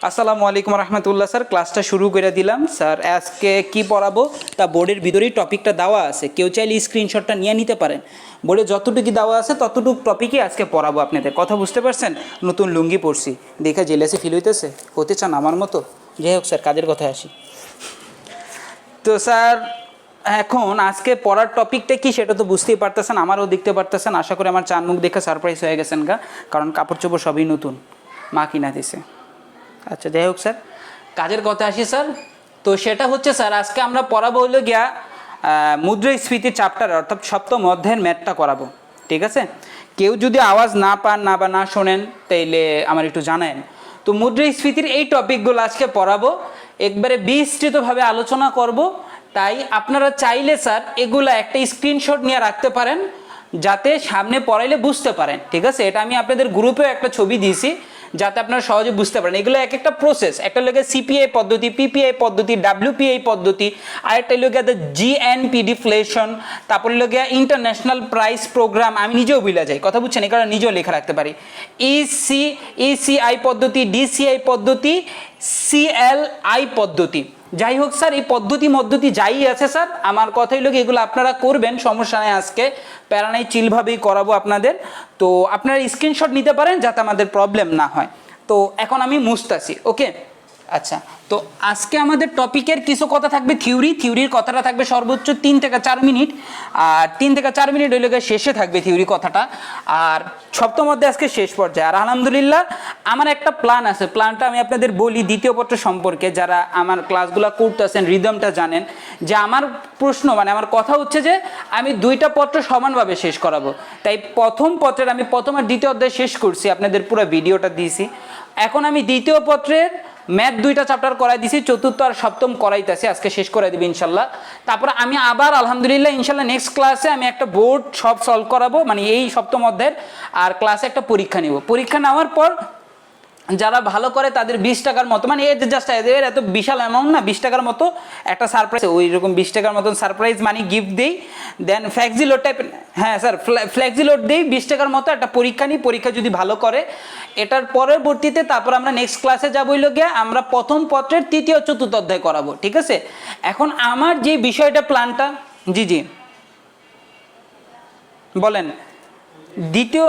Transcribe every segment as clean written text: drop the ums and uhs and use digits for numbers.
আসসালামু আলাইকুম রহমতুল্লাহ স্যার, ক্লাসটা শুরু করে দিলাম। স্যার আজকে কি পড়াবো তা বোর্ডের ভিতরেই টপিকটা দেওয়া আছে, কেউ চাইলে স্ক্রিনশটটা নিয়ে নিতে পারেন। বোর্ডে যতটুকু দেওয়া আছে ততটুকু টপিকই আজকে পড়াবো আপনাদের। কথা বুঝতে পারছেন? নতুন লুঙ্গি পরছি দেখে জেলেসি ফিল হইতেছে, হতে চান আমার মতো? যাই হোক স্যার, কাজের কথায় আসি। তো স্যার এখন আজকে পড়ার টপিকটা কি সেটা তো বুঝতেই পারতেছেন, আমারও দেখতে পারতেছেন। আশা করি আমার চান মুখ দেখে সারপ্রাইজ হয়ে গেছেন গা, কারণ কাপড় চোপড় সবই নতুন, মা কিনা দিছে। আচ্ছা যাই হোক স্যার, কাজের কথা আসি স্যার। তো সেটা হচ্ছে স্যার আজকে আমরা পড়াবো হলো গিয়া মুদ্রাস্ফীতির চ্যাপ্টার, অর্থাৎ সপ্তম অধ্যায়ের ম্যাথটা করাবো। ঠিক আছে? কেউ যদি আওয়াজ না পান বা না শোনেন তাইলে আমার একটু জানায়েন। তো মুদ্রাস্ফীতির এই টপিকগুলো আজকে পড়াবো, একবারে বিস্তৃতভাবে আলোচনা করব। তাই আপনারা চাইলে স্যার এগুলা একটা স্ক্রিনশট নিয়ে রাখতে পারেন, যাতে সামনে পড়াইলে বুঝতে পারেন। ঠিক আছে? এটা আমি আপনাদের গ্রুপেও একটা ছবি দিয়েছি, যাতে আপনারা সহজে বুঝতে পারেন। এগুলো এক একটা প্রসেস, একটা লোকে সিপিআই পদ্ধতি, পিপিআই পদ্ধতি, ডাব্লিউপিআই পদ্ধতি, আরেকটা লোকে জিএনপি ডিফ্লেশন, তারপরে লোকে ইন্টারন্যাশনাল প্রাইস প্রোগ্রাম। আমি নিজেও ভুলে যাই, কথা বুঝছেন, এই কারণে নিজেও লেখা রাখতে পারি। ইসিআই পদ্ধতি, ডিসিআই পদ্ধতি, সিএলআই পদ্ধতি। যাই হোক স্যার, এই পদ্ধতি যাই আছে স্যার, আমার কথাই লোক এগুলো আপনারা করবেন, সমস্যা নেই। আজকে প্যারা নাই, চিলভাবেই করাবো আপনাদের। তো আপনারা স্ক্রিনশট নিতে পারেন যাতে আমাদের প্রবলেম না হয়। তো এখন আমি মুছতাছি, ওকে? আচ্ছা, তো আজকে আমাদের টপিকের কিছু কথা থাকবে থিওরির কথাটা থাকবে সর্বোচ্চ 3 থেকে 4 মিনিট, আর 3 থেকে 4 মিনিট হইলে শেষে থাকবে থিওরি কথাটা। আর সপ্তম অধ্যায় আজকে শেষ পর্যায়ে। আর আলহামদুলিল্লাহ আমার একটা প্ল্যান আছে, প্ল্যানটা আমি আপনাদের বলি দ্বিতীয় পত্র সম্পর্কে। যারা আমার ক্লাসগুলো করতেছেন, রিদমটা জানেন যে আমার প্রশ্ন মানে আমার কথা হচ্ছে যে আমি 2টা পত্র সমানভাবে শেষ করাবো। তাই প্রথম পত্রের আমি প্রথম আর দ্বিতীয় অধ্যায় শেষ করছি, আপনাদের পুরো ভিডিওটা দিয়েছি। এখন আমি দ্বিতীয় পত্রের ম্যাথ 2টা চ্যাপ্টার করাই দিছি, চতুর্থ আর সপ্তম করাইতেছি, আজকে শেষ করে দিবি ইনশাল্লাহ। তারপর আমি আবার আলহামদুলিল্লাহ ইনশাল্লাহ নেক্সট ক্লাসে আমি একটা বোর্ড সব সলভ করাবো, মানে এই সপ্তম অধ্যায়ের। আর ক্লাসে একটা পরীক্ষা নিব, পরীক্ষা নেওয়ার পর যারা ভালো করে তাদের 20 টাকার মতো, মানে এর জাস্ট এদের এত বিশাল অ্যামাউন্ট না, 20 টাকার মতো একটা সারপ্রাইজ, ওই রকম 20 টাকার মতন সারপ্রাইজ মানে গিফট দেই। দেন ফ্লেক্সিলোড টাইপ, হ্যাঁ স্যার ফ্লেক্সিলোড দেই 20 টাকার মতো, একটা পরীক্ষা নিই, পরীক্ষা যদি ভালো করে এটার পরবর্তীতে তারপর আমরা নেক্সট ক্লাসে যাবো হইল গিয়ে আমরা প্রথম পত্রের তৃতীয় চতুর্থ অধ্যায় করাবো। ঠিক আছে? এখন আমার যে বিষয়টা প্ল্যানটা, জি জি বলেন, দ্বিতীয়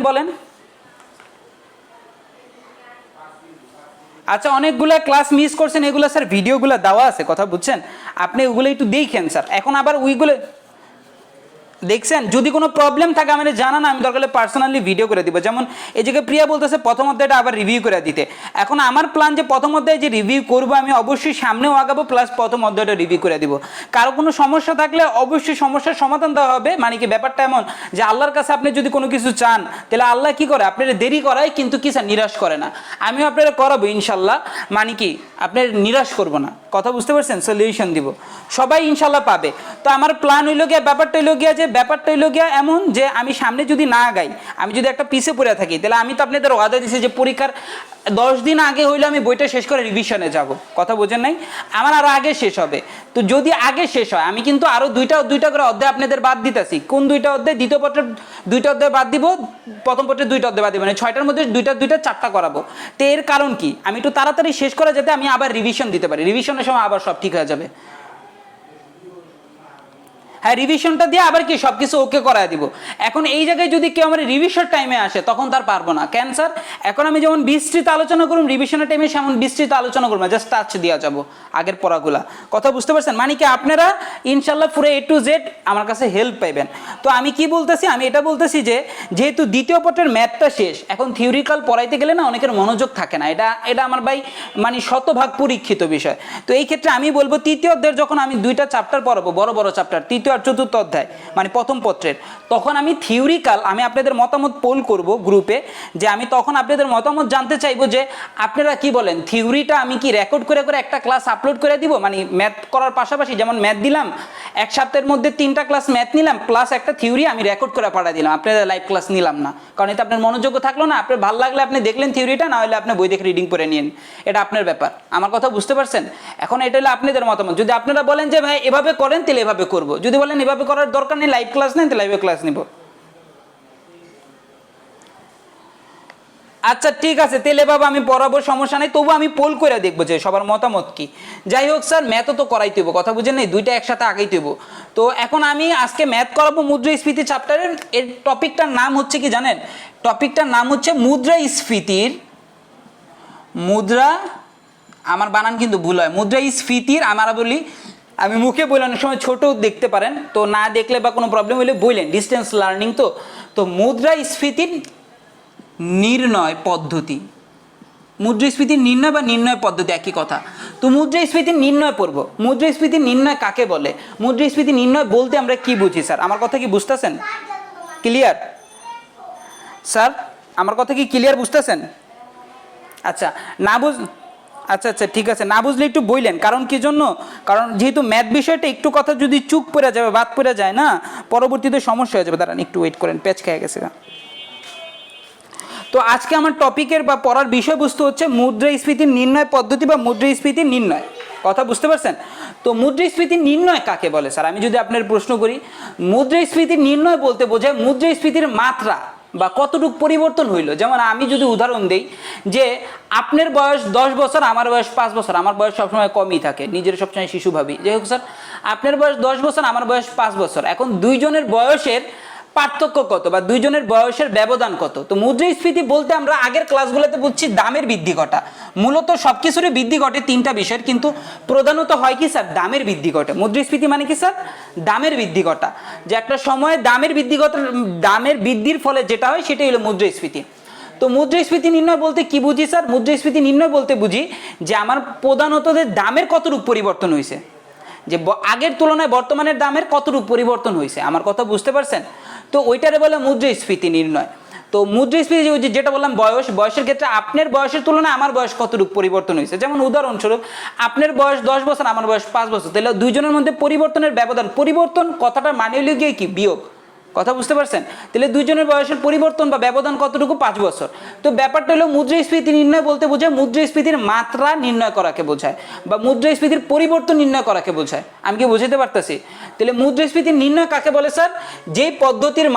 বলেন। আচ্ছা, অনেকগুলো ক্লাস মিস করছেন, এগুলো স্যার ভিডিওগুলো দেওয়া আছে, কথা বুঝছেন? আপনি ওগুলো একটু দেখেন স্যার। এখন আবার ওইগুলো দেখছেন, যদি কোনো প্রবলেম থাকে আমাদের জানান, আমি দরকার হলে পার্সোনালি ভিডিও করে দিব। যেমন এই জায়গায় প্রিয়া বলতেছে প্রথম অধ্যায়টা আবার রিভিউ করে দিতে। এখন আমার প্ল্যান যে প্রথম অধ্যায় যে রিভিউ করবো আমি অবশ্যই সামনেও আগাবো, প্লাস প্রথম অধ্যায়টা রিভিউ করে দিব। কারো কোনো সমস্যা থাকলে অবশ্যই সমস্যার সমাধান দেওয়া হবে। মানে কি ব্যাপারটা এমন যে আল্লাহর কাছে আপনি যদি কোনো কিছু চান তাহলে আল্লাহ কি করে, আপনারা দেরি করায় কিন্তু কি স্যার নিরাশ করে না। আমিও আপনারা করাবো ইনশাল্লাহ, মানে কি আপনার নিরাশ করব না, কথা বুঝতে পারছেন? সলিউশন দিব, সবাই ইনশাল্লাহ পাবে। তো আমার প্ল্যান হইল গিয়া, ব্যাপারটা হইল গিয়া যে ব্যাপারটা হইল গিয়া এমন যে আমি সামনে যদি না গাই, আমি যদি একটা পিছে পড়ে থাকি, তাহলে আমি তো আপনাদের ওয়াদা দিছি যে পরীক্ষার 10 দিন আগে হইলে আমি বইটা শেষ করে রিভিশনে যাব, কথা বোঝেন নাই? আমার আরো আগে শেষ হবে। তো যদি আগে শেষ হয় আমি কিন্তু আরো দুইটা করে অধ্যায় আপনাদের বাদ দিতেছি। কোন 2টা অধ্যায়? দ্বিতীয় পত্রের 2টা অধ্যায় বাদ দিব, প্রথম পত্রের 2টা অধ্যায় বাদ দিব, মানে 6টার মধ্যে 2টা 4টা করাবো। তো এর কারণ কি, আমি একটু তাড়াতাড়ি শেষ করা যাতে আমি আবার রিভিশন দিতে পারি, রিভিশনের সময় আবার সব ঠিক হয়ে যাবে। হ্যাঁ, রিভিশনটা দিয়ে আবার কি সব কিছু ওকে করায় দিব। এখন এই জায়গায় যদি কেউ আমার রিভিশন টাইমে আসে তখন তার পারবো না, কেন স্যার? এখন আমি যেমন বিস্তৃত আলোচনা করুন, রিভিশনের টাইমে সেমন বিস্তৃত আলোচনা করবো, জাস্ট টাচ দেওয়া যাবো আগের পড়াগুলা, কথা বুঝতে পারছেন? মানে কি আপনারা ইনশাল্লাহ পুরো A to Z আমার কাছে হেল্প পাইবেন। তো আমি কি বলতেছি, আমি এটা বলতেছি যে যেহেতু দ্বিতীয় পত্রের ম্যাথটা শেষ, এখন থিওরিক্যাল পড়াইতে গেলে না অনেকের মনোযোগ থাকে না, এটা আমার ভাই মানে শতভাগ পরীক্ষিত বিষয়। তো এই ক্ষেত্রে আমি বলবো তৃতীয় অধ্যায়ের যখন আমি 2টা চ্যাপ্টার পড়াবো, বড় বড় চ্যাপ্টার, তৃতীয় আর চতুর্থ অধ্যায় মানে প্রথম পত্রের, তখন আমি থিওরিক্যাল আমি আপনাদের মতামত পোল করব গ্রুপে, যে আমি তখন আপনাদের মতামত জানতে চাইবো যে আপনারা কি বলেন। থিওরিটা আমি কি রেকর্ড করে করে একটা ক্লাস আপলোড করে দিব, মানে ম্যাথ করার পাশাপাশি যেমন ম্যাথ দিলাম, এক সপ্তাহের মধ্যে 3টা ক্লাস ম্যাথ নিলাম প্লাস একটা থিওরি আমি রেকর্ড করে পাঠিয়ে দিলাম, আপনাদের লাইভ ক্লাস নিলাম না, কারণ এতে আপনার মনোযোগ থাকলো না। আপনার ভালো লাগলে আপনি দেখলেন থিওরিটা, না হলে আপনি বই দেখে রিডিং করে নিন, এটা আপনার ব্যাপার। আমার কথা বুঝতে পারছেন? এখন এটা হলো আপনাদের মতামত। যদি আপনারা বলেন যে ভাই এভাবে করেন তাহলে এভাবে করবো, যদি বলেন এভাবে করার দরকার নেই, লাইভ ক্লাস নেন, তো লাইভে ক্লাস নিব। আচ্ছা ঠিক আছে, তেলে বাবা আমি পড়াবো, সমস্যা নেই, তবু আমি পোল করে দেখবো যে সবার মতামত কি। যাই হোক স্যার, ম্যাথও তো করাইতে হইব, কথা বুঝেন নাই, দুইটা একসাথে আগাইতে হইব। তো এখন আমি আজকে ম্যাথ করাবো মুদ্রাস্ফীতি চ্যাপ্টারের। এর টপিকটার নাম হচ্ছে কি জানেন? টপিকটার নাম হচ্ছে মুদ্রাস্ফীতির, মুদ্রা, আমার বানান কিন্তু ভুল হয়, মুদ্রাস্ফীতির, আমরা বলি, আমি মুখে বলি অনেক সময় ছোটও দেখতে পারেন, তো না দেখলে বা কোনো প্রবলেম হলে বললেন, ডিস্টেন্স লার্নিং তো। তো মুদ্রাস্ফীতির নির্ণয় পদ্ধতি, মুদ্রাস্ফীতির নির্ণয় বা নির্ণয় পদ্ধতি একই কথা। তো মুদ্রাস্ফীতির নির্ণয় পড়ব। মুদ্রাস্ফীতির নির্ণয় কাকে বলে? মুদ্রাস্ফীতি নির্ণয় বলতে আমরা কি বুঝি স্যার? আমার কথা কি বুঝতেছেন? Clear sir? আমার কথা কি ক্লিয়ার বুঝতেছেন? আচ্ছা না আচ্ছা আচ্ছা ঠিক আছে, না বুঝলে একটু বললেন, কারণ কি জন্য? কারণ যেহেতু ম্যাথ বিষয়টা একটু কথা যদি চুপ পড়ে যাবে, বাদ পড়ে যায় না, পরবর্তীতে সমস্যা হয়ে যাবে। দাঁড়ান একটু ওয়েট করেন, প্যাচ খেয়ে গেছে। তো আজকে আমার টপিকের বা পড়ার বিষয়বস্তু হচ্ছে মুদ্রাস্ফীতির নির্ণয় পদ্ধতি বা মুদ্রাস্ফীতির নির্ণয়। কথা বুঝতে পারছেন? তো মুদ্রাস্ফীতির নির্ণয় কাকে বলে স্যার? আমি যদি আপনার প্রশ্ন করি, মুদ্রাস্ফীতির নির্ণয় বলতে বোঝায় মুদ্রাস্ফীতির মাত্রা বা কতটুকু পরিবর্তন হইল। যেমন আমি যদি উদাহরণ দিই যে আপনার বয়স 10 বছর, আমার বয়স 5 বছর, আমার বয়স সবসময় কমই থাকে, নিজের সবসময় শিশু ভাবি। যাই হোক স্যার, আপনার বয়স 10 বছর, আমার বয়স 5 বছর, এখন দুইজনের বয়সের পার্থক্য কত বা দুইজনের বয়সের ব্যবধান কত? তো মুদ্রাস্ফীতি বলতে আমরা আগের ক্লাসগুলোতে বুঝছি দামের বৃদ্ধি ঘটা। মূলত সবকিছুরই বৃদ্ধি ঘটে তিনটা বিষয়ের, কিন্তু প্রধানত হয় কি স্যার? দামের বৃদ্ধি ঘটে। মুদ্রাস্ফীতি মানে কি স্যার? দামের বৃদ্ধি ঘটা, যে একটা সময়ে দামের বৃদ্ধি ঘটা, দামের বৃদ্ধির ফলে যেটা হয় সেটাই হলো মুদ্রাস্ফীতি। তো মুদ্রাস্ফীতি নির্ণয় বলতে কি বুঝি স্যার? মুদ্রাস্ফীতি নির্ণয় বলতে বুঝি যে আমার প্রধানত যে দামের কতটুকু পরিবর্তন হয়েছে, যে আগের তুলনায় বর্তমানের দামের কতটুকু পরিবর্তন হয়েছে। আমার কথা বুঝতে পারছেন? তো ওইটারে বলে মুদ্রাস্ফীতি নির্ণয়। তো মুদ্রাস্ফীতি যেটা বললাম বয়সের ক্ষেত্রে আপনার বয়সের তুলনায় আমার বয়স কতটুকু পরিবর্তন হয়েছে। যেমন উদাহরণস্বরূপ, আপনার বয়স 10 বছর, আমার বয়স 5 বছর, তাহলে দুইজনের মধ্যে পরিবর্তনের ব্যবধান, পরিবর্তন কথাটা মানে হলো গিয়ে কি? বিয়োগ। কথা বুঝতে পারছেন? তাহলে দুইজনের বয়সের পরিবর্তন বা ব্যবধান কতটুকু? 5 বছর। তো ব্যাপারটা হলো মুদ্রাস্ফীতি নির্ণয় বলতে বোঝায় মুদ্রাস্ফীতির মাত্রা নির্ণয় করাকে বোঝায় বা মুদ্রাস্ফীতির পরিবর্তন নির্ণয় করাকে বোঝায়। আমি কি বুঝাতে পারতেছি? তাহলে মুদ্রাস্ফীতির নির্ণয় কাকে বলে স্যার? যে পদ্ধতির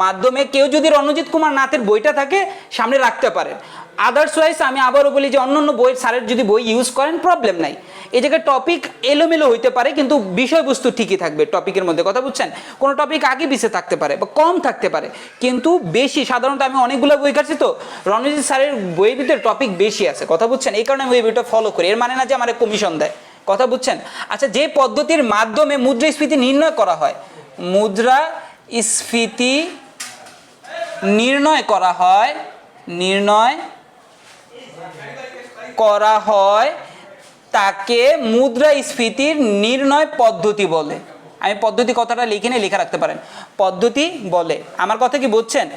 মাধ্যমে কেউ যদি রণজিৎ কুমার নাথের বইটা থাকে সামনে রাখতে পারে। আদার্সওয়াইজ আমি আবারও বলি যে অন্যান্য বইয়ের স্যারের যদি বই ইউজ করেন প্রবলেম নাই। এই জায়গায় টপিক এলোমেলো হইতে পারে, কিন্তু বিষয়বস্তু ঠিকই থাকবে টপিকের মধ্যে। কথা বুঝছেন? কোনো টপিক আগে পিছিয়ে থাকতে পারে বা কম থাকতে পারে, কিন্তু বেশি, সাধারণত আমি অনেকগুলো বই কাটছি, তো রণজিৎ স্যারের বইয়ের ভিতরে টপিক বেশি আছে। কথা বুঝছেন? এই কারণে আমি এই বইটা ফলো করি। এর মানে না যে আমার কমিশন দেয়। কথা বুঝছেন? আচ্ছা, যে পদ্ধতির মাধ্যমে মুদ্রাস্ফীতি নির্ণয় করা হয়, মুদ্রাস্ফীতি নির্ণয় করা হয় তাকে মুদ্রাস্ফীতির নির্ণয় পদ্ধতি বলে। আমি পদ্ধতি কথাটা লিখে নিয়ে লেখা রাখতে পারেন, পদ্ধতি বলে। আমার কথা কি বুঝছেন?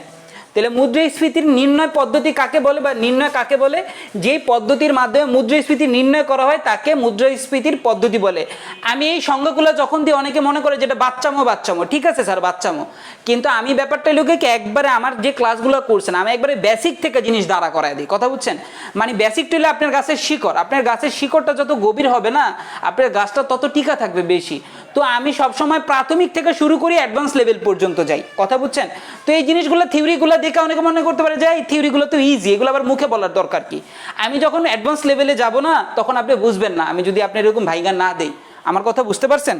তাহলে মুদ্রাস্ফীতির নির্ণয় পদ্ধতি কাকে বলে বা নির্ণয় কাকে বলে? যেই পদ্ধতির মাধ্যমে মুদ্রাস্ফীতি নির্ণয় করা হয় তাকে মুদ্রাস্ফীতির পদ্ধতি বলে। আমি এই সংজ্ঞাগুলো যখন দিই অনেকে মনে করে যেটা বাচ্চামো, ঠিক আছে স্যার বাচ্চামো, কিন্তু আমি ব্যাপারটা লোকে একবারে আমার যে ক্লাসগুলো করছেন আমি একবারে বেসিক থেকে জিনিস দাঁড়া করায় দিই। কথা বুঝছেন? মানে বেসিকটা হলে আপনার গাছের শিকড়, আপনার গাছের শিকড়টা যত গভীর হবে না আপনার গাছটা তত টিকা থাকবে বেশি। তো আমি সবসময় প্রাথমিক থেকে শুরু করি অ্যাডভান্স লেভেল পর্যন্ত যাই। কথা বুঝছেন? তো এই জিনিসগুলো থিওরিগুলো দেখে অনেকে মনে করতে পারে যে এই থিওরিগুলো তো ইজি, এগুলো আবার মুখে বলার দরকার কি? আমি যখন অ্যাডভান্স লেভেলে যাব না তখন আপনি বুঝবেন না, আমি যদি আপনি এরকম ভাইগা না দেই। আমার কথা বুঝতে পারছেন?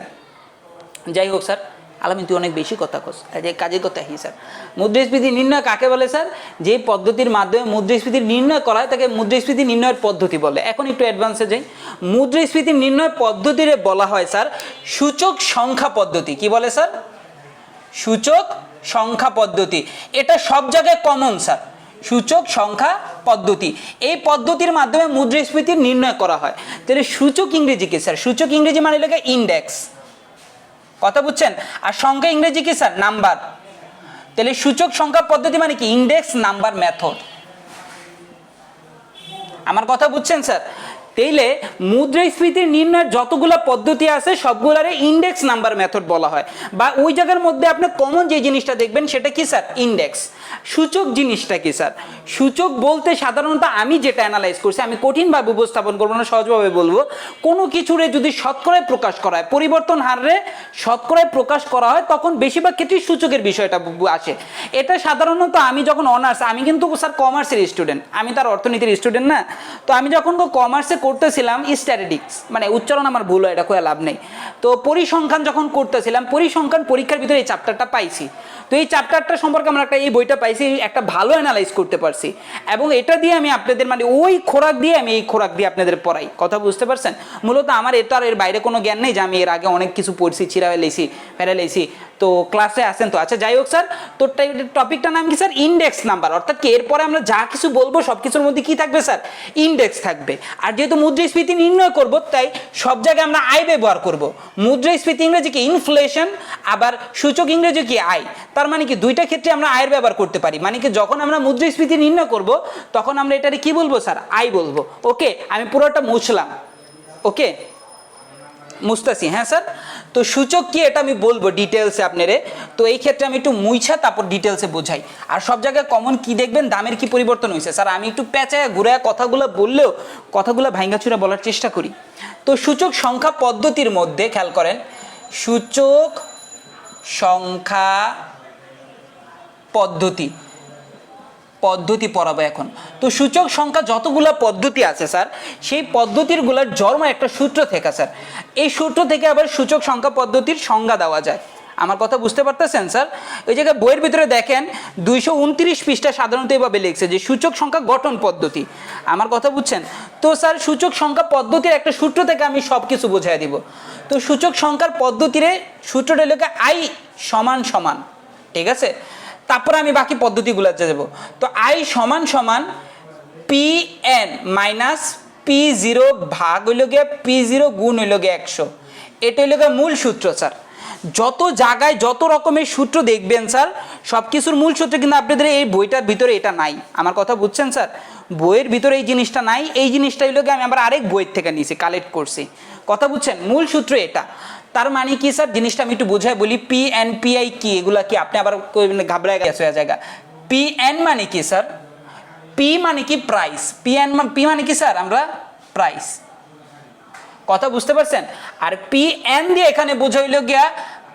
যাই হোক স্যার, আলামিন তুই অনেক বেশি কথা কস, কাজের কথা হি স্যার। মুদ্রাস্ফীতি নির্ণয় কাকে বলে স্যার? যে পদ্ধতির মাধ্যমে মুদ্রাস্ফীতি নির্ণয় করা হয় তাকে মুদ্রাস্ফীতি নির্ণয়ের পদ্ধতি বলে। এখন একটু অ্যাডভান্সে যাই। মুদ্রাস্ফীতি নির্ণয় পদ্ধতিরে বলা হয় স্যার সূচক সংখ্যা পদ্ধতি। কি বলে স্যার? সূচক সংখ্যা পদ্ধতি। এটা সব জায়গায় কমন স্যার, সূচক সংখ্যা পদ্ধতি। এই পদ্ধতির মাধ্যমে মুদ্রাস্ফীতি নির্ণয় করা হয়। তাহলে সূচক ইংরেজি কি স্যার? সূচক ইংরেজি মানে লেখা ইন্ডেক্স। কথা বুঝছেন? আর সংখ্যা ইংরেজি কি স্যার? নাম্বার। তাহলে সূচক সংখ্যা পদ্ধতি মানে কি? Index number method. আমার কথা বুঝছেন স্যার? তাইলে মুদ্রাস্ফীতি নির্ণয়ের যতগুলো পদ্ধতি আছে সবগুলারে ইন্ডেক্স নাম্বার মেথড বলা হয়, বা ওই জায়গার মধ্যে আপনি কমন যে জিনিসটা দেখবেন সেটা কি স্যার? ইন্ডেক্স। সূচক জিনিসটা কি স্যার? সূচক বলতে সাধারণত আমি যেটা অ্যানালাইজ করছি, আমি কঠিনভাবে উপস্থাপন করবো না, সহজভাবে বলবো, কোনো কিছুরে যদি শতকরায় প্রকাশ করা হয়, পরিবর্তন হারে শতকরায় প্রকাশ করা হয়, তখন বেশিরভাগ ক্ষেত্রেই সূচকের বিষয়টা আসে। এটা সাধারণত আমি যখন অনার্স, আমি কিন্তু স্যার কমার্সের স্টুডেন্ট, আমি তার অর্থনীতির স্টুডেন্ট না। তো আমি যখন কমার্সে করতেছিলাম স্ট্যাটিস্টিক্স, মানে উচ্চারণ আমার ভুল হয়, এটা কোনো লাভ নেই। তো পরিসংখ্যান যখন করতেছিলাম, পরিসংখ্যান পরীক্ষার ভিতরে এই চ্যাপ্টারটা পাইছি। তো এই চ্যাপ্টারটা সম্পর্কে আমরা এই বইটা পাইছি, একটা ভালো অ্যানালাইজ করতে পারছি, এবং এটা দিয়ে আমি আপনাদের মানে ওই খোরাক দিয়ে আমি এই খোরাক দিয়ে আপনাদের পড়াই। কথা বুঝতে পারছেন? মূলত আমার এটা আর এর বাইরে কোনো জ্ঞান নেই যে আমি এর আগে অনেক কিছু পড়ছি, ছিঁড়া লেছি, ফেরা লেছি। তো ক্লাসে আসেন তো। আচ্ছা যাই হোক স্যার, তোর টপিকটার নাম কি স্যার? Index number. অর্থাৎ কি এরপরে আমরা যা কিছু বলবো সব কিছুর মধ্যে কি থাকবে স্যার? ইন্ডেক্স থাকবে। আর যেহেতু মুদ্রাস্ফীতি নির্ণয় করব, তাই সব জায়গায় আমরা আয় ব্যবহার করব। মুদ্রাস্ফীতি ইংরেজি কি? ইনফ্লেশন। আবার সূচক ইংরেজি কি? আয়। তার মানে কি দুইটা ক্ষেত্রে আমরা আয়ের ব্যবহার করতে পারি। মানে কি যখন আমরা মুদ্রাস্ফীতি নির্ণয় করব, তখন আমরা এটারে কি বলবো স্যার? আয় বলবো। ওকে, আমি পুরোটা মুছলাম। ওকে, মুস্তাসি। হ্যাঁ স্যার, তো সূচক কি এটা আমি বলবো ডিটেলসে আপনারে। তো এই ক্ষেত্রে আমি একটু মুইছা তারপর ডিটেলসে বোঝাই। আর সব জায়গায় কমন কি দেখবেন? দামের কি পরিবর্তন হয়েছে। স্যার আমি একটু পেঁচায় ঘুরে কথাগুলো বললেও কথাগুলো ভাঙ্গাচুরা বলার চেষ্টা করি। তো সূচক সংখ্যা পদ্ধতির মধ্যে খেয়াল করেন, সূচক সংখ্যা পদ্ধতি পড়াবো এখন। তো সূচক সংখ্যা যতগুলো পদ্ধতি আছে স্যার, সেই পদ্ধতিরগুলোর জন্ম একটা সূত্র থেকে স্যার। এই সূত্র থেকে আবার সূচক সংখ্যা পদ্ধতির সংজ্ঞা দেওয়া যায়। আমার কথা বুঝতে পারতেছেন স্যার? ওই জায়গায় বইয়ের ভিতরে দেখেন 229 পৃষ্ঠা সাধারণত এভাবে লিখছে যে সূচক সংখ্যা গঠন পদ্ধতি। আমার কথা বুঝছেন? তো স্যার সূচক সংখ্যা পদ্ধতির একটা সূত্র থেকে আমি সব কিছু বোঝাই দিব। তো সূচক সংখ্যার পদ্ধতির সূত্রটা লেখা আই সমান সমান, ঠিক আছে? তারপরে আমি বাকি পদ্ধতিগুলো যাবো। তো আই সমান সমান P N minus P zero ভাগ হইল গিয়ে পি জিরো গুণ হইল গিয়ে 100। এটা হইল গিয়ে মূল সূত্র স্যার। যত জায়গায় যত রকমের সূত্র দেখবেন স্যার, সব কিছুর মূল সূত্র কিন্তু আপনাদের এই বইটার ভিতরে এটা নাই। আমার কথা বুঝছেন স্যার? বইয়ের ভিতরে এই জিনিসটা নাই। এই জিনিসটা হইল গিয়ে আমি আবার আরেক বইয়ের থেকে নিয়েছি, কালেক্ট করছি। কথা বুঝছেন? মূল সূত্র এটা। তার মানে কি স্যার? জিনিসটা আমি একটু বোঝাই বলি। পি এন পি আই কি, এগুলা কি আপনি আবার ঘাবড়ায় গেছে হয়ে জায়গা। পি এন মানে কি স্যার? পি মানে কি? প্রাইস। পি মানে কি স্যার? আমরা প্রাইস। কথা বুঝতে পারছেন? আর পি এন দিয়ে এখানে বোঝাইল গিয়া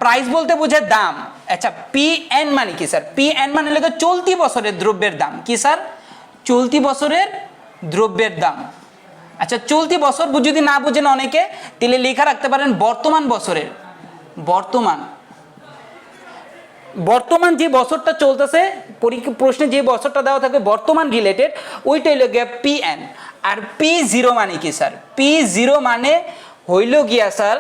প্রাইস বলতে বোঝায় দাম। আচ্ছা পি এন মানে কি স্যার? পি এন মানে হলো চলতি বছরের দ্রব্যের দাম। কি স্যার? চলতি বছরের দ্রব্যের দাম। আচ্ছা চলতি বছর যদি না বুঝেন অনেকে, তাহলে লেখা রাখতে পারেন বর্তমান বছরের। বর্তমান যে বছরটা চলতেছে, প্রশ্নে যে বছরটা দেওয়া থাকবে বর্তমান রিলেটেড, ওইটা হইল গিয়া পি এন। আর পি জিরো মানে কি স্যার? পি জিরো মানে হইল গিয়া স্যার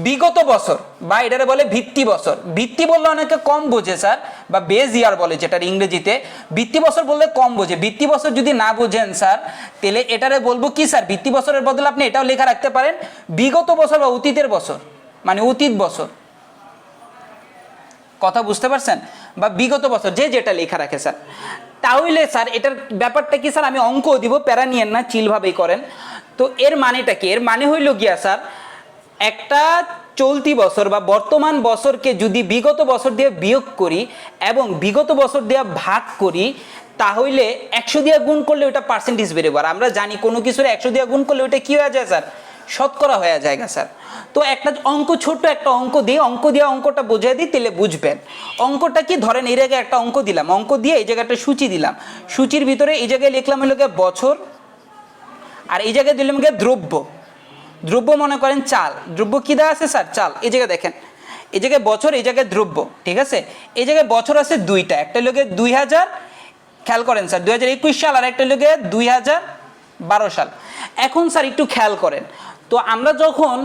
বিগত বছর, বা এটারে বলে ভিত্তি বছর। ভিত্তি বললে অনেকে কম বোঝে স্যার, বা বেজ ইয়ার বলে যেটার ইংরেজিতে। ভিত্তি বছর বললে কম বোঝে। ভিত্তি বছর যদি না বোঝেন স্যার, তাহলে এটারে বলবো কি স্যার? ভিত্তি বছরের বদলে আপনি এটাও লেখা রাখতে পারেন বিগত বছর বা অতীতের বছর, মানে অতীত বছর। কথা বুঝতে পারছেন? বা বিগত বছর, যে যেটা লেখা রাখে স্যার। তাহলে স্যার এটার ব্যাপারটা কি স্যার? আমি অঙ্ক দিব, প্যারা নিয়েন না, চিলভাবেই করেন। তো এর মানেটা কি? এর মানে হইল গিয়া স্যার, একটা চলতি বছর বা বর্তমান বছরকে যদি বিগত বছর দিয়ে বিয়োগ করি এবং বিগত বছর দিয়ে ভাগ করি, তাহলে 100 দিয়ে গুণ করলে ওটা পার্সেন্টেজ বেরোবে। আর আমরা জানি কোনো কিছুর 100 দিয়ে গুণ করলে ওটা কি হয়ে যায় স্যার? শতকরা হয়ে যায় স্যার। তো একটা অঙ্ক, ছোট্ট একটা অঙ্ক দিয়ে অঙ্কটা বোঝাই দিই, তাহলে বুঝবেন। অঙ্কটা কি? ধরেন এই জায়গায় একটা অঙ্ক দিলাম, অঙ্ক দিয়ে এই জায়গায় একটা সূচি দিলাম। সূচির ভিতরে এই জায়গায় লিখলাম হলো গিয়ে বছর, আর এই জায়গায় দিলাম গিয়ে দ্রব্য। দ্রব্য মনে করেন চাল। দ্রব্য কি দেওয়া আছে স্যার? চাল। এই জায়গায় দেখেন, এই জায়গায় বছর, এই জায়গায় দ্রব্য, ঠিক আছে? এই জায়গায় বছর আছে দুইটা, একটা লোকে 2000, খেয়াল করেন স্যার 2021 সাল, আর একটা লোকে 2012 সাল। এখন স্যার একটু খেয়াল করেন, তো আমরা যখন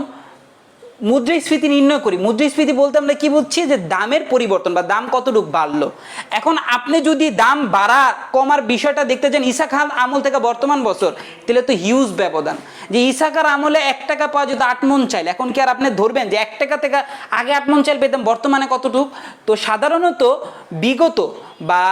মুদ্রাস্ফীতি নির্ণয় করি, মুদ্রাস্ফীতি বলতে আমরা কি বুঝছি? যে দামের পরিবর্তন বা দাম কতটুকু বাড়লো। এখন আপনি যদি দাম বাড়া কমার বিষয়টা দেখতে চান ঈসা খান আমল থেকে বর্তমান বছর, তাহলে তো হিউজ ব্যবধান। যে ঈসা খান আমলে 1 টাকা পাওয়া যেত 8 মণ চাইল, এখন কি আর আপনি ধরবেন যে 1 টাকা থেকে আগে 8 মণ চাইল পেতাম, বর্তমানে কতটুকু? তো সাধারণত বিগত বা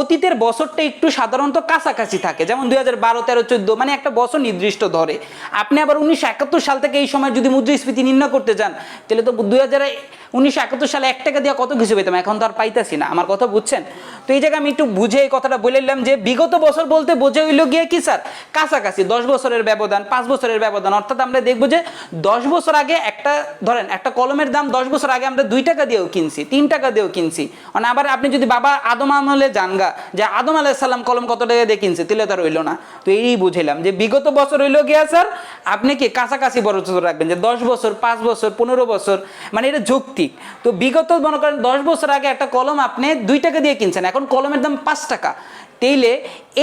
অতীতের বছরটা একটু সাধারণত কাছাকাছি থাকে, যেমন 2012, 13, 14, মানে একটা বছর নির্দিষ্ট ধরে। আপনি আবার 1971 সাল থেকে এই সময় যদি মুদ্রাস্ফীতি নির্ণয় করতে যান, তাহলে তো 1971 সালে 1 টাকা দিয়ে কত কিছু পেতাম, এখন তো আর পাইতাছি না। আমার কথা বুঝছেন? তো এই জায়গায় আমি একটু বুঝে এই কথাটা বলে নিলাম যে বিগত বছর বলতে বোঝা হইল গিয়ে কি স্যার, কাছাকাছি 10 বছরের ব্যবধান, 5 বছরের ব্যবধান। অর্থাৎ আমরা দেখবো যে 10 বছর আগে একটা, ধরেন একটা কলমের দাম 10 বছর আগে আমরা 2 টাকা দিয়েও কিনছি, 3 টাকা দিয়েও কিনছি। মানে আবার আপনি যদি বাবা আদম আমলে জানগা যে আদম আলাইহিস সালাম কলম কত টাকা দিয়ে কিনছে, তাহলে তার হইলো না। তো এই বুঝলাম যে বিগত বছর হইলো গিয়া স্যার আপনি কি কাছাকাছি বছর রাখবেন, যে 10 বছর, 5 বছর, 15 বছর, মানে এটা যৌক্তিক। তো বিগত মনে করেন 10 বছর আগে একটা কলম আপনি 2 টাকা দিয়ে কিনছেন, এখন কলমের দাম 5 টাকা, তাইলে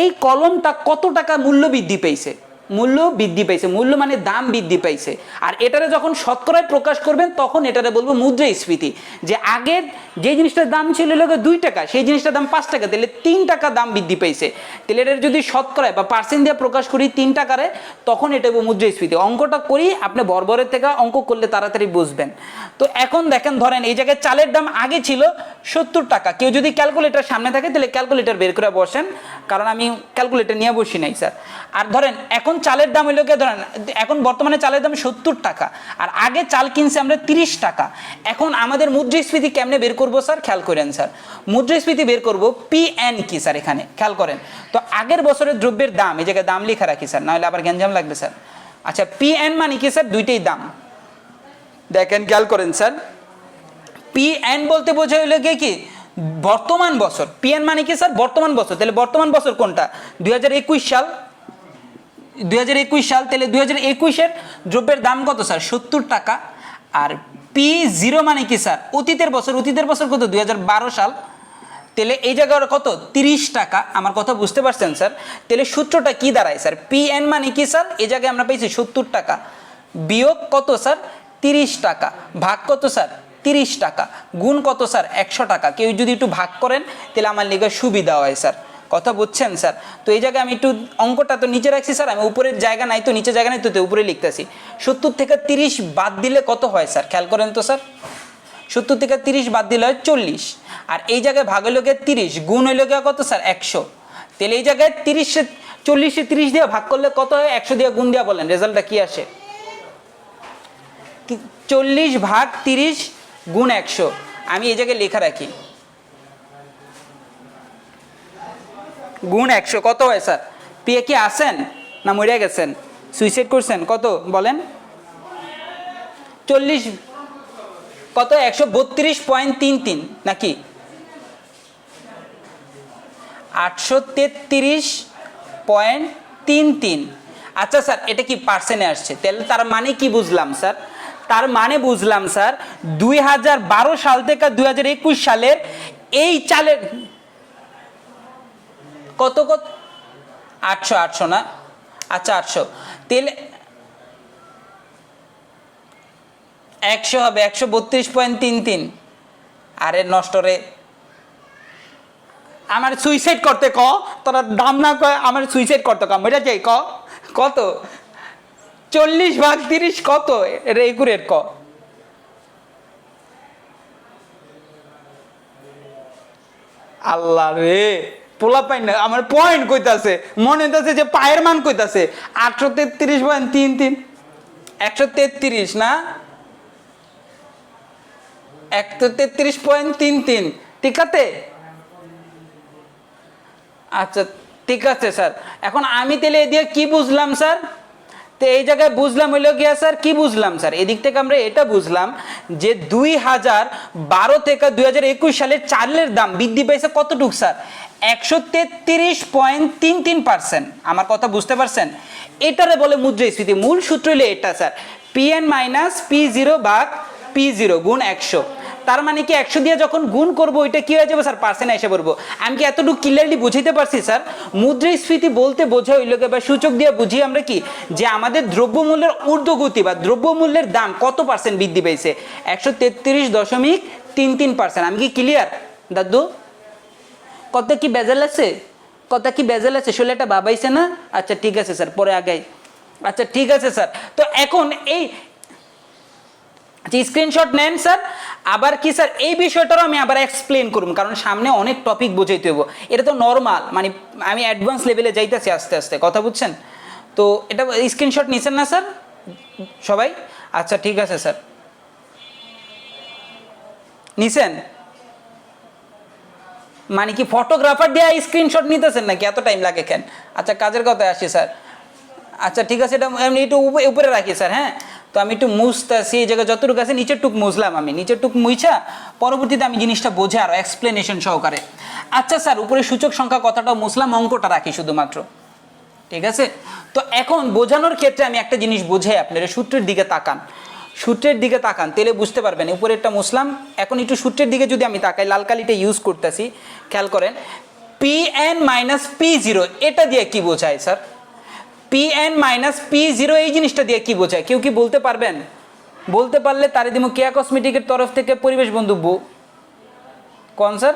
এই কলমটা কত টাকা মূল্য বৃদ্ধি পেয়েছে? মূল্য বৃদ্ধি পাইছে, মূল্য মানে দাম বৃদ্ধি পাইছে। আর এটারে যখন শতকরায় প্রকাশ করবেন তখন এটারে বলবো মুদ্রাস্ফীতি। যে আগের যে জিনিসটার দাম ছিল 2 টাকা, সেই জিনিসটার দাম 5 টাকা, তাহলে 3 টাকা দাম বৃদ্ধি পাইছে। তাহলে এটার যদি শতকরায় বা পার্সেন্ট দিয়ে প্রকাশ করি 3 টাকারে, তখন এটা মুদ্রাস্ফীতি। অঙ্কটা করি, আপনি বর্বরের থেকে অঙ্ক করলে তাড়াতাড়ি বুঝবেন। তো এখন দেখেন, ধরেন এই জায়গায় চালের দাম আগে ছিল 70 টাকা। কেউ যদি ক্যালকুলেটার সামনে থাকে তাহলে ক্যালকুলেটার বের করে বসেন, কারণ আমি ক্যালকুলেটার নিয়ে বসি নাই স্যার। আর ধরেন এখন চালের দাম হইল গিয়ে, ধরেন এখন বর্তমানে চালের দাম 70 টাকা, আর আগে চাল কিনছে আমরা 30 টাকা। এখন আমাদের মুদ্রাস্ফীতি কেমনে বের করবো স্যার? খেয়াল করেন স্যার, মুদ্রাস্ফীতি বের করবো PN কি স্যার, এখানে খেয়াল করেন। তো আগের বছরের দ্রব্যের দাম, এই জায়গায় দাম লেখা রাখি স্যার, নাহলে আবার গ্যাঞ্জাম লাগবে স্যার। আচ্ছা, PN মানে কি স্যার? দুইটাই দাম। দেখেন খেয়াল করেন স্যার, PN বলতে বোঝা হইল গিয়ে কি বর্তমান বছর। PN মানে কি স্যার? বর্তমান বছর। তাহলে বর্তমান বছর কোনটা? 2021 সাল। 2021 সাল, তাহলে 2021-এর দ্রব্যের দাম কত স্যার? 70 টাকা। আর P0 মানে কি স্যার? অতীতের বছর। অতীতের বছর কত? 2012 সাল। তাহলে এই জায়গায় কত? 30 টাকা। আমার কথা বুঝতে পারছেন স্যার? তাহলে সূত্রটা কি দাঁড়ায় স্যার? PN মানে কি স্যার? এই জায়গায় আমরা পেয়েছি 70 টাকা, বিয়োগ কত স্যার? 30 টাকা, ভাগ কত স্যার? 30 টাকা, গুণ কত স্যার? 100 টাকা। কেউ যদি একটু ভাগ করেন তাহলে আমার লেগে সুবিধা হয় স্যার। কথা বুঝছেন স্যার? তো এই জায়গায় আমি একটু অঙ্কটা তো নিচে রাখছি স্যার, আমি উপরের জায়গা নাই তো, নিচে জায়গা নাই তো, উপরে লিখতেছি। 70 থেকে 30 বাদ দিলে কত হয় স্যার? খেয়াল করেন তো স্যার, 70 থেকে 30 বাদ দিলে হয় 40। আর এই জায়গায় ভাগ হইল গিয়ে 30, গুণ হইল গিয়ে কত স্যার? 100। তাহলে এই জায়গায় 40-এ 30 দিয়ে ভাগ করলে কত হয়? 100 দিয়ে গুণ দিয়া বলেন, রেজাল্টটা কি আসে? 40 ভাগ 30 গুণ 100। আমি এই জায়গায় লেখা রাখি, গুণ 100 কত হয় স্যার? পিএ কি আছেন না মরে গেছেন, সুইসাইড করছেন? কত বলেন? 40 কত? 132.33 নাকি 833.33? আচ্ছা স্যার, এটা কি পার্সেন্টে আসছে? তাহলে তার মানে কি বুঝলাম স্যার? তার মানে বুঝলাম স্যার 2012 সাল থেকে 2021 সালের এই চালের কত কত? 800 না? আচ্ছা 800, তাহলে 100 হবে 132.33। আরে নষ্ট রে, আমার সুইসাইড করতে ক, তোরা দাম না কয় আমার সুইসাইড করতে ক, মেটা যাই ক কত? 40 ভাগ 30 কত? এটা একুরেট ক। আল্লাহ রে, পোলা পাই না, আমার পয়েন্ট কইতাছে, মনে হইতাছে যে পায়ের মান কইতাছে। 833.33, 133 না, 133.33, ঠিক আছে? আচ্ছা ঠিক আছে স্যার। এখন আমি তাহলে এ দিয়ে কি বুঝলাম স্যার? তো এই জায়গায় বুঝলাম হইল গিয়া স্যার, কি বুঝলাম স্যার? এদিক থেকে আমরা এটা বুঝলাম যে 2012 থেকে 2021 সালে চালের দাম বৃদ্ধি পেয়েছে কতটুক স্যার? 133.33%। আমার কথা বুঝতে পারছেন? এটারে বলে মুদ্রাস্ফীতি। মূল সূত্র হলো এটা স্যার, PN মাইনাস P0 ভাগ P0 গুণ 100। তার মানে কি 100 দিয়ে যখন গুণ করবো ওইটা কি হয়ে যাবে স্যার? পার্সেন্ট এসে পড়বো। আমি কি এতটুকু ক্লিয়ারলি বুঝাইতে পারছি স্যার? মুদ্রাস্ফীতি বলতে বোঝা হইল বা সূচক দিয়ে বুঝি আমরা কি, যে আমাদের দ্রব্যমূল্যের ঊর্ধ্বগতি বা দ্রব্যমূল্যের দাম কত পার্সেন্ট বৃদ্ধি পেয়েছে? 133.33%। আমি কি ক্লিয়ার দাদু? কত কি বেজাল আছে? কত কি বেজাল আছে? ষোলোটা বাবাইছে না? আচ্ছা ঠিক আছে স্যার, পরে আগাই। আচ্ছা ঠিক আছে স্যার। তো এখন এই স্ক্রিনশট নেন স্যার। আবার কি স্যার, এই বিষয়টারও আমি আবার এক্সপ্লেন করব, কারণ সামনে অনেক টপিক বোঝাইতে হইব। এটা তো নর্মাল, মানে আমি অ্যাডভান্স লেভেলে যাইতেছি আস্তে আস্তে, কথা বুঝছেন? তো এটা স্ক্রিনশট নিছেন না স্যার সবাই? আচ্ছা ঠিক আছে স্যার, নিছেন? মানে কি ফটোগ্রাফার দিয়ে স্ক্রিনশট নিতেছেন নাকি, এত টাইম লাগে কেন? আচ্ছা কাজের কথায় আসি স্যার। আচ্ছা ঠিক আছে, এটা আমি একটু উপরে রাখি স্যার। হ্যাঁ, তো আমি একটু মুছতেছি এই জায়গায় যতটুকু আছে, নিচের টুক মুছলাম আমি, নিচের টুক মুইছা পরবর্তীতে আমি জিনিসটা বোঝে আরও এক্সপ্লেনেশন সহকারে। আচ্ছা স্যার, উপরে সূচক সংখ্যা কথাটা মুছলাম, অঙ্কটা রাখি শুধুমাত্র, ঠিক আছে? তো এখন বোঝানোর ক্ষেত্রে আমি একটা জিনিস বোঝাই আপনারা, সূত্রের দিকে তাকান, সূত্রের দিকে তাকান, তাহলে বুঝতে পারবেন। উপরে একটা মুছলাম, এখন একটু সূত্রের দিকে যদি আমি তাকাই, লাল কালিটা ইউজ করতেছি, খেয়াল করেন। Pn মাইনাস P0 এটা দিয়ে কি বোঝায় স্যার? Pn মাইনাস P0 এই জিনিসটা দিয়ে কি বোঝায়? কেউ কি বলতে পারবেন? বলতে পারলে তারে দিমু কেয়া কসমেটিকের তরফ থেকে পরিবেশ বন্ধু কোন স্যার?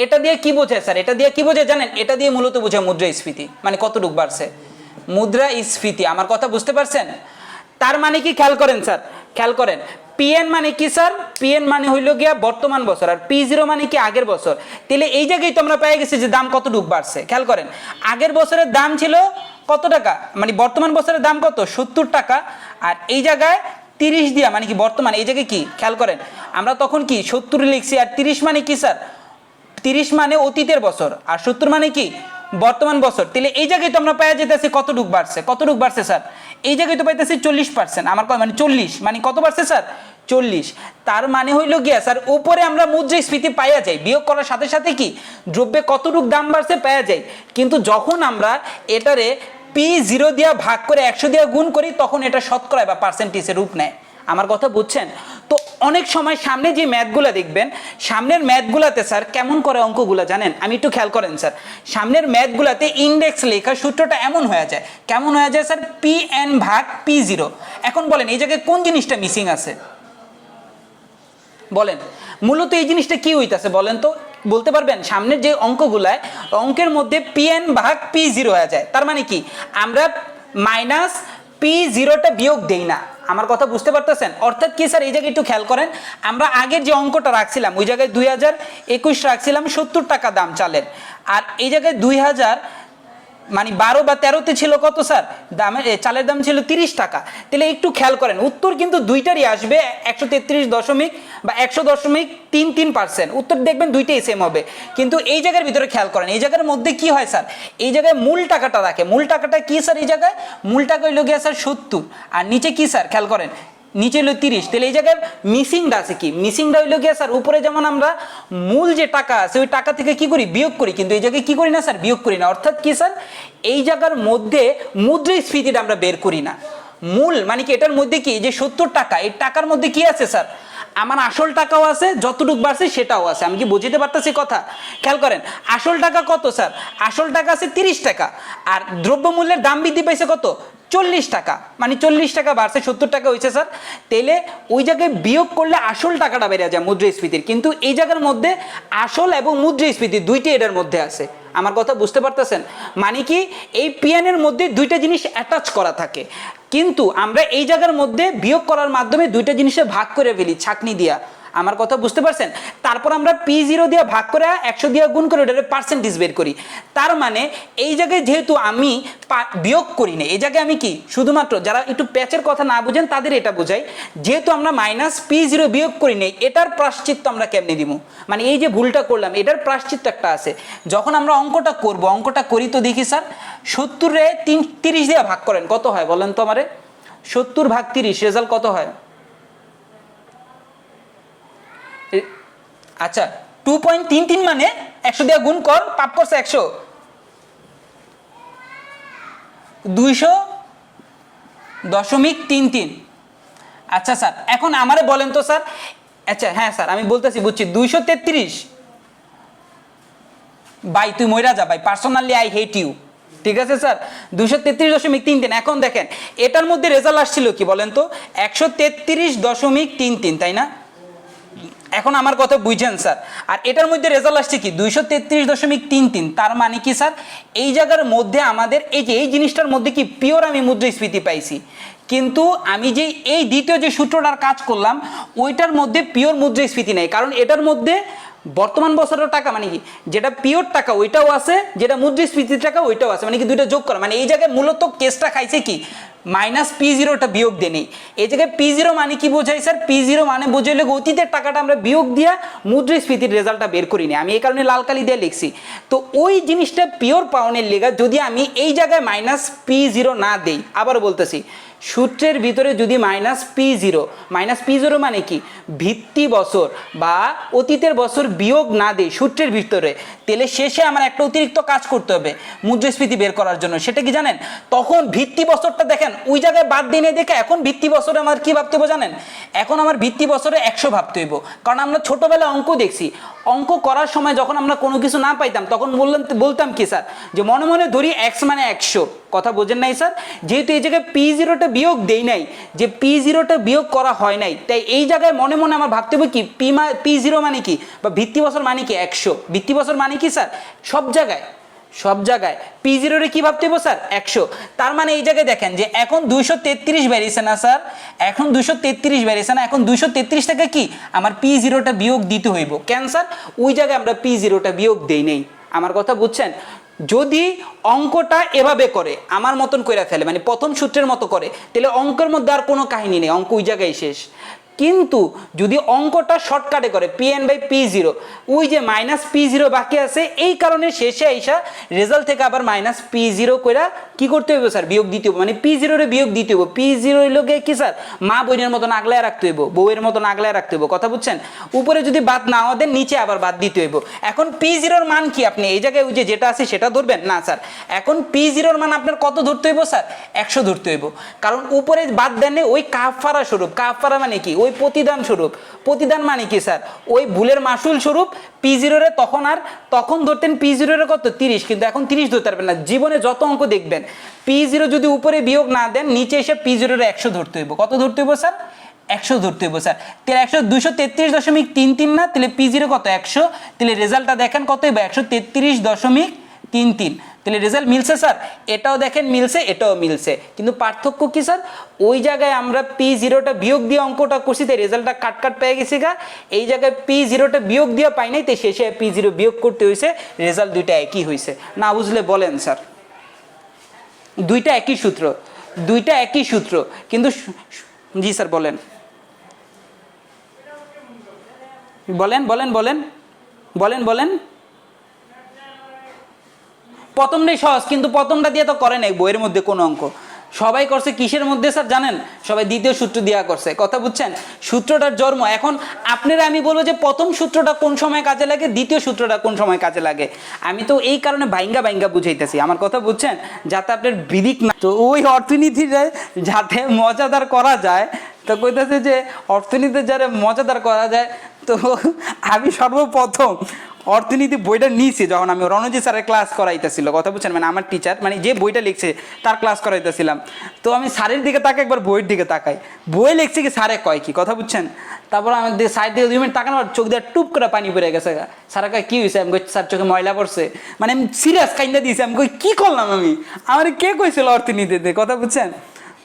এটা দিয়ে কি বোঝায় স্যার? এটা দিয়ে কি বোঝায় জানেন? এটা দিয়ে মূলত বোঝায় মুদ্রাস্ফীতি, মানে কতটুকু বাড়ছে মুদ্রাস্ফীতি। আমার কথা বুঝতে পারছেন? তার মানে কি খেয়াল করেন স্যার, খেয়াল করেন। পিএন মানে কি স্যার? পিএন মানে হইল গিয়া বর্তমান বছর, আর P0 মানে কি আগের বছর। তাহলে এই জায়গায় তো আমরা পেয়ে গেছি যে দাম কতটুকু বাড়ছে। খেয়াল করেন, আগের বছরের দাম ছিল কত টাকা, মানে বর্তমান বছরের দাম কত, 70 টাকা। আর এই জায়গায় 30 দিয়া মানে কি বর্তমান, এই জায়গায় কি খেয়াল করেন, আমরা তখন কি 70 লিখছি, আর 30 মানে কি স্যার? 30 মানে অতীতের বছর, আর 70 মানে কি বর্তমান বছর। তাহলে এই জায়গায় তো আমরা পাওয়া যেতেছি কতটুকু বাড়ছে, কতটুকু বাড়ছে স্যার? এই জায়গায় তো পাইতেছি 40%। আমার মানে 40 মানে কত বাড়ছে স্যার? 40। তার মানে হইল গিয়া স্যার, উপরে আমরা মুদ্রাস্ফীতি পাইয়া যাই, বিয়োগ করার সাথে সাথে কি দ্রব্যে কতটুকু দাম বাড়ছে পাওয়া যায়। কিন্তু যখন আমরা এটারে P0 দিয়া ভাগ করে 100 দিয়া গুণ করি, তখন এটা শতকরা বা পার্সেন্টেজের রূপ নেয়। আমার কথা বুঝছেন? তো অনেক সময় সামনে যে ম্যাথগুলা দেখবেন, সামনের ম্যাথগুলাতে স্যার কেমন করে অঙ্কগুলা জানেন? আমি একটু খেয়াল করেন স্যার, সামনের ম্যাথগুলাতে ইন্ডেক্স লেখা সূত্রটা এমন হয়ে যায়, কেমন হয়ে যায় স্যার? Pn ভাগ P0। এখন বলেন এই জায়গায় কোন জিনিসটা মিসিং আছে? বলেন মূলত এই জিনিসটা কি হইতাছে বলেন তো, বলতে পারবেন? সামনের যে অঙ্কগুলায়, অঙ্কের মধ্যে Pn ভাগ P0 হয়ে যায়, তার মানে কি আমরা মাইনাস P0টা বিয়োগ দেই না। আমার কথা বুঝতে পারতেছেন? অর্থাৎ কি স্যার, এই জায়গায় একটু খেয়াল করেন, আমরা আগের যে অঙ্কটা রাখছিলাম ওই জায়গায় 2021 রাখছিলাম 70 টাকা দাম চালের, আর এই জায়গায় 2000 মানে 12 বা 13তে ছিল কত স্যার? দামের চালের দাম ছিল 30 টাকা। তাহলে একটু খেয়াল করেন, উত্তর কিন্তু দুইটারই আসবে 133 দশমিক বা 100.33%। উত্তর দেখবেন দুইটাই সেম হবে। কিন্তু এই জায়গার ভিতরে খেয়াল করেন, এই জায়গার মধ্যে কি হয় স্যার? এই জায়গায় মূল টাকাটা রাখে। মূল টাকাটা কি স্যার? এই জায়গায় মূল টাকা হইল গিয়া স্যার 70, আর নিচে কি স্যার খেয়াল করেন, নিচে হলো 30। তাহলে এই জায়গায় মিসিংটা আছে কি? মিসিংটা হইলো গিয়া স্যার, উপরে যেমন আমরা মূল যে টাকা আছে ওই টাকা থেকে কি করি? বিয়োগ করি। কিন্তু এই জায়গায় কি করি না স্যার? বিয়োগ করি না। অর্থাৎ কি স্যার, এই জায়গার মধ্যে মুদ্রাস্ফীতিটা আমরা বের করি না। মূল মানে কি, এটার মধ্যে কি যে 70 টাকা, এই টাকার মধ্যে কি আছে স্যার? আমার আসল টাকাও আছে, যতটুকু বাড়ছে সেটাও আছে। আমি কি বুঝতে পারতেছি কথা? খেয়াল করেন, আসল টাকা কত স্যার? আসল টাকা আছে 30 টাকা, আর দ্রব্যমূল্যের দাম বৃদ্ধি পাইছে কত? 40 টাকা, মানে 40 টাকা বাড়ছে, 70 টাকা হয়েছে স্যার। তাইলে ওই জায়গায় বিয়োগ করলে আসল টাকাটা বেড়ে যায় মুদ্রাস্ফীতির। কিন্তু এই জায়গার মধ্যে আসল এবং মুদ্রাস্ফীতি দুইটাই এটার মধ্যে আছে। আমার কথা বুঝতে পারতেছেন? মানে কি, এই পিএনের মধ্যে দুইটা জিনিস অ্যাটাচ করা থাকে, কিন্তু আমরা এই জায়গার মধ্যে বিয়োগ করার মাধ্যমে দুইটা জিনিসে ভাগ করে ফেলি ছাঁকনি দিয়া। আমার কথা বুঝতে পারছেন? তারপর আমরা P0 দিয়ে ভাগ করে 100 দিয়ে গুণ করে ওটারে পার্সেন্টেজ বের করি। তার মানে এই জায়গায় যেহেতু আমি বিয়োগ করি না, এই জায়গায় আমি কি শুধুমাত্র, যারা একটু প্যাচের কথা না বুঝেন তাদের এটা বোঝাই, যেহেতু আমরা মাইনাস P0 বিয়োগ করি নাই, এটার প্রায়শ্চিত্ত আমরা কেমনে দিব? মানে এই যে ভুলটা করলাম এটার প্রায়শ্চিত্ত একটা আছে। যখন আমরা অঙ্কটা করব, অঙ্কটা করি তো দেখি স্যার, 70-রে 30 দিয়ে ভাগ করেন, কত হয় বলেন তো আমারে? 70 ভাগ 30 রেজাল্ট কত হয়? আচ্ছা 2.33 মানে 100 দিয়ে গুণ কর, পাপ করছে 100, 200.33। আচ্ছা স্যার, এখন আমারে বলেন তো স্যার, আচ্ছা হ্যাঁ স্যার আমি বলতেছি, বুঝছি, 233 বাই, তুই মইরা যা ভাই, পার্সোনালি আই হেট ইউ, ঠিক আছে স্যার? 233.33। এখন দেখেন এটার মধ্যে রেজাল্ট আসছিল কি বলেন তো? 133.33, তাই না? এখন আমার কথা বুঝছেন স্যার? আর এটার মধ্যে রেজাল্ট আসছে কি 233.33। তার মানে কি স্যার, এই জায়গার মধ্যে আমাদের এই যে এই জিনিসটার মধ্যে কি পিওর আমি মুদ্রাস্ফীতি পাইছি, কিন্তু আমি যে এই দ্বিতীয় যে সূত্রটার কাজ করলাম ওইটার মধ্যে পিওর মুদ্রাস্ফীতি নেই। কারণ এটার মধ্যে বর্তমান বছরের টাকা মানে কি, যেটা পিওর টাকা ওইটাও আছে, যেটা মুদ্রাস্ফীতির টাকা ওইটাও আছে, মানে কি দুইটা যোগ করা। মানে এই জায়গায় মূলত কেসটা খাইছে কি মাইনাস পি জিরোটা বিয়োগ দিয়ে নেই। এই জায়গায় পি জিরো মানে কি বোঝাই স্যার? পি জিরো মানে বোঝাইলে অতীতের টাকাটা আমরা বিয়োগ দিয়া মুদ্রাস্ফীতির রেজাল্টটা বের করিনি, আমি এই কারণে লাল কালি দিয়ে লিখছি। তো ওই জিনিসটা পিওর পাউনের লেগা যদি আমি এই জায়গায় মাইনাস পি জিরো না দেই, আবার বলতেছি সূত্রের ভিতরে যদি মাইনাস পি জিরো মানে কি ভিত্তি বছর বা অতীতের বছর বিয়োগ না দেই সূত্রের ভিতরে, তাহলে শেষে আমার একটা অতিরিক্ত কাজ করতে হবে মুদ্রাস্ফীতি বের করার জন্য। সেটা কি জানেন? তখন ভিত্তি বছরটা দেখেন ওই জায়গায় বাদ দিয়ে দেখে এখন ভিত্তি বছরে আমার কি ভাবতে হবে জানেন? এখন আমার ভিত্তি বছরে 100 ভাবতে হইব, কারণ আমরা ছোটবেলায় অঙ্ক দেখছি, অঙ্ক করার সময় যখন আমরা কোনো কিছু না পাইতাম তখন বলতাম কি স্যার, যে মনে মনে ধরি এক্স মানে 100, কথা বোঝেন নাই স্যার? যেহেতু এই জায়গায় পি জিরোটা বিয়োগ দেই নাই, যে পি জিরোটা বিয়োগ করা হয় নাই, তাই এই জায়গায় মনে মনে আমার ভাবতে হবে কি পি জিরো মানে কি বা ভিত্তি বছর মানে কি 100। ভিত্তি বছর মানে কি স্যার? সব জায়গায় পি জিরোরে কি ভাবতে হবে স্যার? 100। তার মানে এই জায়গায় দেখেন যে এখন 233 বেরিয়েছে না স্যার? এখন 233 বেরিয়েছে না? এখন 233 থেকে কি আমার পি জিরোটা বিয়োগ দিতে হইব। কেন স্যার? ওই জায়গায় আমরা পি জিরোটা বিয়োগ দেই নেই। আমার কথা বুঝছেন? যদি অঙ্কটা এভাবে করে আমার মতন করে ফেলে, মানে প্রথম সূত্রের মতো করে, তাহলে অঙ্কের মধ্যে আর কোনো কাহিনী নেই, অঙ্ক ওই জায়গায় শেষ। কিন্তু যদি অঙ্কটা শর্টকাটে করে পিএন বাই পি জিরো, ওই যে মাইনাস পি জিরো বাকি আছে, এই কারণে শেষে আইসা রেজাল্ট থেকে আবার মাইনাস পি জিরো করে কি করতে হইব স্যার? বিয়োগ দিতে হইব, মানে পি জিরোরে বিয়োগ দিতে হইব। পি জিরো লোকে কি স্যার? মা বোনের মতন আগলায় রাখতে হইব, বউয়ের মতন আগলায় রাখতে হইব, কথা বুঝছেন? উপরে যদি বাদ না দেন নিচে আবার বাদ দিতে হইব। এখন পি জিরোর মান কি আপনি এই জায়গায় ওই যে যেটা আছে সেটা ধরবেন না স্যার? এখন পি জিরোর মান আপনার কত ধরতে হইব স্যার? 100 ধরতে হইব, কারণ উপরে বাদ দেন ওই কাফারা স্বরূপ। কাফারা মানে কি? ওই প্রতিদান স্বরূপ। প্রতিদান মানে কি স্যার? ওই ভুলের মাসুল স্বরূপ পি জিরোরে তখন ধরতেন পি জিরোরে কত 30, কিন্তু এখন 30 ধরতে পারবেন না। জীবনে যত অঙ্ক দেখবেন পি জিরো যদি উপরে বিয়োগ না দেন নিচে এসে পি জিরোরে 100 ধরতে হইব। কত ধরতে হইব স্যার? 100 ধরতে হইব স্যার। তাহলে 233.33 না? তাহলে পি জিরো কত? 100। তাহলে রেজাল্টটা দেখেন কত হইব? 133.33। তাহলে রেজাল্ট মিলছে স্যার? এটাও দেখেন মিলছে, এটাও মিলছে, কিন্তু পার্থক্য কি স্যার? ওই জায়গায় আমরা পি জিরোটা বিয়োগ দিয়ে অঙ্কটা করছি, তাই রেজাল্টটা কাট পেয়ে গেছি গা। এই জায়গায় পি জিরোটা বিয়োগ দিয়ে পাই নাই, তাই শেষে পি জিরো বিয়োগ করতে হয়েছে, রেজাল্ট দুইটা একই হয়েছে। না বুঝলে বলেন স্যার? দুইটা একই সূত্র কিন্তু জি স্যার বলেন বলেন। প্রথমটাই সহজ, কিন্তু প্রথমটা দিয়ে তো করে নাই বইয়ের মধ্যে কোনো অঙ্ক। সবাই করছে কিসের মধ্যে স্যার জানেন? সবাই দ্বিতীয় সূত্র দিয়া করছে, কথা বুঝছেন? সূত্রটার জন্ম এখন আপনারা আমি বলবো যে প্রথম সূত্রটা কোন সময় কাজে লাগে, দ্বিতীয় সূত্রটা কোন সময় কাজে লাগে। আমি তো এই কারণে বাইঙ্গা বুঝাইতেছি, আমার কথা বুঝছেন, যাতে আপনার বিদিক না। তো ওই অর্থনীতিটা যাতে মজাদার করা যায়, তো কইতেছে যে অর্থনীতি যারা মজাদার করা যায়, তো আমি সর্বপ্রথম অর্থনীতি বইটা নিয়েছি যখন আমি রণজিৎ স্যারের ক্লাস করাইতেছিল, কথা বুঝছেন? মানে আমার টিচার, মানে যে বইটা লিখছে তার ক্লাস করাইতেছিলাম। তো আমি স্যারের দিকে তাকাই, একবার বইয়ের দিকে তাকাই, বই লিখছে কি স্যারে কয় কি, কথা বুঝছেন? তারপর আমি সাইড দিকে 2 মিনিট তাকানোর চোখ দিয়ে টুপ করে পানি পড়ে গেছে। স্যার কয় কি হয়েছে? আমি কই স্যার চোখে ময়লা পড়ছে। মানে আমি সিরিয়াস কাইন্দা দিয়েছি। আমি কই কি করলাম আমি? আমার কে কইছিল অর্থনীতিতে, কথা বুঝছেন?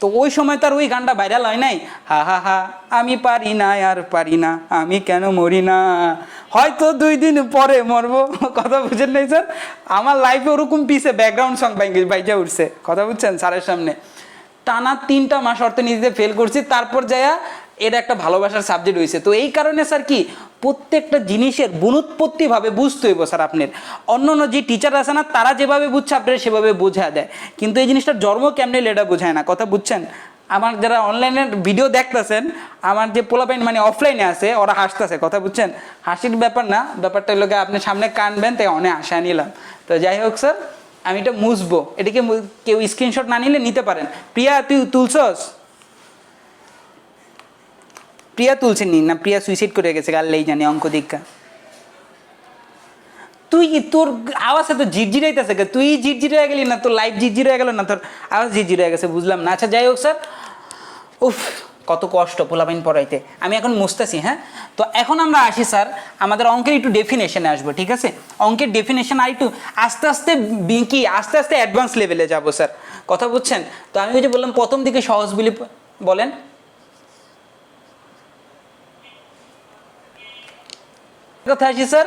তো ওই সময় তার ওই গানটা ভাইরাল হয় নাই, হা হা হা আমি পারি না আর পারি না, আমি কেন মরি না, হয়তো 2 দিন পরে মরবো, কথা বুঝেন নাই স্যার? আমার লাইফে ওরকম পিছে ব্যাকগ্রাউন্ড সং বাইজা উঠছে, কথা বুঝছেন? স্যারের সামনে টানা 3টা মাস অর্থনীতিতে ফেল করছি, তারপর যায়া এটা একটা ভালোবাসার সাবজেক্ট হয়েছে। তো এই কারণে স্যার কি প্রত্যেকটা জিনিসের বুনুৎপত্তিভাবে বুঝতে হইব স্যার। আপনার অন্য যে টিচার আছে না, তারা যেভাবে বুঝছে আপনার সেভাবে বোঝা দেয়, কিন্তু এই জিনিসটার জন্ম কেমনে এটা বোঝায় না, কথা বুঝছেন? আমার যারা অনলাইনে ভিডিও দেখতেছেন, আমার যে পোলাপাইন মানে অফলাইনে আছে, ওরা হাসতেছে, কথা বুঝছেন? হাসির ব্যাপার না, ব্যাপারটা লোকে আপনি সামনে কানবেন, তাই অনেক আশা নিলাম। তো যাই হোক স্যার, আমি এটা মুছবো, এটাকে কেউ স্ক্রিনশট না নিলে নিতে পারেন। প্রিয়া তুই তুলছস? প্রিয়া তুলছেন নি না? প্রিয়া সুইসাইড করে গেছে, আল্লাহই জানে, অঙ্ক দীক্ষা। তুই তোর আওয়াজ এত ঝিরঝিরাইতেছে, তুই ঝিরঝিরে হয়ে গেলি না? তোর লাইফ ঝিরঝিরে হয়ে গেল না? তোর আওয়াজ ঝিরঝিরে হয়ে গেছে, বুঝলাম না। আচ্ছা যাই হোক স্যার, উফ কত কষ্ট পোলাপাইন পড়াইতে। আমি এখন মুছতেছি, হ্যাঁ? তো এখন আমরা আসি স্যার আমাদের অঙ্কের একটু ডেফিনেশনে আসবো, ঠিক আছে? অঙ্কের ডেফিনেশন আর একটু আস্তে আস্তে অ্যাডভান্স লেভেলে যাবো স্যার, কথা বুঝছেন? তো আমি ওই যে বললাম প্রথম দিকে সহজ বলি, বলেন কথা আসি স্যার।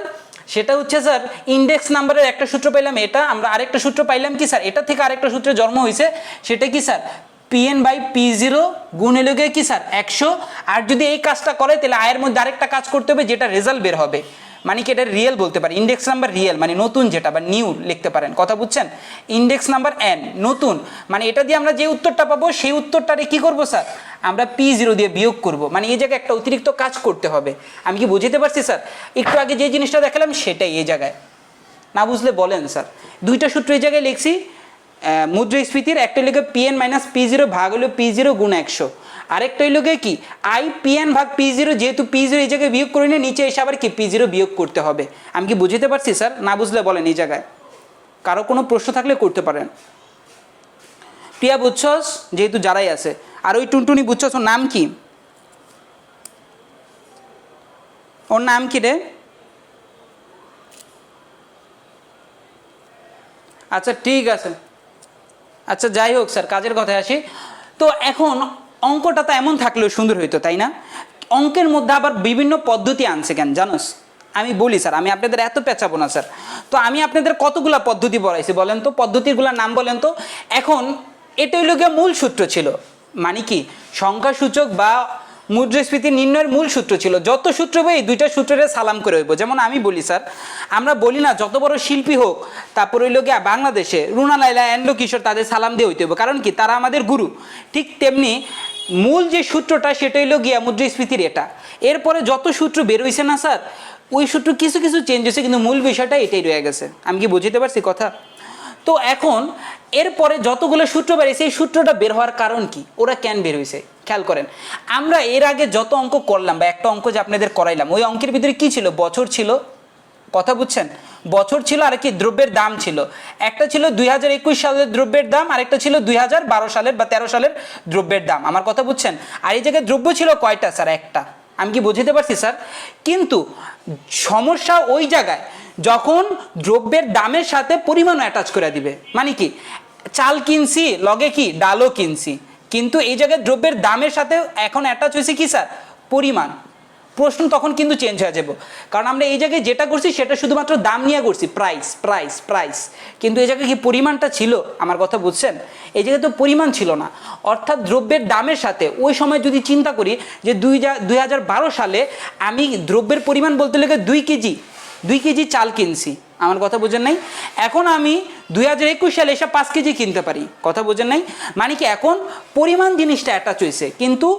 সেটা হচ্ছে স্যার ইন্ডেক্স নাম্বারের একটা সূত্র পাইলাম, এটা আমরা আরেকটা সূত্র পাইলাম কি স্যার? এটা থেকে আরেকটা সূত্রের জন্ম হয়েছে, সেটা কি sir? PN by P zero গুণ হলো গিয়ে কি স্যার 100। আর যদি এই কাজটা করে তাহলে আয়ের মধ্যে আরেকটা কাজ করতে হবে, যেটা রেজাল্ট বের হবে, মানে কি এটা রিয়েল বলতে পারি, ইন্ডেক্স নাম্বার রিয়েল মানে নতুন যেটা, বা নিউ লিখতে পারেন, কথা বুঝছেন। ইন্ডেক্স নাম্বার এন নতুন, মানে এটা দিয়ে আমরা যে উত্তরটা পাবো সেই উত্তরটারে কি করব স্যার, আমরা পি জিরো দিয়ে বিয়োগ করব, মানে এই জায়গায় একটা অতিরিক্ত কাজ করতে হবে। আমি কি বুঝতে পারছি স্যার? একটু আগে যে জিনিসটা দেখালাম সেটাই এই জায়গায়, না বুঝলে বলেন স্যার। দুইটা সূত্র এই জায়গায় লিখছি মুদ্রাস্ফীতির, একটা হইল পিএন মাইনাস পি জিরো ভাগ হলো পি জিরো গুণ 100, আরেকটা হইল কি আই পিএন ভাগ পি জিরো, যেহেতু পি জিরো এই জায়গায় বিয়োগ করে নিয়ে নিচে এসে আবার কি পি জিরো বিয়োগ করতে হবে। আমি কি বুঝতে পারছি স্যার? না বুঝলে বলেন এই জায়গায়, কারো কোনো প্রশ্ন থাকলে করতে পারেন। প্রিয়া বুঝছস? যেহেতু যারাই আছে। আর ওই টুনটুনি বুঝছস, ওর নাম কি? ওর নাম কি রে? আচ্ছা ঠিক আছে, আচ্ছা যাই হোক স্যার, কাজের কথায় আসি। তো এখন অঙ্কটা তো এমন থাকলেও সুন্দর হইতো, তাই না? অঙ্কের মধ্যে আবার বিভিন্ন পদ্ধতি আনছে কেন জানোস? আমি বলি স্যার, আমি আপনাদের এত পেঁচাবো না স্যার। তো আমি আপনাদের কতগুলা পদ্ধতি পড়াইছি বলেন তো, পদ্ধতিগুলোর নাম বলেন তো। এখন এটা হইল গিয়ে মূল সূত্র ছিল, মানে কি সংখ্যাসূচক বা মুদ্রাস্ফীতি নির্ণয়ের মূল সূত্র ছিল। যত সূত্র হবে এই দুইটা সূত্রের সালাম করে হইব। যেমন আমি বলি স্যার, আমরা বলি না যত বড় শিল্পী হোক, তারপর হইল গিয়া বাংলাদেশে রুনা লাইলা এন্ড্র কিশোর, তাদের সালাম দিয়ে হইতে হবে, কারণ কি তারা আমাদের গুরু। ঠিক তেমনি মূল যে সূত্রটা সেটা হইল গিয়া মুদ্রাস্ফীতির এটা। এরপরে যত সূত্র বের হইছে না স্যার, ওই সূত্র কিছু কিছু চেঞ্জ হয়েছে, কিন্তু মূল বিষয়টা এটাই রয়ে গেছে। আমি কি বুঝতে পারছি কথা? তো এখন এরপরে যতগুলো সূত্র বেরিয়েছে, এই সূত্রটা বের হওয়ার কারণ কি, ওরা কেন বের হয়েছে খেয়াল করেন। আমরা এর আগে যত অঙ্ক করলাম, বা একটা অঙ্ক যে আপনাদের করাইলাম, ওই অঙ্কের ভিতরে কি ছিল? বছর ছিল, কথা বুঝছেন? বছর ছিল, আর কি দ্রব্যের দাম ছিল। একটা ছিল 2021 সালের দ্রব্যের দাম, আরেকটা ছিল 2012 সালের বা 13 সালের দ্রব্যের দাম, আমার কথা বুঝছেন? আর এই জায়গায় দ্রব্য ছিল কয়টা স্যার? একটা। আমি কি বুঝতে পারছি স্যার? কিন্তু সমস্যা ওই জায়গায় যখন দ্রব্যের দামের সাথে পরিমাণও অ্যাটাচ করে দিবে, মানে কি চাল কিনছি লগে কি ডালও কিনছি, কিন্তু এই জায়গায় দ্রব্যের দামের সাথে এখন অ্যাটাচ হয়েছে কি স্যার? পরিমাণ। প্রশ্ন তখন কিন্তু চেঞ্জ হয়ে যাবে, কারণ আমরা এই জায়গায় যেটা করছি সেটা শুধুমাত্র দাম নিয়ে করছি, প্রাইস প্রাইস প্রাইস, কিন্তু এই জায়গায় কি পরিমাণটা ছিল? আমার কথা বুঝছেন? এই জায়গায় তো পরিমাণ ছিল না। অর্থাৎ দ্রব্যের দামের সাথে ওই সময় যদি চিন্তা করি যে 2012 সালে আমি দ্রব্যের পরিমাণ বলতে লেগে 2 কেজি চাল কিনছি, আমার কথা বোঝেন নাই? এখন আমি 2021 সালে এসে 5 কেজি কিনতে পারি, কথা বোঝেন নাই? মানে কি এখন পরিমাণ জিনিসটা অ্যাটাচ হয়েছে, কিন্তু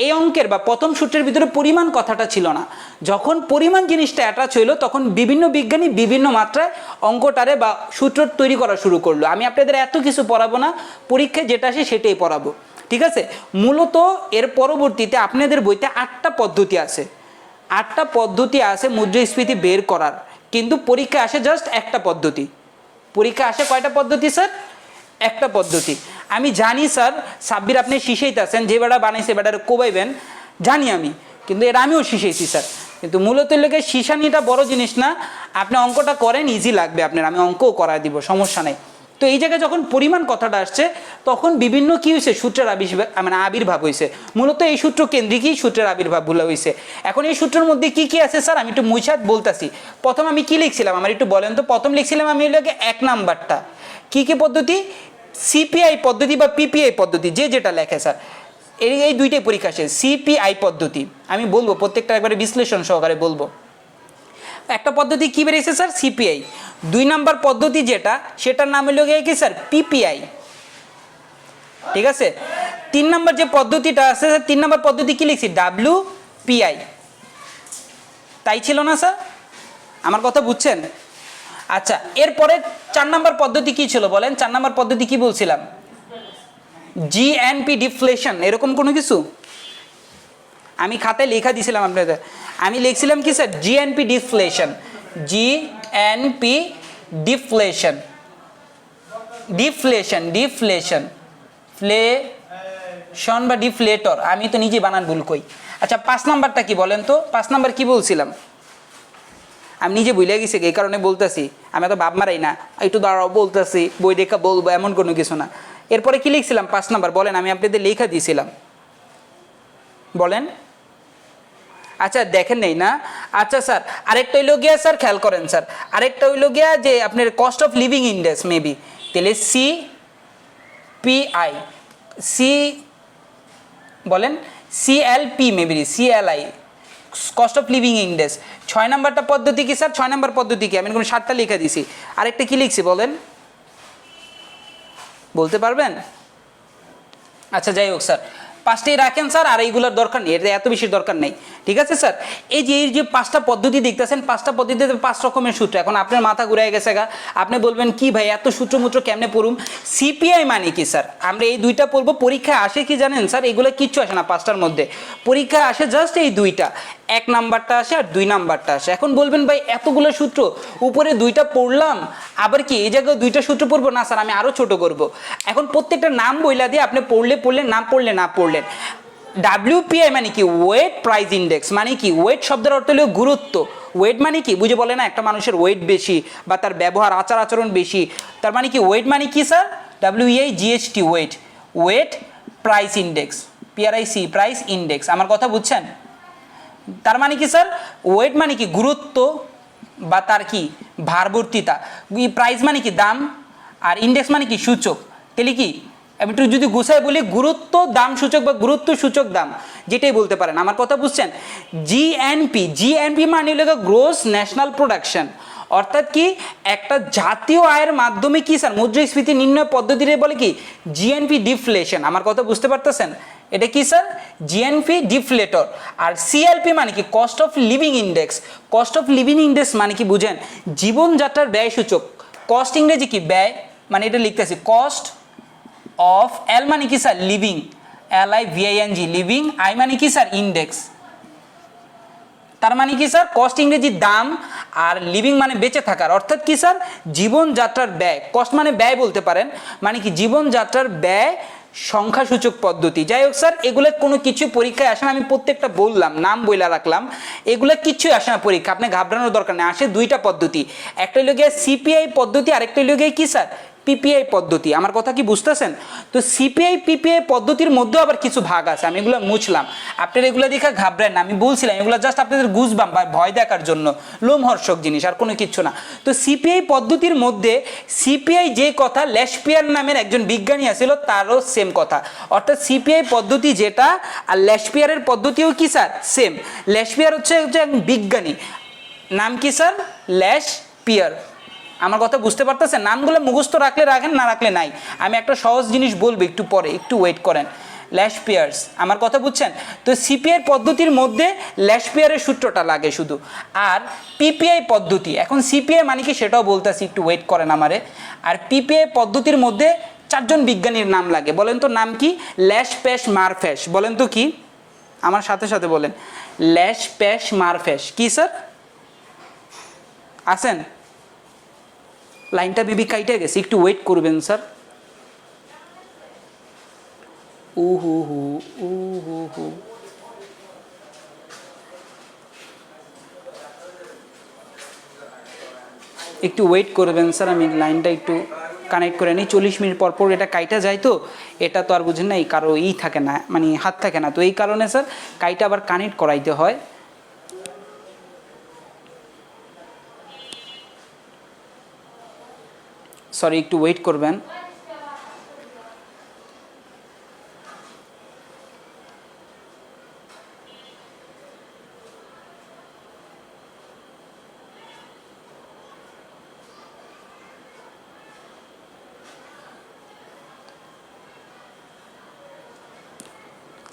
এই অঙ্কের বা প্রথম সূত্রের ভিতরে পরিমাণ কথাটা ছিল না। যখন পরিমাণ জিনিসটা অ্যাটাচ হইলো, তখন বিভিন্ন বিজ্ঞানী বিভিন্ন মাত্রায় অঙ্কটারে বা সূত্র তৈরি করা শুরু করলো। আমি আপনাদের এত কিছু পড়াবো না, পরীক্ষায় যেটা আসে সেটাই পড়াবো, ঠিক আছে? মূলত এর পরবর্তীতে আপনাদের বইতে 8টা পদ্ধতি আছে, 8টা পদ্ধতি আছে মুদ্রাস্ফীতি বের করার, কিন্তু পরীক্ষা আসে জাস্ট একটা পদ্ধতি। পরীক্ষা আসে কয়টা পদ্ধতি স্যার? একটা পদ্ধতি। আমি জানি স্যার সাব্বির আপনি শিখাইতেছেন, যে বেটা বানাইছে বেটারে কোবাইবেন, জানি আমি, কিন্তু এটা আমিও শিখাইছি স্যার। কিন্তু মূলত লোকে শিশানিটা বড় জিনিস না, আপনি অঙ্কটা করেন, ইজি লাগবে আপনার, আমি অঙ্কও করাই দিব, সমস্যা নেই। তো এই জায়গায় যখন পরিমাণ কথাটা আসছে, তখন বিভিন্ন কি হয়েছে সূত্রের আবির্ভাব হয়েছে। মূলত এই সূত্র কেন্দ্রিকই সূত্রের আবির্ভাব ভুলা হয়েছে। এখন এই সূত্রের মধ্যে কি কি আছে স্যার, আমি একটু মুইছাত বলতেছি। প্রথম আমি কি লিখছিলাম আমার একটু বলেন তো। প্রথম লিখছিলাম আমি এলাকে 1 নাম্বারটা কি কি পদ্ধতি, সিপিআই পদ্ধতি বা পিপিআই পদ্ধতি, যে যেটা লেখে স্যার, এই দুইটাই পরীক্ষা আসে। সিপিআই পদ্ধতি আমি বলবো, প্রত্যেকটা একবারে বিশ্লেষণ সহকারে বলবো। একটা পদ্ধতি কি বেরিয়েছে স্যার? সিপিআই। 2 নাম্বার পদ্ধতি যেটা, সেটার নাম হলো কি স্যার? পিপিআই, ঠিক আছে? 3 নাম্বার যে পদ্ধতিটা আছে, 3 নাম্বার পদ্ধতি কি লিখছি? ডাব্লিউপিআই, তাই ছিল না স্যার? আমার কথা বুঝছেন? আচ্ছা, এরপরে 4 নাম্বার পদ্ধতি কি ছিল বলেন? 4 নাম্বার পদ্ধতি কি বলছিলাম? জিএনপি ডিফ্লেশন, এরকম কোনো কিছু আমি খাতায় লেখা দিয়েছিলাম আপনাদের। আমি লিখছিলাম কি sir? GNP deflation, GNP deflation, deflation deflation ফ্লেশন বা ডিফ্লেটর, আমি তো নিজে বানান ভুল কই। আচ্ছা 5 নাম্বারটা কি বলেন তো? 5 নাম্বার কি বলছিলাম? আমি নিজে ভুলে গেছি, এই কারণে বলতেছি, আমি তো ভাব মারাই না, একটু দাঁড়াও বলতেছি, বই দেখা বলবো এমন কোনো কিছু না। এরপরে কি লিখছিলাম 5 নাম্বার বলেন? আমি আপনাদের লেখা দিয়েছিলাম, বলেন। আচ্ছা দেখেন নেই না? আচ্ছা স্যার আরেকটা হইল গিয়া স্যার, খেয়াল করেন স্যার, আরেকটা হইল গিয়া যে আপনার cost of living index maybe, তাহলে সিপিআই। সি বলেন CLP maybe CLI, cost of living index. 6 নাম্বারটা পদ্ধতি কি স্যার? 6 নাম্বার পদ্ধতি কি? আমি কোনো 7টা লিখে দিছি, আরেকটা কি লিখছি বলেন, বলতে পারবেন? আচ্ছা যাই হোক স্যার, 5টাই রাখেন স্যার, আর এইগুলোর দরকার নেই, এর এত বেশি দরকার নেই, ঠিক আছে স্যার। এই যে 5টা পদ্ধতি দেখতেছেন, 5টা পদ্ধতিতে 5 রকমের সূত্র। এখন আপনার মাথা ঘুরে গেছে গা, আপনি বলবেন কি ভাই এত সূত্রমূত্র কেমনে পড়ুম? সিপিআই মানে কি স্যার? আমরা এই দুইটা পড়বো, পরীক্ষায় আসে কি জানেন স্যার? এগুলো কিচ্ছু আসে না 5টার মধ্যে, পরীক্ষায় আসে জাস্ট এই দুইটা, 1 নাম্বারটা আসে আর 2 নাম্বারটা আসে। এখন বলবেন ভাই এতগুলো সূত্র, উপরে 2টা পড়লাম, আবার কি এই জায়গায় 2টা সূত্র পড়বো? না স্যার, আমি আরও ছোট করব। এখন প্রত্যেকটা নাম বইলা দিয়ে আপনি পড়লেন, না পড়লে না পড়লেন। ডাব্লিউপিআই মানে কি? Wait price index. মানে কি? ওয়েট শব্দের অর্থ হলো গুরুত্ব। ওয়েট মানে কি বুঝে বলে না, একটা মানুষের ওয়েট বেশি বা তার ব্যবহার আচার আচরণ বেশি, তার মানে কি ওয়েট মানে কি sir? WEIGHT weight, weight price index, PRIC price index. আমার কথা বুঝছেন? তার মানে কি স্যার? ওয়েট মানে কি গুরুত্ব বা তার কি ভারবর্তিতা, প্রাইস মানে কি দাম, আর ইন্ডেক্স মানে কি সূচক। তাহলে কি আমি একটু যদি গুছাই বলি, গুরুত্ব দাম সূচক বা গুরুত্ব সূচক দাম, যেটাই বলতে পারেন। আমার কথা বুঝছেন? জিএনপি মানে হলো গ্রোস ন্যাশনাল প্রোডাকশন, অর্থাৎ কি একটা জাতীয় আয়ের মাধ্যমে কি স্যার মুদ্রাস্ফীতি নির্ণয় পদ্ধতিতে বলে কি জিএনপি ডিফ্লেশন। আমার কথা বুঝতে পারতেছেন? এটা কি স্যার? জিএনপি ডিফ্লেটর। আর সিএলপি মানে কি? Cost of living index. Cost of living index মানে কি বুঝেন? জীবনযাত্রার ব্যয় সূচক। কস্ট ইংরেজি কি? ব্যয়, মানে এটা লিখতেছি কস্ট অফ, এল মানে কি sir? Living, LIVING living, I মানে কি স্যার? ইন্ডেক্স। তার মানে কি স্যার? কস্ট ইংরেজি দাম, আর লিভিং মানে বেঁচে থাকার, অর্থাৎ কি স্যার? জীবনযাত্রার ব্যয়। কস্ট মানে ব্যয় বলতে পারেন, মানে কি জীবনযাত্রার ব্যয় সংখ্যাসূচক পদ্ধতি। যাই হোক স্যার, এগুলো কোনো কিছু পরীক্ষায় আসে না, আমি প্রত্যেকটা বললাম, নাম বইলা রাখলাম, এগুলো কিচ্ছুই আসে না পরীক্ষা, আপনি ঘাবড়ানোর দরকার নেই। আসে 2টা পদ্ধতি, একটা হলো গিয়ে সিপিআই পদ্ধতি, আরেকটা হলো গিয়ে কি স্যার? পিপিআই পদ্ধতি। আমার কথা কি বুঝতেছেন? তো সিপিআই পিপিআই পদ্ধতির মধ্যেও আবার কিছু ভাগ আছে, আমি এগুলো মুছলাম, আপনারা এগুলো দেখে ঘাবড়েন না, আমি বলছিলাম এগুলো জাস্ট আপনাদের গুজবাম বা ভয় দেখার জন্য, লোমহর্ষক জিনিস, আর কোনো কিছু না। তো সিপিআই পদ্ধতির মধ্যে সিপিআই যে কথা, ল্যাশপিয়ার নামের একজন বিজ্ঞানী আছিল, তারও সেম কথা, অর্থাৎ সিপিআই পদ্ধতি যেটা আর ল্যাশপিয়ারের পদ্ধতিও কি স্যার? সেম। ল্যাশপিয়ার হচ্ছে একজন বিজ্ঞানী, নাম কি স্যার? ল্যাশপিয়ার। আমার কথা বুঝতে পারতেছেন? নামগুলো মুখস্থ রাখলে রাখেন, না রাখলে নাই। আমি একটা সহজ জিনিস বলবো একটু পরে, একটু ওয়েট করেন। ল্যাশপিয়ার্স, আমার কথা বুঝছেন? তো সিপিআই পদ্ধতির মধ্যে ল্যাশপিয়ারের সূত্রটা লাগে শুধু। আর পিপিআই পদ্ধতি, এখন সিপিআই মানে কি সেটাও বলতেছি, একটু ওয়েট করেন আমারে। আর পিপিআই পদ্ধতির মধ্যে 4জন বিজ্ঞানীর নাম লাগে, বলেন তো নাম কি? ল্যাশ-প্যাশ মারফ্যাশ, বলেন তো কি? আমার সাথে সাথে বলেন, ল্যাশ-প্যাশ মারফ্যাশ কি স্যার? আছেন? লাইনটা বেবি কাইটে গেছে, একটু ওয়েট করবেন স্যার। একটু ওয়েট করবেন স্যার, আমি লাইনটা একটু কানেক্ট করে নিই। 40 মিনিট পর পর এটা কাইটা যায়, তো এটা তো আর বুঝেন না, এই কারো থাকে না, মানে হাত থাকে না, তো এই কারণে স্যার কাইটা আবার কানেক্ট করাইতে হয়। সরি, একটু ওয়েট করবেন।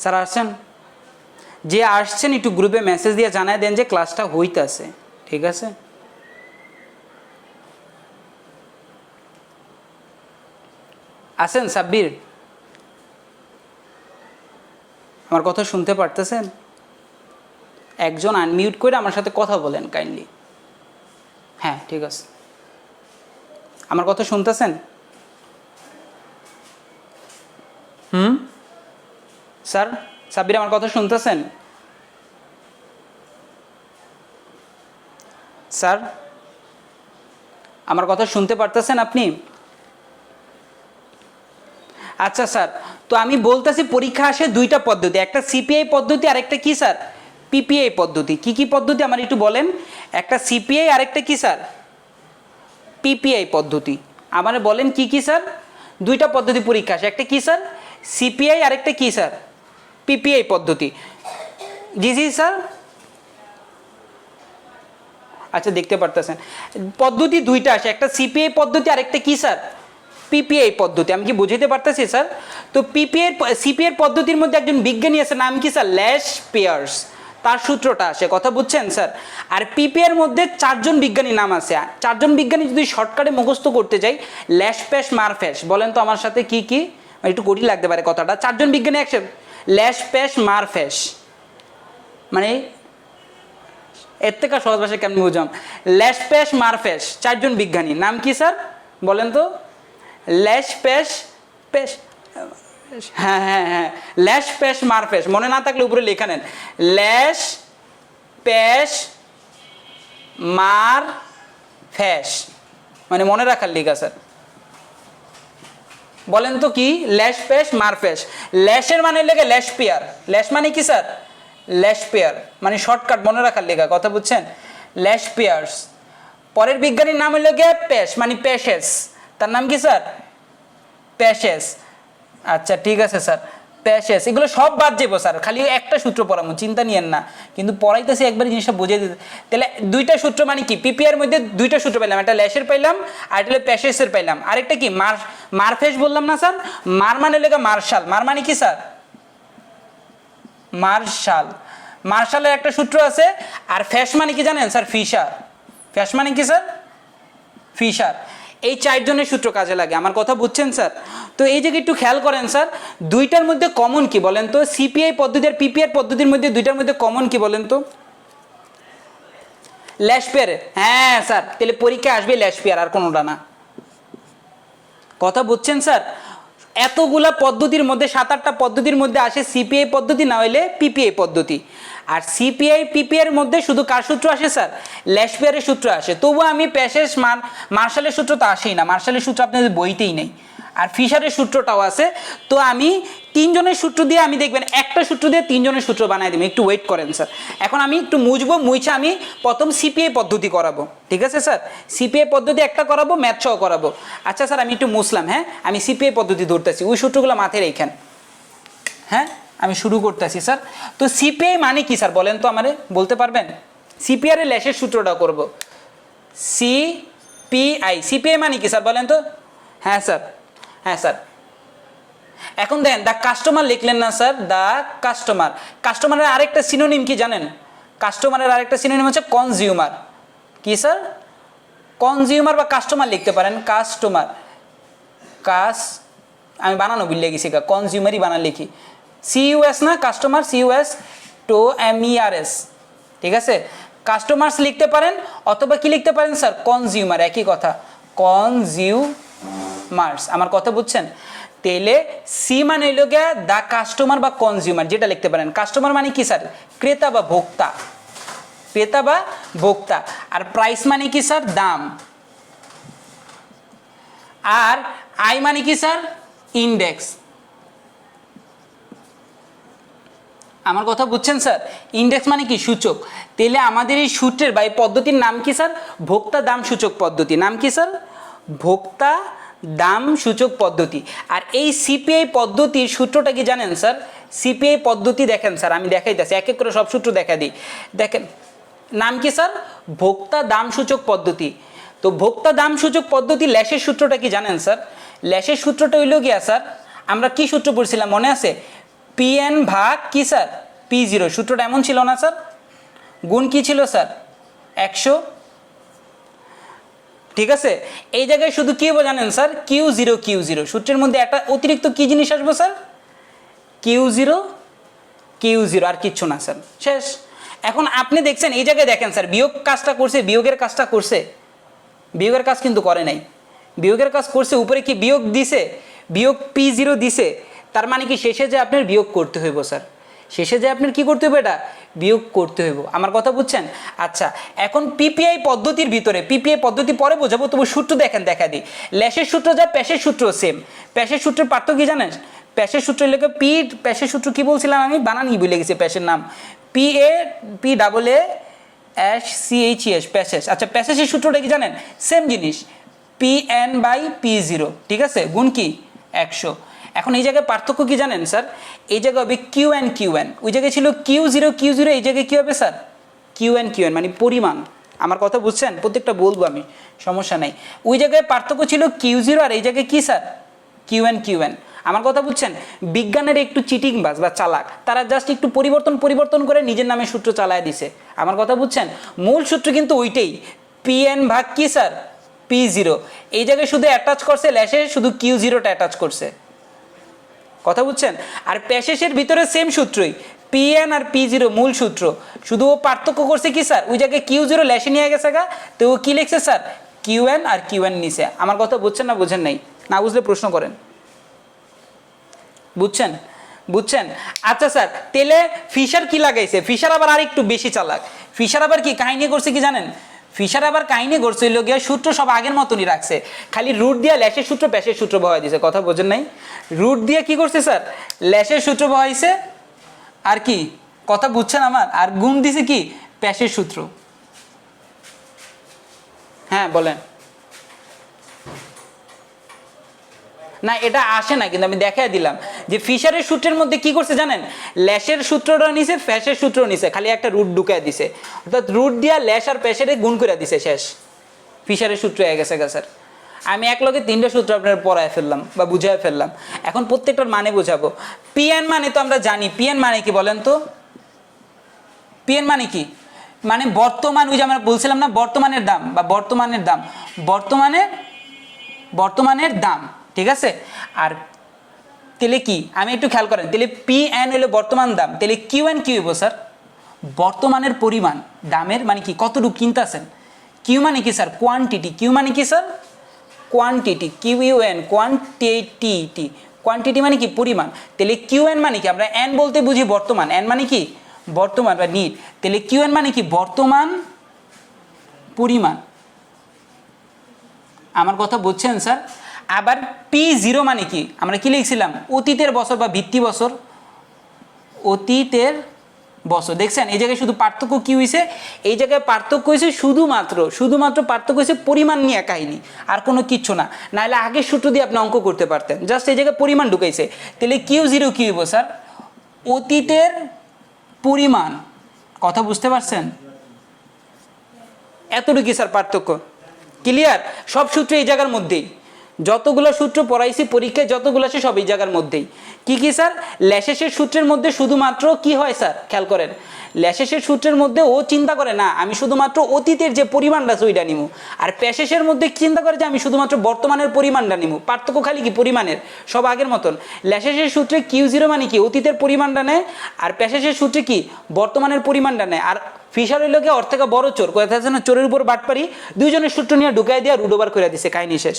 স্যার আসছেন? যে আসছেন একটু গ্রুপে মেসেজ দিয়ে জানাই দেন যে ক্লাসটা হইতাছে, ঠিক আছে? আসেন সাব্বির, আমার কথা শুনতে পারতেছেন? একজন আনমিউট করে আমার সাথে কথা বলেন কাইন্ডলি। হ্যাঁ ঠিক আছে, আমার কথা শুনতেছেন? স্যার সাব্বির, আমার কথা শুনতেছেন? স্যার আমার কথা শুনতে পারতেছেন আপনি? আচ্ছা স্যার, তো আমি বলতেছি পরীক্ষা আসে 2টা পদ্ধতি, একটা সিপিআই পদ্ধতি আর একটা কি স্যার? পিপিআই পদ্ধতি। কি কি পদ্ধতি আমার একটু বলেন? একটা সিপিআই আর একটা কি স্যার? পিপিআই পদ্ধতি। আমার বলেন কি কি স্যার? 2টা পদ্ধতি পরীক্ষা আসে, একটা কি স্যার? সিপিআই আরেকটা কি স্যার? পিপিআই পদ্ধতি। জি জি স্যার, আচ্ছা দেখতে পারতেছেন পদ্ধতি দুইটা আসে, একটা সিপিআই পদ্ধতি আরেকটা কি স্যার? পিপিআই পদ্ধতি। আমি কি বুঝাতে পারতেছি স্যার? তো সিপিআই পদ্ধতির মধ্যে একজন বিজ্ঞানী আছে, নাম কি স্যার? ল্যাশ পেয়ার্স, তার সূত্রটা আসে, কথা বুঝছেন স্যার? আর পিপিআই এর মধ্যে 4 জন বিজ্ঞানীর নাম আছে। 4 জন বিজ্ঞানী যদি শর্টকাটে মুখস্থ করতে যাই, ল্যাশ প্যাশ মারফ্যাশ, বলেন তো আমার সাথে কি কি? একটু কঠিন লাগতে পারে কথাটা। 4 জন বিজ্ঞানী একসাথে, ল্যাশ প্যাশ মারফ্যাশ, মানে এর থেকে সহজ ভাষায় কেমন বুঝাম? ল্যাশ প্যাশ মারফ্যাশ, 4 জন বিজ্ঞানী নাম কি স্যার বলেন তো? ল্যাশ প্যাশ প্যাশ, হ্যাঁ হ্যাঁ হ্যাঁ, ল্যাশ প্যাশ মারফ্যাশ, মনে না থাকলে উপরে লেখা নেন, ল্যাশ প্যাশ মার ফ্যাশ, মানে মনে রাখার লেখা স্যার। বলেন তো কি? ল্যাশ প্যাশ মারফ্যাশ। ল্যাশের মানে লেগে ল্যাশ পেয়ার, ল্যাশ মানে কি স্যার? ল্যাশ পেয়ার মানে শর্টকাট মনে রাখার লেখা, কথা বুঝছেন? ল্যাশ পেয়ার্স। পরের বিজ্ঞানীর নাম হলো গিয়ে প্যাশ, মানে প্যাশেস, তার নাম কি স্যার? প্যাশেস। আচ্ছা ঠিক আছে স্যার, প্যাশেস। এগুলো সব বাদ যাবো স্যার, খালি একটা সূত্র পড়াবো, চিন্তা নিয়েন না, কিন্তু পড়াইতেছি একবার জিনিসটা বুঝিয়ে দিতে। তাহলে দুইটা সূত্র মানে কি? পিপিআর মধ্যে দুইটা সূত্র পেলাম, একটা ল্যাশের পাইলাম আর একটা প্যাশেসের পাইলাম, আরেকটা কি মারফ্যাশ বললাম না স্যার? মার মানে লেখা মার্শাল, মার মানে কি স্যার? মার্শাল, মার্শালের একটা সূত্র আছে। আর ফ্যাশ মানে কি জানেন স্যার? ফিশার। ফ্যাশ মানে কি স্যার? ফিশার। এই 4 জনের সূত্র কাজে লাগে, আমার কথা বুঝছেন স্যার? তো এই জায়গায় একটু খেয়াল করেন স্যার, দুইটার মধ্যে কমন কি বলেন তো? সিপিআই পদ্ধতি আর পিপিআই পদ্ধতির মধ্যে দুইটার মধ্যে কমন কি বলেন তো? ল্যাশ পেয়ার। হ্যাঁ স্যার, তাহলে পরীক্ষায় আসবে ল্যাশ পেয়ার, আর কোনোটা না, কথা বুঝছেন স্যার? এতগুলা পদ্ধতির মধ্যে 7-8টা পদ্ধতির মধ্যে আসে সিপিআই পদ্ধতি, না হইলে পিপিআই পদ্ধতি। আর সিপিআই পিপিআই এর মধ্যে শুধু কার সূত্র আসে স্যার? ল্যাশ পেয়ারের সূত্র আসে। তবু আমি প্যাশেস মার্শালের সূত্র তো আসেই না, মার্শালের সূত্র আপনাদের বইতেই নেই। আর ফিশারের সূত্রটাও আছে। তো আমি 3 জনের সূত্র দিয়ে, আমি দেখবেন একটা সূত্র দিয়ে 3 জনের সূত্র বানাই দেবেন, একটু ওয়েট করেন স্যার। এখন আমি একটু মুইছে আমি প্রথম সিপিআই পদ্ধতি করাবো, ঠিক আছে স্যার? সিপিআই পদ্ধতি একটা করাবো, ম্যাথ সহ করাবো। আচ্ছা স্যার, আমি একটু মুছলাম, হ্যাঁ আমি সিপিআই পদ্ধতি ধরতেছি, ওই সূত্রগুলো মাথায় রেখেন। হ্যাঁ আমি শুরু করতেছি স্যার। তো সিপিআই মানে কি স্যার বলেন তো আমারে, বলতে পারবেন? সিপিআই এর ল্যাশের সূত্রটা করব। সিপিআই, সিপিআই মানে কি স্যার বলেন তো? হ্যাঁ স্যার, হ্যাঁ স্যার। এখন দেন দ্য কাস্টমার লিখলেন না স্যার? দ্য কাস্টমার, কাস্টমারের আরেকটা সিনোনিম কি জানেন? কাস্টমারের আরেকটা সিনোনিম হচ্ছে কনজিউমার। কি স্যার? কনজিউমার বা কাস্টমার লিখতে পারেন, কাস্টমার। আমি বানানো ভুলে গেছি, কনজিউমারই বানান লিখি। সিইউএস না কাস্টমার, সিইউএস টো এমইআরএস, ঠিক আছে? কাস্টমার্স লিখতে পারেন, অথবা কি লিখতে পারেন স্যার? কনজিউমার, একই কথা, কনজিউমার্স। আমার কথা বুঝছেন? তাহলে সি মানে হইল গিয়া দ্য কাস্টমার বা কনজিউমার, যেটা লিখতে পারেন। কাস্টমার মানে কি স্যার? ক্রেতা বা ভোক্তা, ক্রেতা বা ভোক্তা। আর প্রাইস মানে কি স্যার? দাম। আর আই মানে কি স্যার? ইন্ডেক্স। আমার কথা বুঝছেন স্যার? ইন্ডেক্স মানে কি? সূচক। তাহলে আমাদের এই সূত্রের বা এই পদ্ধতির নাম কি স্যার? ভোক্তা দাম সূচক পদ্ধতি। নাম কি স্যার? ভোক্তা দাম সূচক পদ্ধতি। আর এই সিপিআই পদ্ধতির সূত্রটা কি জানেন স্যার? সিপিআই পদ্ধতি দেখেন স্যার, আমি দেখাইতেছি, এক এক করে সব সূত্র দেখা দিই। দেখেন নাম কি স্যার? ভোক্তা দাম সূচক পদ্ধতি। তো ভোক্তা দাম সূচক পদ্ধতি ল্যাশের সূত্রটা কি জানেন স্যার? ল্যাশের সূত্রটা হইল গিয়া স্যার, আমরা কি সূত্র পড়ছিলাম মনে আছে? পিএন ভাগ কি স্যার? P0। সূত্রটা এমন ছিল না স্যার? গুণ কি ছিল স্যার? 100, ঠিক আছে? এই জায়গায় শুধু কি হবে জানেন স্যার? Q0 সূত্রের মধ্যে একটা অতিরিক্ত কি জিনিস আসবে স্যার? Q0 আর কিচ্ছু না স্যার, শেষ। এখন আপনি দেখছেন এই জায়গায় দেখেন স্যার, বিয়োগ কাজটা করছে, বিয়োগের কাজটা করছে? বিয়োগের কাজ কিন্তু করে নাই। বিয়োগের কাজ করছে, উপরে কি বিয়োগ দিছে? বিয়োগ P0 দিছে। তার মানে কি শেষে যে আপনার বিয়োগ করতে হইব স্যার, শেষে যে আপনার কি করতে হবে? এটা বিয়োগ করতে হইব। আমার কথা বুঝছেন? আচ্ছা, এখন পিপিআই পদ্ধতির ভিতরে, পিপিআই পদ্ধতি পরে বোঝাবো, তবু সূত্র দেখেন, দেখা দিই। ল্যাশের সূত্র যা, প্যাশের সূত্র সেম। প্যাশের সূত্রের পার্থক্য কি জানেন? প্যাশের সূত্র লেখে পি, প্যাশের সূত্র কি বলছিলাম আমি? বানানই ভুলে গেছি প্যাশের নাম, PAPASCHES, প্যাশেজ। আচ্ছা, প্যাশেজের সূত্রটা কি জানেন? সেম জিনিস, PN/P0, ঠিক আছে? গুণ কি? 100। এখন এই জায়গায় পার্থক্য কি জানেন স্যার? এই জায়গায় হবে কিউ এন কিউ এন, ওই জায়গায় ছিল কিউ জিরো, এই জায়গায় কী হবে স্যার? কিউ এন মানে পরিমাণ। আমার কথা বুঝছেন? প্রত্যেকটা বলবো আমি, সমস্যা নেই। ওই জায়গায় পার্থক্য ছিল কিউ জিরো আর এই জায়গায় কী স্যার? Q N. আমার কথা বুঝছেন? বিজ্ঞানের একটু চিটিংবাজ বা চালাক, তারা জাস্ট একটু পরিবর্তন করে নিজের নামে সূত্র চালায় দিছে। আমার কথা বুঝছেন? মূল সূত্র কিন্তু ওইটাই, পি এন ভাগ কি স্যার? P zero. এই জায়গায় শুধু অ্যাটাচ করছে ল্যাশে, শুধু কিউ জিরোটা অ্যাটাচ করছে। কথা বুঝছেন? আর প্যাশেসের ভিতরে সেম সূত্রই, পি এন আর পি জিরো মূল সূত্র, শুধু ও পার্থক্য করছে কি স্যার? ওই জায়গায় কিউ জিরো ল্যাশে নিয়ে গেছে গা, তো ও কী লিখছে স্যার? কিউ এন আর কিউ এন নিছে। আমার কথা বুঝছেন না বুঝেন নাই? না বুঝলে প্রশ্ন করেন। বুঝছেন? আচ্ছা স্যার, তেলে ফিশার কি লাগাইছে? ফিশার আবার আর একটু বেশি চালাক। ফিশার আবার কি কাহিনী করছে কি জানেন? ফিশার আবার কাহিনী করছে হইল গিয়া সূত্র সব আগের মতনই রাখছে, খালি রুট দিয়ে ল্যাশের সূত্র প্যাশের সূত্র বহাই দিছে। কথা বোঝেন নাই? রুট দিয়ে কি করছে স্যার? ল্যাশের সূত্র বহাইছে, আর কি কথা বুঝছেন আমার? আর গুণ দিছে কি? প্যাশের সূত্র। হ্যাঁ বলেন। না এটা আসে না, কিন্তু আমি দেখাই দিলাম যে ফিশারের সূত্রের মধ্যে কি করছে জানেন? ল্যাশের সূত্রটা নিছে, প্যাশের সূত্র নিছে, খালি একটা রুট ঢুকায় দিছে, অর্থাৎ রুট দিয়া ল্যাশ আর প্যাশের গুণ করে দিছে, শেষ। ফিশারের সূত্র হয়ে গেছে স্যার। আমি এক লগে 3টা সূত্র আপনার পড়ায় ফেললাম বা বুঝায় ফেললাম, এখন প্রত্যেকটার মানে বোঝাবো। পিএন মানে তো আমরা জানি, পিএন মানে কি বলেন তো? পিএন মানে কি? মানে বর্তমান, ওই যে আমরা বলছিলাম না বর্তমানের দাম, বা বর্তমানের দাম, ঠিক আছে? আর তাহলে কি, আমি একটু খেয়াল করেন, তাহলে পি এন হলো বর্তমান দাম, তাহলে কিউ এন কি হইব স্যার? বর্তমানের পরিমাণ, দামের মানে কি কতটুকু কিনতেছেন। কিউ মানে কি স্যার? কোয়ান্টিটি। কিউ মানে কি sir? Quantity. Q U N, quantity মানে কি? পরিমাণ। তাহলে কিউ এন মানে কি? আমরা এন বলতে বুঝি বর্তমান, এন মানে কি? বর্তমান বা নিট। তাহলে কিউ এন মানে কি? বর্তমান পরিমাণ। আমার কথা বুঝছেন স্যার? আবার পি জিরো মানে কি? আমরা কি লিখছিলাম? অতীতের বছর বা ভিত্তি বছর, অতীতের বছর। দেখছেন এই জায়গায় শুধু পার্থক্য কি হয়েছে? এই জায়গায় পার্থক্য হয়েছে শুধুমাত্র পার্থক্য হয়েছে পরিমাণ নিয়ে কাহিনী, আর কোনো কিচ্ছু না। নাহলে আগের সূত্র দিয়ে আপনি অঙ্ক করতে পারতেন, জাস্ট এই জায়গায় পরিমাণ ঢুকাইছে। তাহলে কিউ জিরো কি হইব স্যার? অতীতের পরিমাণ। কথা বুঝতে পারছেন? এতটুকু স্যার পার্থক্য। ক্লিয়ার? সব সূত্র এই জায়গার মধ্যেই, যতগুলো সূত্র পড়াইছি পরীক্ষায় যতগুলো আছে সব এই জায়গার মধ্যেই। কি স্যার? ল্যাশেসের সূত্রের মধ্যে শুধুমাত্র কি হয় স্যার? খেয়াল করেন, ল্যাশেসের সূত্রের মধ্যে ও চিন্তা করে না আমি শুধুমাত্র অতীতের যে পরিমাণটা আছে ওইটা নিমু, আর প্যাশেসের মধ্যে চিন্তা করে যে আমি শুধুমাত্র বর্তমানের পরিমাণটা নিমু। পার্থক্য খালি কি? পরিমাণের, সব আগের মতন। ল্যাশেসের সূত্রে কিউ জিরো মানে কি? অতীতের পরিমাণটা নেয়, আর প্যাশেসের সূত্রে কি? বর্তমানের পরিমাণটা নেয়। আর ফিশার হইল গিয়ে ওর থেকে বড় চোর, কথা আছে না চোরের উপর বাটপারি, দুইজনের সূত্র নিয়ে ঢুকাই দিয়ে রুট ওভার করে দিছে, কাহিনী শেষ,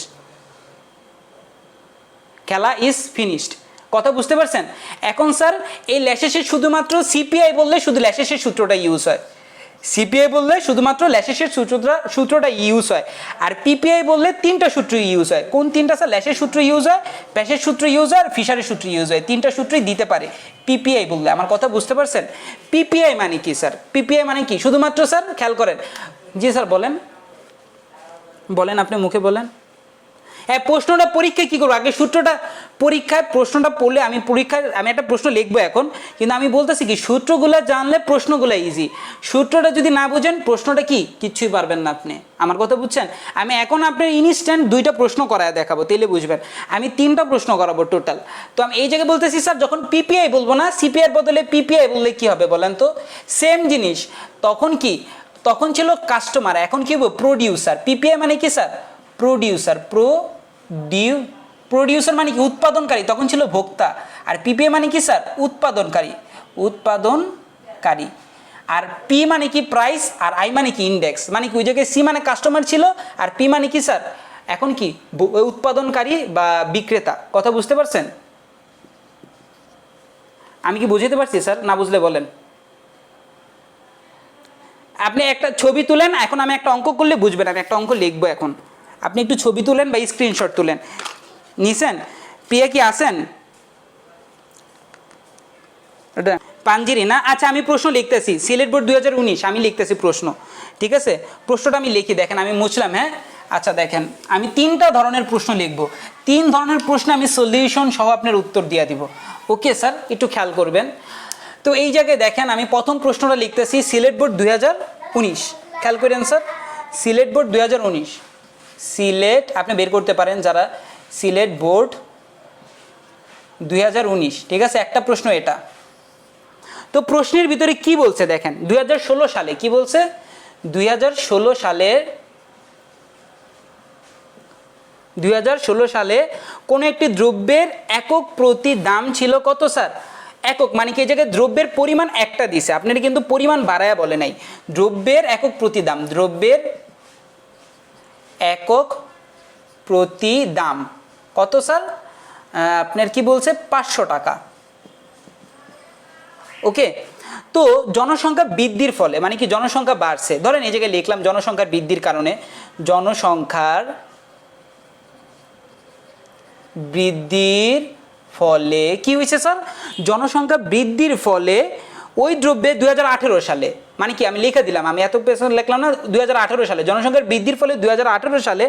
খেলা ইজ ফিনিশড। কথা বুঝতে পারছেন? এখন স্যার এই ল্যাশেসের শুধুমাত্র সিপিআই বললে শুধু ল্যাশেসের সূত্রটা ইউজ হয়, সিপিআই বললে শুধুমাত্র ল্যাশেসের সূত্রটা ইউজ হয়, আর পিপিআই বললে 3টা সূত্র ইউজ হয়। কোন 3টা স্যার? ল্যাশের সূত্র ইউজ হয়, প্যাশের সূত্র ইউজ হয়, আর ফিশারের সূত্র ইউজ হয়। 3টা সূত্রই দিতে পারে পিপিআই বললে। আমার কথা বুঝতে পারছেন? পিপিআই মানে কি স্যার? পিপিআই মানে কি? শুধুমাত্র স্যার খেয়াল করেন। জি স্যার বলেন আপনি মুখে বলেন। হ্যাঁ, প্রশ্নটা পরীক্ষায় কী করবো? আগে সূত্রটা পরীক্ষায় প্রশ্নটা পড়লে আমি একটা প্রশ্ন লিখবো এখন, কিন্তু আমি বলতেছি কি সূত্রগুলো জানলে প্রশ্নগুলো ইজি। সূত্রটা যদি না বুঝেন প্রশ্নটা কিচ্ছুই পারবেন না আপনি। আমার কথা বুঝছেন? আমি এখন আপনার ইনস্ট্যান্ট 2টা প্রশ্ন করায় দেখাবো, তাহলে বুঝবেন। আমি 3টা প্রশ্ন করাবো টোটাল। তো আমি এই জায়গায় বলতেছি স্যার যখন পিপিআই বলবো না, সিপিআই বদলে পিপিআই বললে কি হবে বলেন তো? সেম জিনিস। তখন ছিল কাস্টমার, এখন কি হবে? প্রডিউসার। পিপিআই মানে কি স্যার? প্রডিউসার। প্রডিউসার মানে কি? উৎপাদনকারী, তখন ছিল ভোক্তা। আর পিপিআই মানে কি স্যার? উৎপাদনকারী। আর পি মানে কি? প্রাইস। আর আই মানে কি? ইন্ডেক্স। মানে কি ওই জায়গায় সি মানে কাস্টমার ছিল, আর পি মানে কি স্যার? এখন কি? উৎপাদনকারী বা বিক্রেতা। কথা বুঝতে পারছেন? আমি কি বুঝাতে পারছি স্যার? না বুঝলে বলেন। আপনি একটা ছবি তুলেন, এখন আমি একটা অঙ্ক করলে বুঝবেন। আমি একটা অঙ্ক লিখবো এখন, আপনি একটু ছবি তুলেন বা স্ক্রিনশট তুলেন। নিছেন? পিএ কি আসেন? পাঞ্জিরি না? আচ্ছা আমি প্রশ্ন লিখতেছি, সিলেট বোর্ড 2019 আমি লিখতেছি প্রশ্ন, ঠিক আছে? প্রশ্নটা আমি লিখি, দেখেন আমি মুছলাম। হ্যাঁ, আচ্ছা দেখেন, আমি 3টা ধরনের প্রশ্ন লিখব, 3 ধরনের প্রশ্ন আমি সলিউশন সহ আপনার উত্তর দিয়ে দিব। ওকে স্যার, একটু খেয়াল করবেন। তো এই জায়গায় দেখেন আমি প্রথম প্রশ্নটা লিখতেছি সিলেট বোর্ড 2019। খেয়াল করেন স্যার, সিলেট বোর্ড 2019, সিলেট আপনি বের করতে পারেন যারা, সিলেট বোর্ড 2019, ঠিক আছে। একটা প্রশ্ন এটা। তো প্রশ্নের ভিতরে কি বলছে দেখেন, 2016 সালে কি বলছে, 2016 সালে কোনো একটি দ্রব্যের একক প্রতি দাম ছিল কত স্যার? একক মানে কি, এই জায়গায় দ্রব্যের পরিমাণ একটা দিছে, আপনারা কিন্তু পরিমাণ বাড়ায়া বলে নাই, দ্রব্যের একক প্রতি দাম, দ্রব্যের একক প্রতি দাম কত স্যার? আপনার কি বলছে, 500 টাকা। ওকে। তো জনসংখ্যা বৃদ্ধির ফলে মানে কি, জনসংখ্যা বাড়ছে, ধরেন এই জায়গায় লিখলাম জনসংখ্যার বৃদ্ধির কারণে, জনসংখ্যার বৃদ্ধির ফলে কি হয়েছে স্যার? জনসংখ্যা বৃদ্ধির ফলে ওই দ্রব্যে 2018 সালে মানে কি, আমি লিখে দিলাম, আমি এত পেছনে লিখলাম না, 2018 সালে জনসংখ্যার বৃদ্ধির ফলে 2018 সালে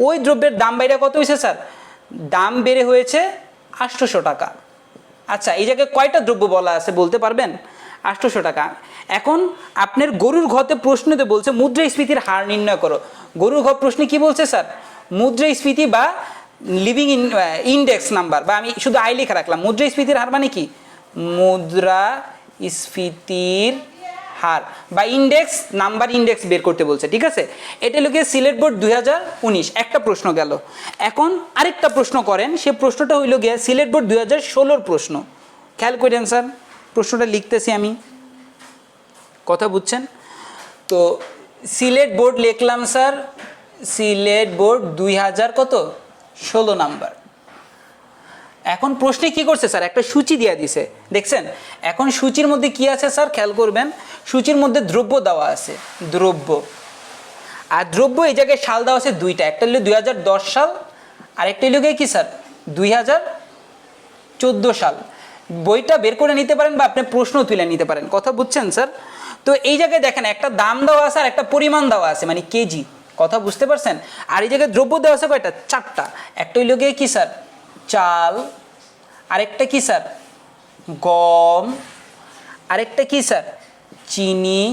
ওই দ্রব্যের দাম বাইরে কত হয়েছে স্যার? দাম বেড়ে হয়েছে 800 টাকা। আচ্ছা, এই জায়গায় কয়টা দ্রব্য বলা আছে বলতে পারবেন? 800 টাকা। এখন আপনার গরুর ঘতে প্রশ্নতে বলছে মুদ্রাস্ফীতির হার নির্ণয় করো। গরুর ঘর প্রশ্নে কি বলছে স্যার? মুদ্রাস্ফীতি বা লিভিং ইন্ডেক্স নাম্বার, বা আমি শুধু আই লেখা রাখলাম, মুদ্রাস্ফীতির হার মানে কি, মুদ্রাস্ফীতির হার বা ইন্ডেক্স নাম্বার, ইন্ডেক্স বের করতে বলছে, ঠিক আছে। এটা লোকে সিলেট বোর্ড 2019 একটা প্রশ্ন গেল। এখন আরেকটা প্রশ্ন করেন, সে প্রশ্নটা হইল গিয়ে সিলেট বোর্ড 2016 প্রশ্ন। খেয়াল করেন স্যার, প্রশ্নটা লিখতেছি আমি, কথা বুঝছেন তো। সিলেট বোর্ড লিখলাম স্যার, সিলেট বোর্ড 2016 নাম্বার। এখন প্রশ্নে কি করছে স্যার, একটা সূচি দিয়ে দিছে, দেখছেন। এখন সূচির মধ্যে কি আছে স্যার, খেয়াল করবেন, সূচির মধ্যে দ্রব্য দেওয়া আছে, দ্রব্য। আর দ্রব্য এই জায়গায় সাল দেওয়া আছে দুইটা, একটা হলো 2010 সাল, আর একটা হলো কি স্যার 2014 সাল। বইটা বের করে নিতে পারেন বা আপনি প্রশ্ন তুলে নিতে পারেন, কথা বুঝছেন স্যার। তো এই জায়গায় দেখেন একটা দাম দেওয়া আছে আর একটা পরিমাণ দেওয়া আছে, মানে কেজি, কথা বুঝতে পারছেন। আর এই জায়গায় দ্রব্য দেওয়া আছে কয়টা, 4টা। একটা হইল গিয়ে কি স্যার, চাল, আরেকটা কি স্যার গম, আরেকটা কি স্যার চিনি,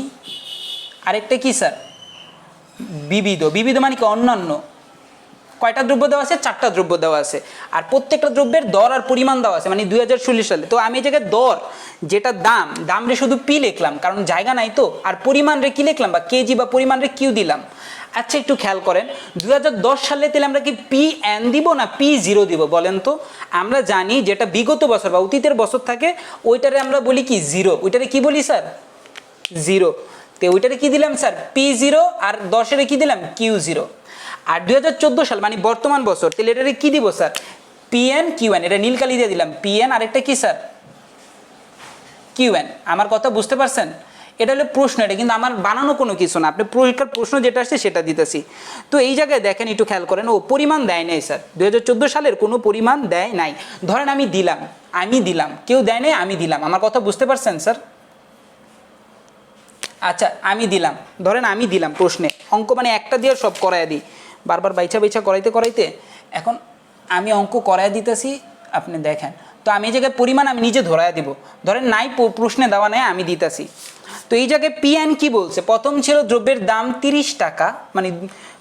আরেকটা কি স্যার বিবিধ। বিবিধ মানে কি অন্যান্য। কয়টা দ্রব্য দেওয়া আছে, 4টা দ্রব্য দেওয়া আছে। আর প্রত্যেকটা দ্রব্যের দর আর পরিমাণ দেওয়া আছে, মানে 2016 সালে। তো আমি এই জায়গায় দর যেটা দাম, দাম রে শুধু পি লিখলাম কারণ জায়গা নাই তো, আর পরিমাণ রে কি লিখলাম, বা কেজি বা পরিমাণ রে কিউ দিলাম। আচ্ছা একটু খেয়াল করেন, 2010 সালে তাহলে আমরা কি পি এন দিব না পি জিরো দিব বলেন তো? আমরা জানি যেটা বিগত বছর বা অতীতের বছর থাকে ওইটারে আমরা বলি কি জিরো, ওইটারে কি বলি স্যার জিরো। তো ওইটারে কি দিলাম স্যার পি জিরো, আর 10-এর কি দিলাম কিউ জিরো। আর 2014 সাল মানে বর্তমান বছর, তাহলে এটারে কি দিব স্যার পিএন কিউএন, এটা নীলকালি দিয়ে দিলাম পিএন, আরেকটা কি স্যার কিউএন। আমার কথা বুঝতে পারছেন? এটা হলো প্রশ্ন, এটা কিন্তু আমার বানানো কোনো কিছু না, আপনি পরীক্ষার প্রশ্ন যেটা আসছে সেটা দিতেছি। তো এই জায়গায় দেখেন একটু খেয়াল করেন, ও পরিমাণ দেয় নাই স্যার, 2014 সালের কোনো পরিমাণ দেয় নাই। ধরেন আমি দিলাম, কেউ দেয় নাই, আমি দিলাম। আমার কথা বুঝতে পারছেন স্যার? আচ্ছা আমি দিলাম, ধরেন আমি দিলাম প্রশ্নে, অঙ্ক মানে একটা দিয়ে সব করায় দিই, বারবার বাইছা বাইছা করাইতে এখন আমি অঙ্ক করায় দিতেছি, আপনি দেখেন। তো আমি এই জায়গায় পরিমাণ আমি নিজে ধরায় দিব, ধরেন নাই প্রশ্নে দেওয়া নেই, আমি দিতেছি। তো এই জায়গায় পিএন কি বলছে, প্রথম ছিল দ্রব্যের দাম 30 টাকা,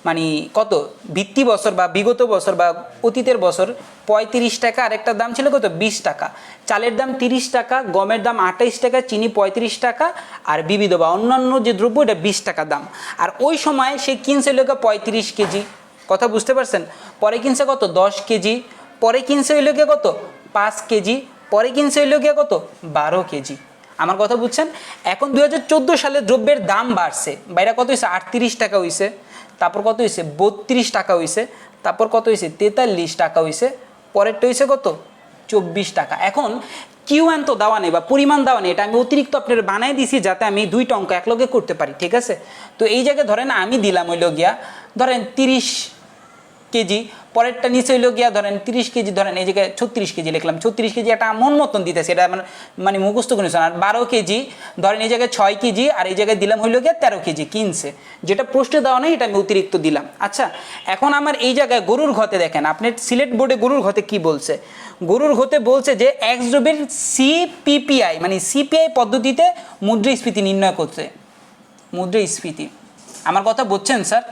মানে কত ভিত্তি বছর বা বিগত বছর বা অতীতের বছর 35 টাকা, আরেকটা দাম ছিল কত 20 টাকা। চালের দাম 30 টাকা, গমের দাম 28 টাকা, চিনি 35 টাকা, আর বিবিধ বা অন্যান্য যে দ্রব্য এটা 20 টাকা দাম। আর ওই সময় সে কিনছে লোকে 35 কেজি, কথা বুঝতে পারছেন। পরে কিনছে কত 10 কেজি, পরে কিনছে হইল গিয়ে কত 5 কেজি, পরে কিনছে হইল গিয়ে কত 12 কেজি। আমার কথা বুঝছেন? এখন 2014 সালে দ্রব্যের দাম বাড়ছে, বাইরে কত হয়েছে 38 টাকা হয়েছে, তারপর কত হয়েছে 32 টাকা হয়েছে, তারপর কত হয়েছে 43 টাকা হয়েছে, পরেরটা হয়েছে কত 24 টাকা। এখন কিউএন তো দেওয়া নেই বা পরিমাণ দেওয়া নেই, এটা আমি অতিরিক্ত আপনার বানাই দিছি যাতে আমি দুইটা অঙ্ক একলগে করতে পারি, ঠিক আছে। তো এই জায়গায় ধরেন আমি দিলাম হইল গিয়া ধরেন 30 কেজি, পরেরটা নিচে হইলো গিয়া ধরেন 30 কেজি, ধরেন এই জায়গায় 36 কেজি লিখলাম, 36 কেজি একটা মন মতন দিতেছে, এটা মানে মুখস্থ করে আর 12 কেজি, ধরেন এই জায়গায় 6 কেজি, আর এই জায়গায় দিলাম হইলো গিয়া 13 কেজি কিনছে, যেটা প্রশ্নে দেওয়া নেই এটা আমি অতিরিক্ত দিলাম। আচ্ছা, এখন আমার এই জায়গায় গরুর ঘতে দেখেন, আপনার সিলেট বোর্ডে গরুর ঘতে কি বলছে, গরুর ঘতে বলছে যে এক্স দ্রব্যের সিপিপিআই মানে সিপিআই পদ্ধতিতে মুদ্রাস্ফীতি নির্ণয় করছে, মুদ্রাস্ফীতি। আমার কথা বুঝছেন স্যার?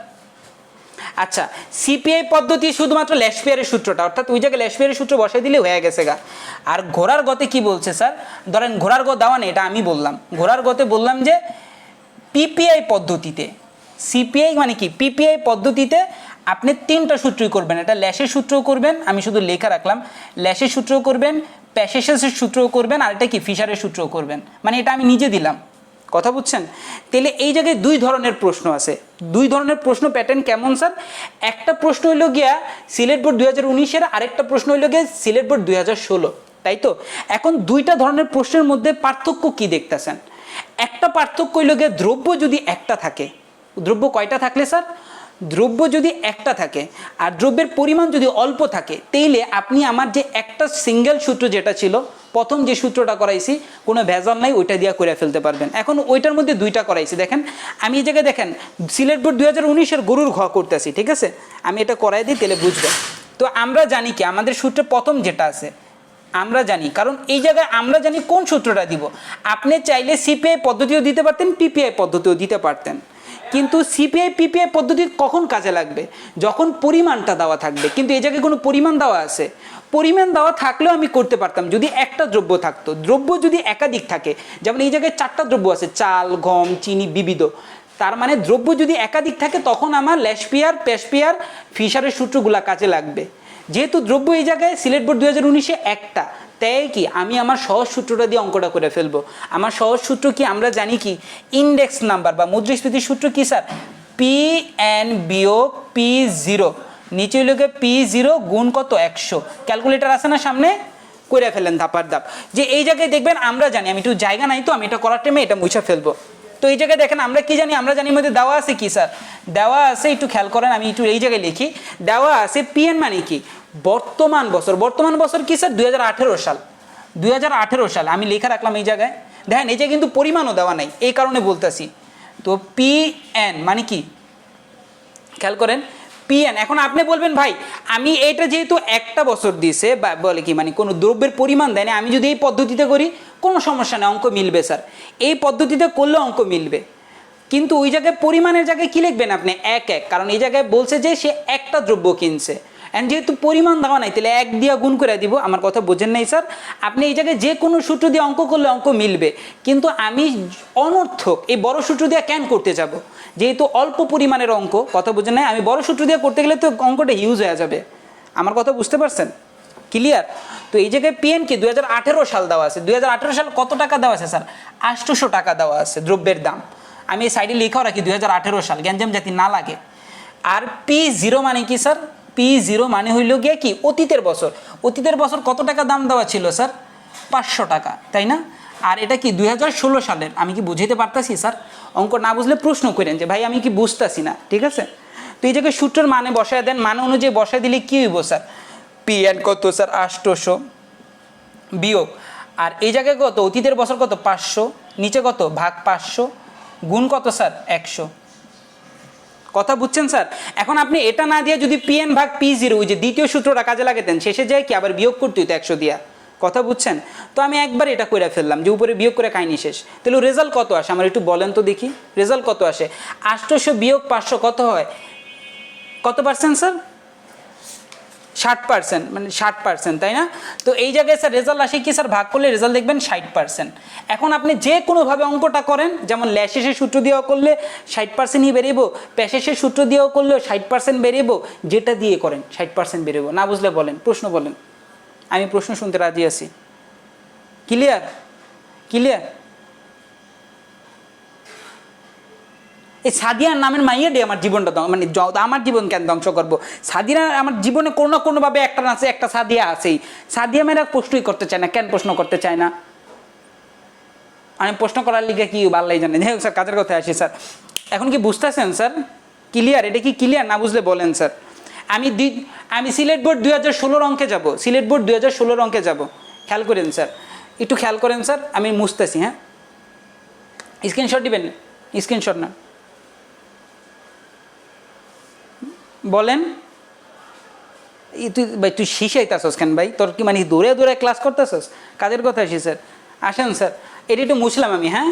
আচ্ছা, সিপিআই পদ্ধতি শুধুমাত্র ল্যাশপিয়ারের সূত্রটা, অর্থাৎ ওই জায়গায় ল্যাশপিয়ারের সূত্র বসাই দিলে হয়ে গেছে গা। আর ঘোড়ার গতে কি বলছে স্যার, ধরেন ঘোড়ার গত দেওয়া নেই, এটা আমি বললাম, ঘোড়ার গতে বললাম যে পিপিআই পদ্ধতিতে, সিপিআই মানে কি পিপিআই পদ্ধতিতে আপনি 3টা সূত্রই করবেন, এটা ল্যাশের সূত্রও করবেন, আমি শুধু লেখা রাখলাম, ল্যাশের সূত্রও করবেন, প্যাসেসের সূত্রও করবেন, আর এটা কি ফিশারের সূত্রও করবেন, মানে এটা আমি নিজে দিলাম। কথা বুঝছেন? তাহলে এই জায়গায় 2 ধরনের প্রশ্ন আছে। 2 ধরনের প্রশ্ন প্যাটার্ন কেমন স্যার? একটা প্রশ্ন হইল গিয়া সিলেট বোর্ড 2019-এর, আরেকটা প্রশ্ন হইল গিয়া সিলেট বোর্ড 2016, তাই তো? এখন 2টা ধরনের প্রশ্নের মধ্যে পার্থক্য কি দেখতেছেন? একটা পার্থক্য হইল গিয়া দ্রব্য যদি একটা থাকে, দ্রব্য কয়টা থাকলে স্যার? দ্রব্য যদি একটা থাকে আর দ্রব্যের পরিমাণ যদি অল্প থাকে, তাইলে আপনি আমার যে একটা সিঙ্গেল সূত্র যেটা ছিল প্রথম যে সূত্রটা করাইছি কোনো ভেজাল নাই, ওইটা দিয়ে করে ফেলতে পারবেন। এখন ওইটার মধ্যে 2টা করাইছি, দেখেন আমি এই জায়গায় দেখেন সিলেট বোর্ড 2019-এর গরুর ঘ করতেছি, ঠিক আছে? আমি এটা করাই দিই, তাহলে বুঝবেন। তো আমরা জানি কি আমাদের সূত্রে প্রথম যেটা আছে আমরা জানি, কারণ এই জায়গায় আমরা জানি কোন সূত্রটা দিব। আপনি চাইলে সিপিআই পদ্ধতিও দিতে পারতেন, পিপিআই পদ্ধতিও দিতে পারতেন, কিন্তু সিপিআই পিপিআই পদ্ধতি কখন কাজে লাগবে? যখন পরিমাণটা দেওয়া থাকবে। কিন্তু এই জায়গায় কোনো পরিমাণ দেওয়া আছে? পরিমাণ দেওয়া থাকলেও আমি করতে পারতাম যদি একটা দ্রব্য থাকতো। দ্রব্য যদি একাধিক থাকে, যেমন এই জায়গায় 4টা দ্রব্য আছে, চাল, গম, চিনি, বিবিধ, তার মানে দ্রব্য যদি একাধিক থাকে তখন আমার ল্যাশপিয়ার, প্যাশপিয়ার, ফিশারের সূত্রগুলা কাজে লাগবে। যেহেতু দ্রব্য এই জায়গায় সিলেট বোর্ড 2019-এ একটা, তাই কি আমি আমার সহজ সূত্রটা দিয়ে অঙ্কটা করে ফেলবো। আমার সহজ সূত্র কি আমরা জানি কি? ইন্ডেক্স নাম্বার বা মুদ্রাস্ফীতির সূত্র কি স্যার? PN বিয়োগ P0, নিচে হইল গিয়ে P0 গুণ কত? 100। ক্যালকুলেটার আছে না সামনে? করে ফেলেন ধাপার ধাপ। যে এই জায়গায় দেখবেন আমরা জানি, আমি একটু জায়গা নাই তো আমি এটা করার টাইমে এটা মুছে ফেলবো। তো এই জায়গায় দেখেন আমরা কি জানি? আমরা জানি মধ্যে দেওয়া আছে কি স্যার? দেওয়া আছে, একটু খেয়াল করেন, আমি একটু এই জায়গায় লিখি, দেওয়া আছে PN মানে কি? বর্তমান বছর। বর্তমান বছর কি স্যার? 2018 সাল। 2018 সাল আমি লেখা রাখলাম এই জায়গায়। দেখেন এই জায়গায় কিন্তু পরিমাণও দেওয়া নাই, এই কারণে বলতেছি। তো PN মানে কি? খেয়াল করেন PN। এখন আপনি বলবেন ভাই আমি এটা যেহেতু একটা বছর দিছে বা বলে কি মানে কোনো দ্রব্যের পরিমাণ দেয় না, আমি যদি এই পদ্ধতিতে করি কোনো সমস্যা নেই, অঙ্ক মিলবে স্যার, এই পদ্ধতিতে করলে অঙ্ক মিলবে। কিন্তু ওই জায়গায় পরিমাণের জায়গায় কী লিখবেন আপনি? 1 কারণ এই জায়গায় বলছে যে সে একটা দ্রব্য কিনছে, অ্যান্ড যেহেতু পরিমাণ দেওয়া নাই তাহলে 1 দিয়ে গুণ করে দিব। আমার কথা বোঝেন নাই স্যার? আপনি এই জায়গায় যে কোনো সূত্র দিয়ে অঙ্ক করলে অঙ্ক মিলবে, কিন্তু আমি অনর্থক এই বড় সূত্র দিয়ে কেন করতে যাব? যেহেতু অল্প পরিমাণের অঙ্ক, কথা বোঝেন নাই? আমি বড় সূত্র দিয়ে করতে গেলে তো অঙ্কটা হিউজ হয়ে যাবে। আমার কথা বুঝতে পারছেন? ক্লিয়ার? তো এই জায়গায় PN কি 2018 সাল দেওয়া আছে। 2018 সাল কত টাকা দেওয়া আছে স্যার? 800 টাকা দেওয়া আছে দ্রব্যের দাম। আমি এই সাইডে লেখাও রাখি 2018 সাল, গ্যাঞ্জাম জাতি না লাগে। আর P0 মানে কি স্যার? P0 মানে হইল গিয়ে কি? অতীতের বছর। অতীতের বছর কত টাকা দাম দেওয়া ছিল স্যার? 500 টাকা, তাই না? আর এটা কি 2016 সালের। আমি কি বুঝাইতে পারতাছি স্যার? অঙ্ক না বুঝলে প্রশ্ন করেন যে ভাই আমি কি বুঝতাছি না, ঠিক আছে? তো এই জায়গায় সূত্রের মানে বসায় দেন, মানে অনুযায়ী বসায় দিলে কি হইব স্যার? PN কত স্যার? 800 বিয়োগ, আর এই জায়গায় কত? অতীতের বছর কত? 500, নিচে কত? ভাগ 500 গুণ কত স্যার? 100। কথা বুঝছেন স্যার? এখন আপনি এটা না দিয়ে যদি PN ভাগ P0 ওই যে দ্বিতীয় সূত্রটা কাজে লাগাতেন, শেষে যায় কি আবার বিয়োগ করতে হইতো 100 দিয়া। কথা বুঝছেন? তো আমি একবার এটা করে ফেললাম যে উপরে বিয়োগ করে কাহিনী শেষ। তাহলে রেজাল্ট কত আসে আমার একটু বলেন তো দেখি, রেজাল্ট কত আসে? 800 বিয়োগ 500 কত হয়? কত পার্সেন্ট স্যার? 60%, মানে 60%, তাই না? তো এই জায়গায় স্যার রেজাল্ট আসে কি স্যার? ভাগ করলে রেজাল্ট দেখবেন 60%। এখন আপনি যে কোনোভাবে অঙ্কটা করেন, যেমন ল্যাশেসের সূত্র দিয়েও করলে 60%ই বেরিয়েবো, প্যাশেসের সূত্র দিয়েও করলেও 60% বেরিয়েবো, যেটা দিয়ে করেন 60% বেরিয়েবো। না বুঝলে বলেন, প্রশ্ন বলেন, আমি প্রশ্ন শুনতে রাজি আছি। ক্লিয়ার? ক্লিয়ার? এই সাদিয়ার নামের মাইয়া দিয়ে আমার জীবনটা মানে আমার জীবন কেন ধ্বংস করবো? সাদিয়া আমার জীবনে কোনো না কোনোভাবে একটা না আছে, একটা সাদিয়া আছেই। সাদিয়া মেয়েরা প্রশ্নই করতে চায় না, কেন প্রশ্ন করতে চায় না? আমি প্রশ্ন করার লিগে কি ভাল্লাই জানে। যাই হোক স্যার, কাজের কথায় আসি স্যার। এখন কি বুঝতেছেন স্যার? ক্লিয়ার? এটা কি ক্লিয়ার? না বুঝলে বলেন স্যার। আমি সিলেট বোর্ড 2016 অঙ্কে যাব, সিলেট বোর্ড 2016 অঙ্কে যাব। খেয়াল করেন স্যার, একটু খেয়াল করেন স্যার, আমি মুছতেছি। হ্যাঁ, স্ক্রিনশট দিবেন, স্ক্রিনশট না বলেন। তুই ভাই তুই শিখাইতেছস কেন ভাই? তোর কি মানে দৌড়ে দৌড়ে ক্লাস করতেছস? কাজের কথা আসি স্যার, আসেন স্যার, এটি একটু মুছলাম আমি। হ্যাঁ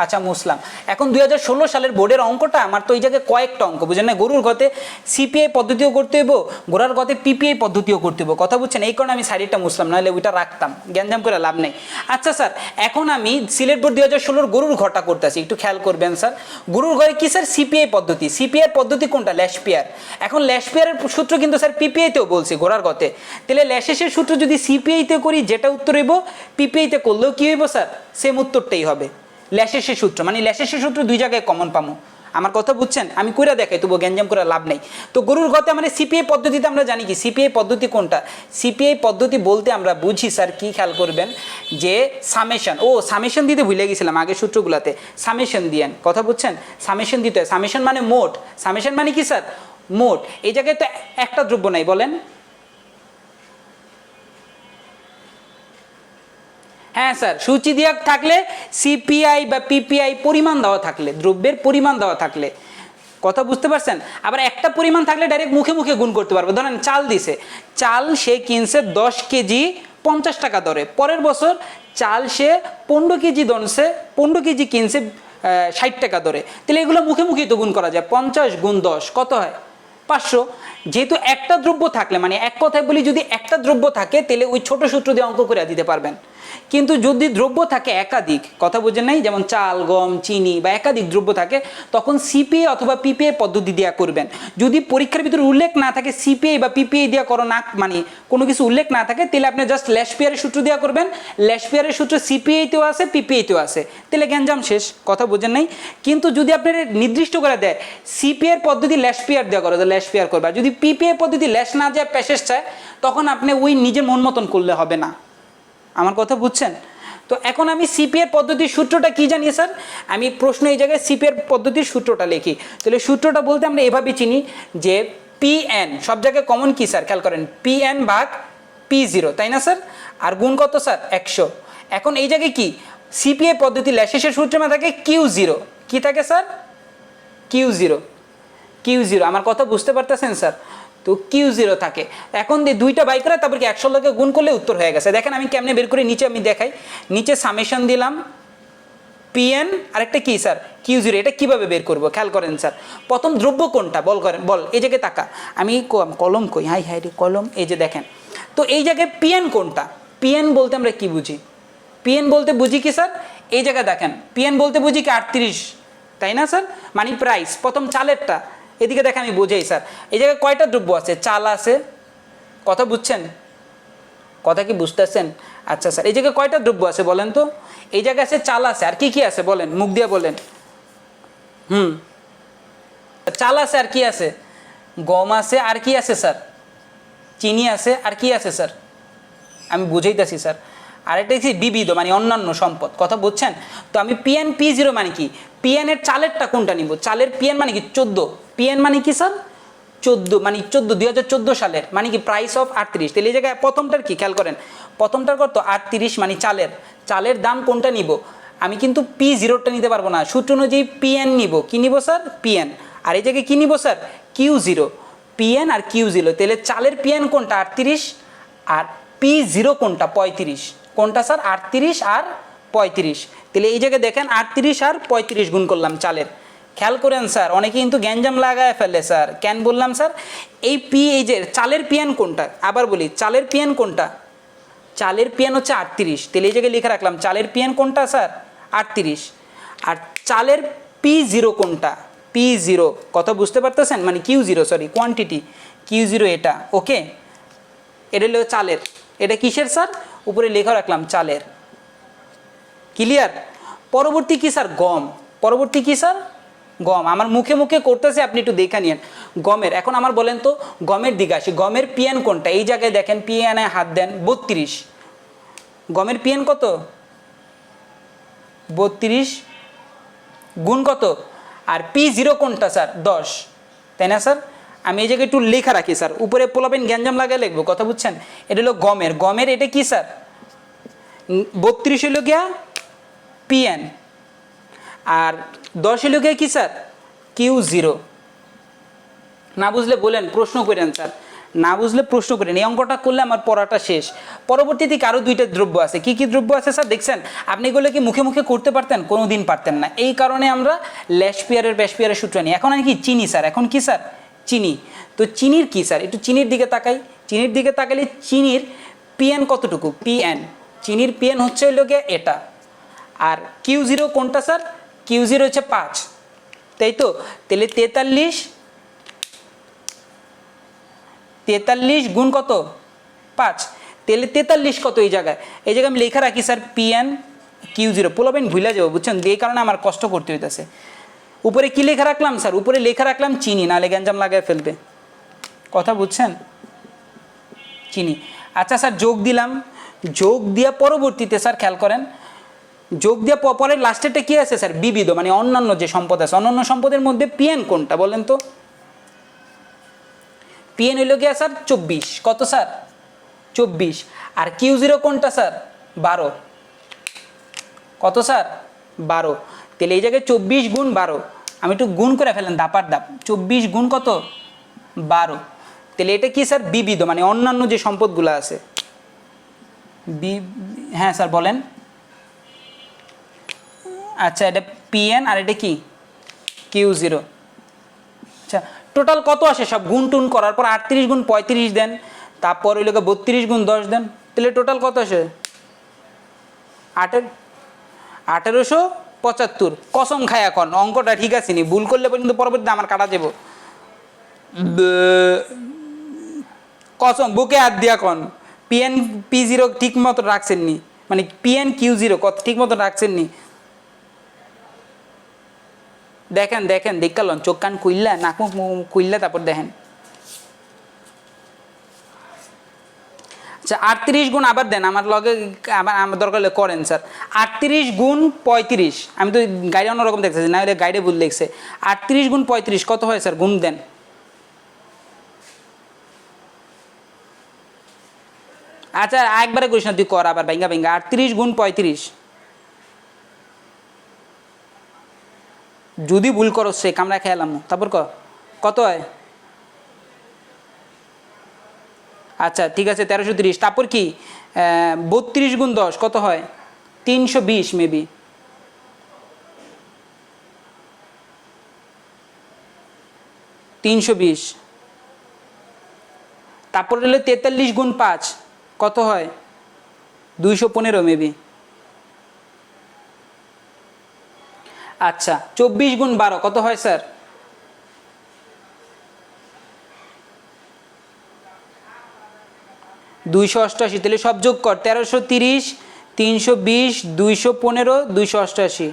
আচ্ছা মুসলাম। এখন 2016 সালের বোর্ডের অঙ্কটা আমার তো এই জায়গায় কয়েকটা অঙ্ক, বুঝেন না? গরুর গতে সিপিআই পদ্ধতিও করতে হইব, ঘোড়ার গতে পিপিআই পদ্ধতিও করতে হইব, কথা বুঝছেন? এই কারণে আমি সাইডটা মুসলাম, নাহলে ওইটা রাখতাম, গ্যাঞ্জাম করে লাভ নেই। আচ্ছা স্যার, এখন আমি সিলেট বোর্ড 2016 গরুর ঘরটা করতেছি, একটু খেয়াল করবেন স্যার। গরুর ঘরে কি স্যার? সিপিআই পদ্ধতি। সিপিআই পদ্ধতি কোনটা? ল্যাশপিয়ার। এখন ল্যাশপিয়ারের সূত্র কিন্তু স্যার পিপিআইতেও বলছি ঘোড়ার গতে, তাহলে ল্যাশেসের সূত্র যদি সিপিআইতে করি যেটা উত্তর হইব, পিপিআইতে করলেও কি হইব স্যার? সেম উত্তরটাই হবে। ল্যাশেসের সূত্র মানে ল্যাশেসের সূত্র দুই জায়গায় কমন পামো, আমার কথা বুঝছেন? আমি কইরা দেখাই, তবু গ্যাঞ্জাম করে লাভ নেই। তো গরুর গতে মানে সিপিআই পদ্ধতিতে আমরা জানি কি সিপিআই পদ্ধতি কোনটা? সিপিআই পদ্ধতি বলতে আমরা বুঝি স্যার কি, খেয়াল করবেন যে সামেশন, সামেশন দিতে ভুলে গেছিলাম আগের সূত্রগুলোতে, সামেশন দিয়েন, কথা বুঝছেন? সামেশন দিতে হয়, সামেশন মানে মোট, সামেশন মানে কি স্যার? মোট। এই জায়গায় তো একটা দ্রব্য নাই, বলেন। হ্যাঁ স্যার, সূচি দেওয়া থাকলে সিপিআই বা পিপিআই পরিমাণ দেওয়া থাকলে, দ্রব্যের পরিমাণ দেওয়া থাকলে, কথা বুঝতে পারছেন? আবার একটা পরিমাণ থাকলে ডাইরেক্ট মুখে মুখে গুণ করতে পারবে। ধরেন চাল দিছে, চাল সে কিনছে 10 কেজি 50 টাকা দরে, পরের বছর চাল সে 15 কেজি দনছে, 15 কেজি কিনছে 60 টাকা দরে, তাহলে এগুলো মুখে মুখেই তো গুণ করা যায়। 50 গুণ 10 কত হয়? 500। যেহেতু একটা দ্রব্য থাকলে, মানে এক কথায় বলি, যদি একটা দ্রব্য থাকে তাহলে ওই ছোট সূত্র দিয়ে অঙ্ক করে দিতে পারবেন। কিন্তু যদি দ্রব্য থাকে একাধিক, কথা বুঝেন নাই, যেমন চাল, গম, চিনি বা একাধিক দ্রব্য থাকে, তখন সিপিআই অথবা পিপিআই পদ্ধতি দেওয়া করবেন। যদি পরীক্ষার ভিতরে উল্লেখ না থাকে সিপিআই বা পিপিআই দেওয়া করো না, মানে কোনো কিছু উল্লেখ না থাকে, তাহলে আপনি জাস্ট ল্যাশপিয়ারের সূত্র দেওয়া করবেন। ল্যাশপিয়ারের সূত্র সিপিআইতেও আছে, পিপিআইতেও আছে, তাহলে গ্যাঞ্জাম শেষ, কথা বুঝেন নাই। কিন্তু যদি আপনার নির্দিষ্ট করে দেয় সিপিআইয়ের পদ্ধতি ল্যাশপিয়ার দেওয়া করো, ল্যাশপিয়ার করবে। যদি পিপিআই পদ্ধতি ল্যাশ না যায় প্যাসেজ চায়, তখন আপনি ওই নিজের মন মতন করলে হবে না, আমার কথা বুঝছেন? তো এখন আমি সিপিআই পদ্ধতির সূত্রটা কি জানি স্যার? আমি প্রশ্ন এই জায়গায় সিপিআই পদ্ধতির সূত্রটা লিখি, তাহলে সূত্রটা বলতে আমরা এভাবে চিনি যে পিএন, সব জায়গায় কমন কি স্যার? খেয়াল করেন, পিএন ভাগ P0, তাই না স্যার? আর গুণ কত স্যার? 100। এখন এই জায়গায় কি সিপিআই পদ্ধতি ল্যাশেসের সূত্রে থাকে Q0, কি থাকে স্যার? Q0, আমার কথা বুঝতে পারতেছেন স্যার? তো Q0 থাকে। এখন দুইটা বাই করে তারপর কি 100 লোকে গুণ করলে উত্তর হয়ে গেছে। দেখেন আমি কেমনে বের করে, নিচে আমি দেখাই, নিচে সামেশন দিলাম পিএন, আরেকটা কি স্যার? Q0। এটা কিভাবে বের করবো খেয়াল করেন স্যার। প্রথম দ্রব্য কোনটা বল করেন, বল, এই জায়গায় তাকা, আমি কলম কই, হাই হাই রে কলম, এই যে দেখেন তো এই জায়গায় পিএন কোনটা? পিএন বলতে আমরা কি বুঝি? পিএন বলতে বুঝি কি স্যার? এই জায়গায় দেখেন, পিএন বলতে বুঝি কি 38, তাই না স্যার? মানে প্রাইস, প্রথম চালেরটা। এদিকে দেখেন আমি বোঝাই স্যার, এই জায়গায় কয়টা দ্রব্য আছে? চাল আছে, কথা বুঝছেন? কথা কি বুঝতেছেন? আচ্ছা স্যার, এই জায়গায় কয়টা দ্রব্য আছে বলেন তো? এই জায়গায় আছে চাল আছে, আর কি কি আছে বলেন, মুখ দিয়ে বলেন। চাল আছে, আর কি আছে? গম আছে, আর কি আছে স্যার? চিনি আছে, আর কি আছে স্যার? আমি বুঝাইতেছি স্যার। আর এটা হচ্ছে বিবিধ, মানে অন্যান্য সম্পদ, কথা বুঝছেন? তো আমি পিএন P0 মানে কি? পিএন এর চালেরটা কোনটা নিব? চালের পিএন মানে কি? 14। পিএন মানে কি স্যার? 14, মানে 2014 সালের, মানে কি প্রাইস অফ 38। তাহলে এই জায়গায় প্রথমটার কি খেয়াল করেন, প্রথমটার কত? 38, মানে চালের দাম কোনটা নিব? আমি কিন্তু P0টা নিতে পারবো না, সূত্র অনুযায়ী পিএন নিব। কি নিব স্যার? পিএন। আর এই জায়গায় কি নিব স্যার? Q0। পিএন আর Q0, তাহলে চালের পিএন কোনটা? 38, আর P0 কোনটা? 35। কোনটা স্যার? 38 আর 35। তাহলে এই জায়গায় দেখেন 38 আর 35 গুণ করলাম চালের। খেয়াল করেন স্যার, অনেকে কিন্তু গ্যাঞ্জাম লাগায় ফেলে স্যার। কেন বললাম স্যার? এই যে চালের পিএন কোনটা? আবার বলি, চালের পিএন কোনটা? চালের পিএন হচ্ছে 38, তাহলে এই জায়গায় লিখে রাখলাম চালের পিএন কোনটা স্যার? 38। আর চালের P0 কোনটা? P0, কথা বুঝতে পারতেছেন? মানে Q0, সরি, কোয়ান্টিটি Q0 এটা, ওকে? এটা হলো চালের, এটা কিসের স্যার? উপরে লেখা রাখলাম চালের, ক্লিয়ার? পরবর্তী কি স্যার? গম। পরবর্তী কি স্যার? গম। আমার মুখে মুখে করতেছে, আপনি একটু দেখে নিন গমের। এখন আমার বলেন তো, গমের দিকে আসি, গমের পিএন কোনটা? এই জায়গায় দেখেন, পিএনে হাত দেন, 32। গমের পিএন কত? 32 গুণ কত? আর P0 কোনটা স্যার? 10। তাই না স্যার? আমি এই জায়গায় একটু লেখা রাখি স্যার, উপরে পোলাপেন গ্যাঞ্জাম লাগাই লিখবো, কথা বুঝছেন? এটা হলো গমের এটা কি স্যার? 32 হলো গিয়া পিএন, আর 10 হলো গিয়া কি স্যার? Q0। না বুঝলে বলেন, প্রশ্ন করেন স্যার, না বুঝলে প্রশ্ন করেন। এই অঙ্কটা করলে আমার পড়াটা শেষ। পরবর্তীতে আরও 2টা দ্রব্য আছে। কি কি দ্রব্য আছে স্যার দেখছেন? আপনি এগুলো কি মুখে মুখে করতে পারতেন? কোনো দিন পারতেন না। এই কারণে আমরা ব্যাসপিয়ারের সূত্র নিই। এখন আর কি চিনি স্যার, এখন কি স্যার? চিনি। তো চিনির কি স্যার? একটু চিনির দিকে তাকাই। চিনির দিকে তাকালে চিনির পিএন কতটুকু? পিএন, চিনির পিএন হচ্ছে হইল গিয়ে এটা। আর Q0 কোনটা স্যার? Q0 হচ্ছে 5, তাই তো? তাহলে 43 গুণ কত? 5। তাহলে 43 কত এই জায়গায়? এই জায়গায় আমি লেখা রাখি স্যার পিএন Q0। পোলাবেন ভুলে যাবো, বুঝছেন? এই কারণে আমার কষ্ট করতে হইতেছে। উপরে কি লেখা রাখলাম স্যার? উপরে লেখা রাখলাম চিনি, নাহলে গ্যাঞ্জাম লাগায় ফেলবে, কথা বুঝছেন? চিনি। আচ্ছা স্যার যোগ দিলাম, যোগ দিয়া পরবর্তীতে স্যার খেয়াল করেন, যোগ দিয়া পরের লাস্টেরটা কি আছে স্যার? বিবিধ, মানে অন্যান্য যে সম্পদ আছে, অন্যান্য সম্পদের মধ্যে পিএন কোনটা বলেন তো? পিএন হইল গিয়া স্যার 24। কত স্যার? 24। আর Q0 কোনটা স্যার? 12। কত স্যার? 12। তাহলে এই জায়গায় 24 গুণ 12, আমি একটু গুণ করে ফেলেন দাপার দাপ। 24 গুণ কত? 12। তাহলে এটা কি স্যার? বিবিধ, মানে অন্যান্য যে সম্পদগুলো আছে। হ্যাঁ স্যার বলেন। আচ্ছা এটা পিএন আর এটা কি? Q0। আচ্ছা টোটাল কত আসে সব গুণ টুন করার পর? 38 গুণ 35 দেন, তারপর ওই লোকে 32 গুণ 10 দেন, তাহলে টোটাল কত আসে? 1875। কসম খায় এখন অঙ্কটা ঠিক আছে নি? ভুল করলে কিন্তু পরবর্তীতে আমার কাটা যাব। কসম বুকে হাত দিয়া কন, পিএন P0 ঠিক মতো রাখছেন নি, মানে পিএন Q0 কত ঠিক মতো রাখছেন নি? দেখেন দেখেন দেখালন, চোখ কান কুইল্লা, নাক মুখ কুইল্লা, তারপর দেখেন। আচ্ছা 38 গুণ আবার দেন, আমার লগে আমার দরকার হলে করেন স্যার। 38 গুণ 35, আমি তো গাইডে অন্যরকম দেখতেছি, না হলে গাইডে ভুল দেখছে। 38 গুণ 35 কত হয় স্যার? গুণ দেন। আচ্ছা একবারে করিস না, তুই কর আবার ভাঙ্গা ভাঙ্গা। 38 গুণ 35, যদি ভুল করো সে কামড়া খেয়ালাম, তারপর কত হয়? আচ্ছা ঠিক আছে 1330। তারপর কি 32 গুণ 10 কত হয়? 320 মেবি। তারপর হলো 43 গুণ 5 কত হয়? 215 মেবি। আচ্ছা 24 গুণ 12 কত হয় স্যার? 288। তাহলে সব যোগ কর, 1330, 320, 215, 288।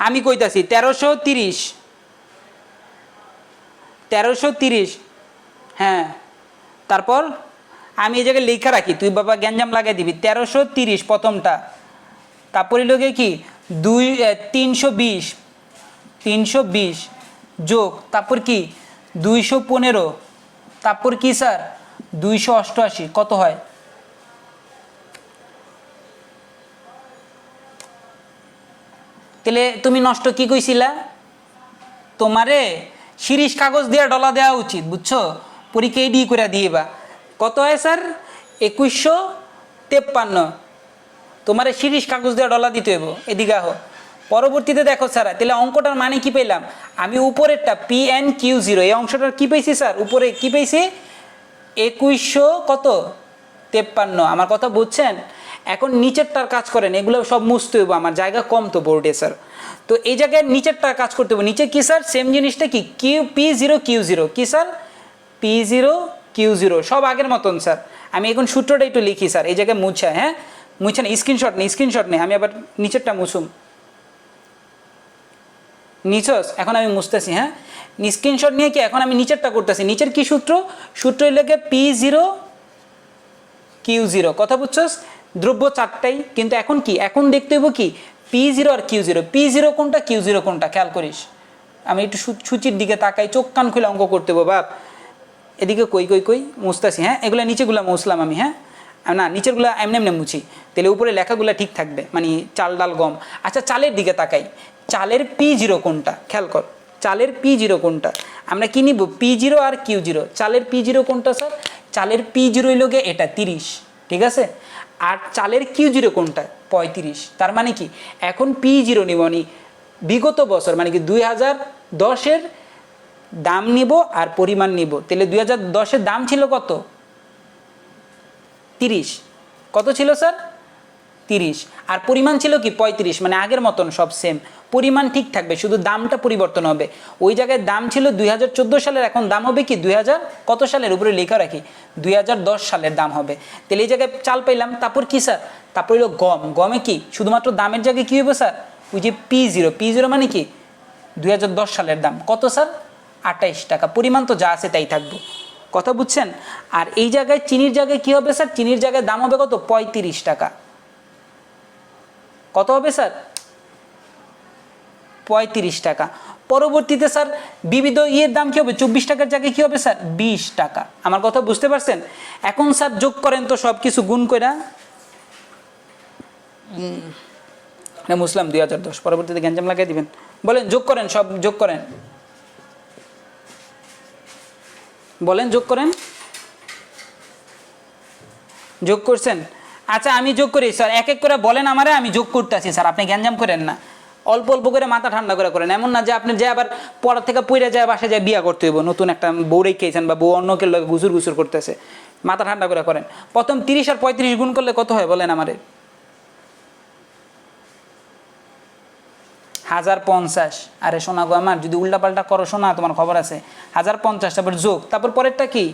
আমি কইতাছি 1330। হ্যাঁ তারপর আমি এই জায়গায় লেখা রাখি, তুই বাবা গ্যাঞ্জাম লাগাই দিবি। 1330 প্রথমটা, তারপরে লোকে কি 320 যোগ, তারপর কি 215, তারপর কি স্যার 288 কত হয়? তাহলে তুমি নষ্ট কি কইছিলা? তোমারে শিরিষ কাগজ দিয়ে ডলা দেওয়া উচিত, বুঝছো? পরীক্ষা এডি করে দিয়েবা। কত হয় স্যার? 2153। তোমারে শিরিষ কাগজ দিয়ে ডলা দিতে হইব। এদিকে আহ, পরবর্তীতে দেখো স্যার, তাহলে অঙ্কটার মানে কি পেলাম আমি? উপরেরটা পিএন Q0, এই অংশটার কি পেয়েছি স্যার? উপরে কি পেয়েছি? 2153। আমার কথা বুঝছেন? এখন নিচেরটার কাজ করেন, এগুলো সব মুছতে হইব, আমার জায়গা কম তো বোর্ডে স্যার। তো এই জায়গায় নিচেরটার কাজ করতে হবে। নিচে কি স্যার? সেম জিনিসটা কি? P0 Q0 কি স্যার? P0 Q0 সব আগের মতন স্যার। আমি এখন সূত্রটা একটু লিখি স্যার, এই জায়গায় মুছা, হ্যাঁ মুছে না, স্ক্রিনশট নেই, আমি আবার নিচেরটা মুছুম। নিচস এখন আমি মুছতেছি, হ্যাঁ স্ক্রিনশট নিয়ে কি এখন আমি নিচেরটা করতেছি। নিচের কি সূত্র? সূত্র লেগে P0 Q0, কথা বুঝছস? দ্রব্য চারটাই, কিন্তু এখন কি? এখন দেখতে হইব কি P0 আর Q0, P0 কোনটা Q0 কোনটা খেয়াল করিস। আমি একটু সূচির দিকে তাকাই, চোখ কান খুলে অঙ্ক করতে হবো বাপ। এদিকে কই কই কই মুছতাছি, হ্যাঁ এগুলো নিচেগুলো মুছলাম আমি, হ্যাঁ না নিচেরগুলো এমনি এমনি মুছি, তাহলে উপরে লেখাগুলো ঠিক থাকবে, মানে চাল ডাল গম। আচ্ছা চালের দিকে তাকাই, চালের P0 কোনটা খেয়াল কর, চালের P0 কোনটা, আমরা কি নিব P0 আর Q0। চালের P0 কোনটা স্যার, চালের P0 হইল গিয়ে এটা 30, ঠিক আছে, আর চালের Q0 কোনটা 35। তার মানে কি এখন P0 নিব, মানে বিগত বছর মানে কি 2010-এর দাম নিব আর পরিমাণ নিব। তাহলে 2010-এর দাম ছিল কত 30, কত ছিল স্যার 30, আর পরিমাণ ছিল কি 35, মানে আগের মতন সব সেম, পরিমাণ ঠিক থাকবে, শুধু দামটা পরিবর্তন হবে। ওই জায়গায় দাম ছিল 2014 সালের, এখন দাম হবে কি 2000 কত সালের, উপরে লেখা রাখি 2010 সালের দাম হবে। তাহলে এই জায়গায় চাল পাইলাম, তারপর কি স্যার, তারপর হলো গম, গমে কি শুধুমাত্র দামের জায়গায় কী হবে স্যার, ওই যে P0 মানে কি 2010 সালের দাম কত স্যার 28 টাকা, পরিমাণ তো যা আছে তাই থাকবো, কথা বুঝছেন। আর এই জায়গায় চিনির জায়গায় কী হবে স্যার, চিনির জায়গায় দাম হবে কত 35 টাকা, কত হবে স্যার 35 টাকা। পরবর্তীতে স্যার বিবিধ ইয়ের দাম কী হবে 24 টাকার জায়গায় কী হবে স্যার 20 টাকা। আমার কথা বুঝতে পারছেন। এখন স্যার যোগ করেন তো সব কিছু গুণ কইরা, মুসলাম 2010, পরবর্তীতে গ্যাঞ্জাম লাগিয়ে দিবেন, বলেন যোগ করেন, সব যোগ করেন, বলেন যোগ করেন, যোগ করছেন। আচ্ছা আমি যোগ করি স্যার, এক এক করে বলেন আমারে, আমি যোগ করতে আসি স্যার, আপনি গ্যাঞ্জাম করেন না, অল্প অল্প করে মাথা ঠান্ডা করে করেন। এমন না যে আপনি যে আবার পড়ার থেকে পড়ে যায় বাসায় যায় বিয়া করতে হইব, নতুন একটা বউ রেখেছেন বা বউ অন্য কেউ গুজুর গুজুর করতেছে, মাথা ঠান্ডা করে করেন। প্রথম 30 আর 35 গুণ করলে কত হয় বলেন আমারে, 1050। আরে শোনা গো আমার, যদি উল্টাপাল্টা করো শোনা তোমার খবর আছে, 1050, তারপর যোগ, তারপর পরেরটা কি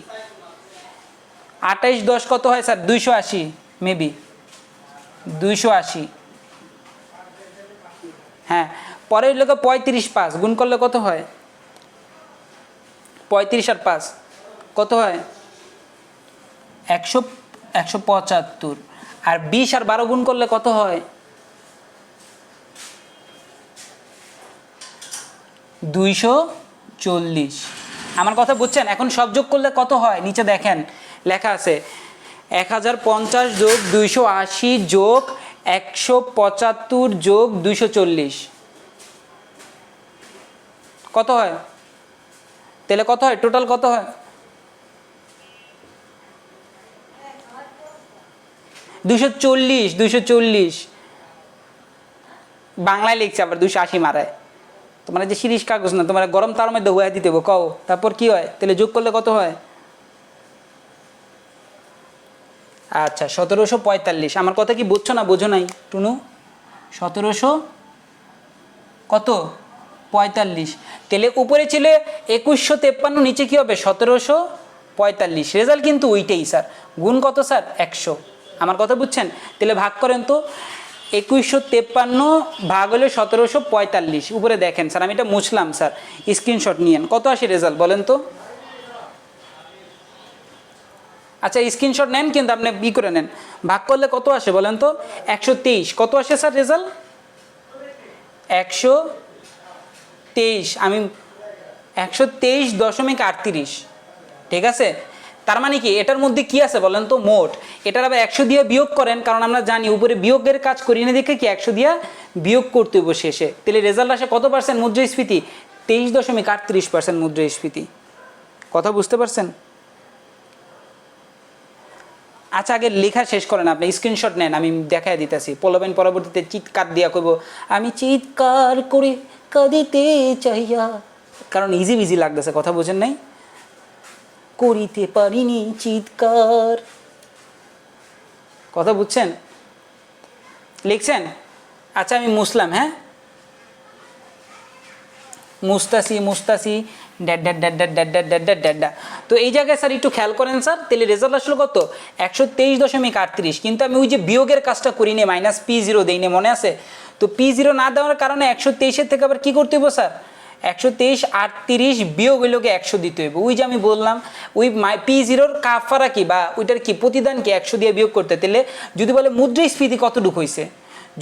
28 10 কত হয় স্যার 280, মেবি 280, হ্যাঁ। পরে হইল 35 5 গুণ করলে কত হয়, 35 আর 5 কত হয় 175, আর 20 আর 12 গুণ করলে কত হয় 240। আমার কথা বুঝছেন। এখন সব যোগ করলে কত হয় নিচে দেখেন লেখা আছে 1050 যোগ 280 যোগ 175 যোগ 240 কত হয়, তাহলে কত হয় টোটাল কত হয় 240 বাংলায় লিখছে আবার 280 মারায়, তোমার যে শিরিষ কাগজ না, তোমার গরম তার মধ্যে হয়ে দিতে হবে কও, তারপর কি হয় তাহলে যোগ করলে কত হয়, আচ্ছা 1745। আমার কথা কি বুঝছো না বোঝো নাই টুনু, 1700 কত 45, তাহলে উপরে ছিল 2153, নিচে কি হবে 1745, রেজাল্ট কিন্তু ওইটাই স্যার, গুণ কত স্যার 100। আমার কথা বুঝছেন। তাহলে ভাগ করেন তো 2153 ভাগ হলে 1745, উপরে দেখেন স্যার, আমি এটা মুছলাম স্যার, স্ক্রিনশট নিয়েন, কত আসে রেজাল্ট বলেন তো। আচ্ছা স্ক্রিনশট নেন কিন্তু আপনি ই করে নেন, ভাগ করলে কত আসে বলেন তো 123, কত আসে স্যার রেজাল্ট 123, আমি 123.38, ঠিক আছে। তার মানে কি এটার মধ্যে কি আছে বলেন তো মোট, এটার আবার 100 দিয়ে বিয়োগ করেন, কারণ আমরা জানি উপরে বিয়োগের কাজ করি না দেখে কি 100 দিয়ে বিয়োগ করতে হইব শেষে, তাহলে রেজাল্ট আসে কত পার্সেন্ট মুদ্রাস্ফীতি 23.38% মুদ্রাস্ফীতি, কথা বুঝতে পারছেন। আচ্ছা আগে লেখা শেষ করেন, আপনি স্ক্রিনশট নেন, আমি দেখাই দিতেছি, পোলাবেন পরবর্তীতে চিৎকার দিয়া কইব আমি চিৎকার করে কাঁদিতে চাইয়া, কারণ ইজি ইজি লাগতেছে, কথা বোঝেন নাই, করিতে পারিনি চিৎকার, কথা বুঝছেন লিখছেন। আচ্ছা আমি মুসলাম, হ্যাঁ মুস্তাসি ড্যাডা। তো এই জায়গায় স্যার একটু খেয়াল করেন স্যার, তাহলে রেজাল্ট আসলো কত 123.38, কিন্তু আমি ওই যে বিয়োগের কাজটা করিনি, মাইনাস P0 দেইনি, মনে আছে তো, P0 না দেওয়ার কারণে 123-এর থেকে আবার কী করতে হইব স্যার 123 বিয়োগ হইলকে 100 দিতে হইব, ওই যে আমি বললাম ওই P0-র কাফারা কি বা ওইটার কি প্রতিদান কি 100 দিয়ে বিয়োগ করতে, তাহলে যদি বলে মুদ্রাস্ফীতি কতটুকু হয়েছে,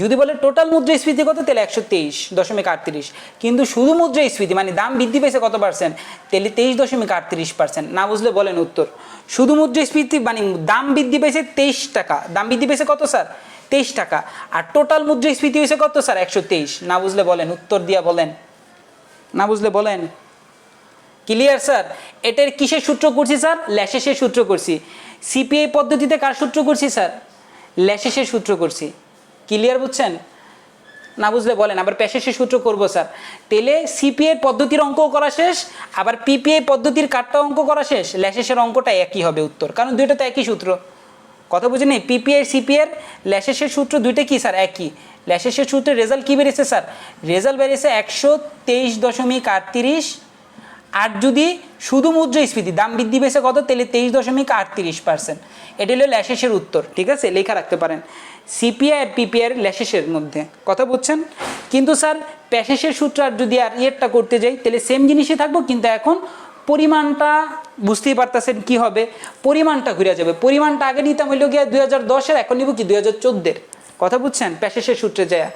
যদি বলে টোটাল মুদ্রাস্ফীতি কত, তাহলে 123.38। কিন্তু শুধু মুদ্রাস্ফীতি মানে দাম বৃদ্ধি পেয়েছে কত পার্সেন্ট, তাহলে 23.38%। না বুঝলে বলেন উত্তর। শুধু মুদ্রাস্ফীতি মানে দাম বৃদ্ধি পেয়েছে 23 টাকা, দাম বৃদ্ধি পেয়েছে কত স্যার, 23 টাকা। আর টোটাল মুদ্রাস্ফীতি হয়েছে কত স্যার, 123। না বুঝলে বলেন, উত্তর দিয়া বলেন। না বুঝলে বলেন। Clear sir? এটার কিসের সূত্র করছি স্যার, ল্যাশেসের সূত্র করছি। সিপিআই পদ্ধতিতে কার সূত্র করছি স্যার, ল্যাশেসের সূত্র করছি। ক্লিয়ার বুঝছেন? না বুঝলে বলেন। আবার প্যাশেসের সূত্র করবো স্যার। তেলে সিপিআই পদ্ধতির অঙ্কও করা শেষ, আবার পিপিআই পদ্ধতির কারটা অঙ্ক করা শেষ, ল্যাশেসের অঙ্কটা একই হবে উত্তর, কারণ দুইটা তো একই সূত্র। কথা বুঝে নেই? পিপিআই সিপিআই ল্যাশেসের সূত্র দুইটা কি স্যার, একই। ল্যাশেসের সূত্রে রেজাল্ট কী বেরিয়েছে স্যার, রেজাল্ট বেরিয়েছে 123.38। আর যদি শুধু মুদ্রাস্ফীতি দাম বৃদ্ধি পেয়েছে কত, তাহলে 23.38%। এটি হলো ল্যাশেসের উত্তর। ঠিক আছে, লেখা রাখতে পারেন সিপিআই আর পিপিআই এর ল্যাশেসের মধ্যে। কথা বুঝছেন? কিন্তু স্যার প্যাশেসের সূত্র আর যদি আর ইয়েরটা করতে যাই, তাহলে সেম জিনিসই থাকবো, কিন্তু এখন পরিমাণটা বুঝতেই পারতেছেন কি হবে, পরিমাণটা ঘুরে যাবে। পরিমাণটা আগে নিতাম হইল গিয়া 2010-এর, এখন নিব কি 2014-এর। কথা বুঝছেন? প্যাশেসের সূত্রে যায়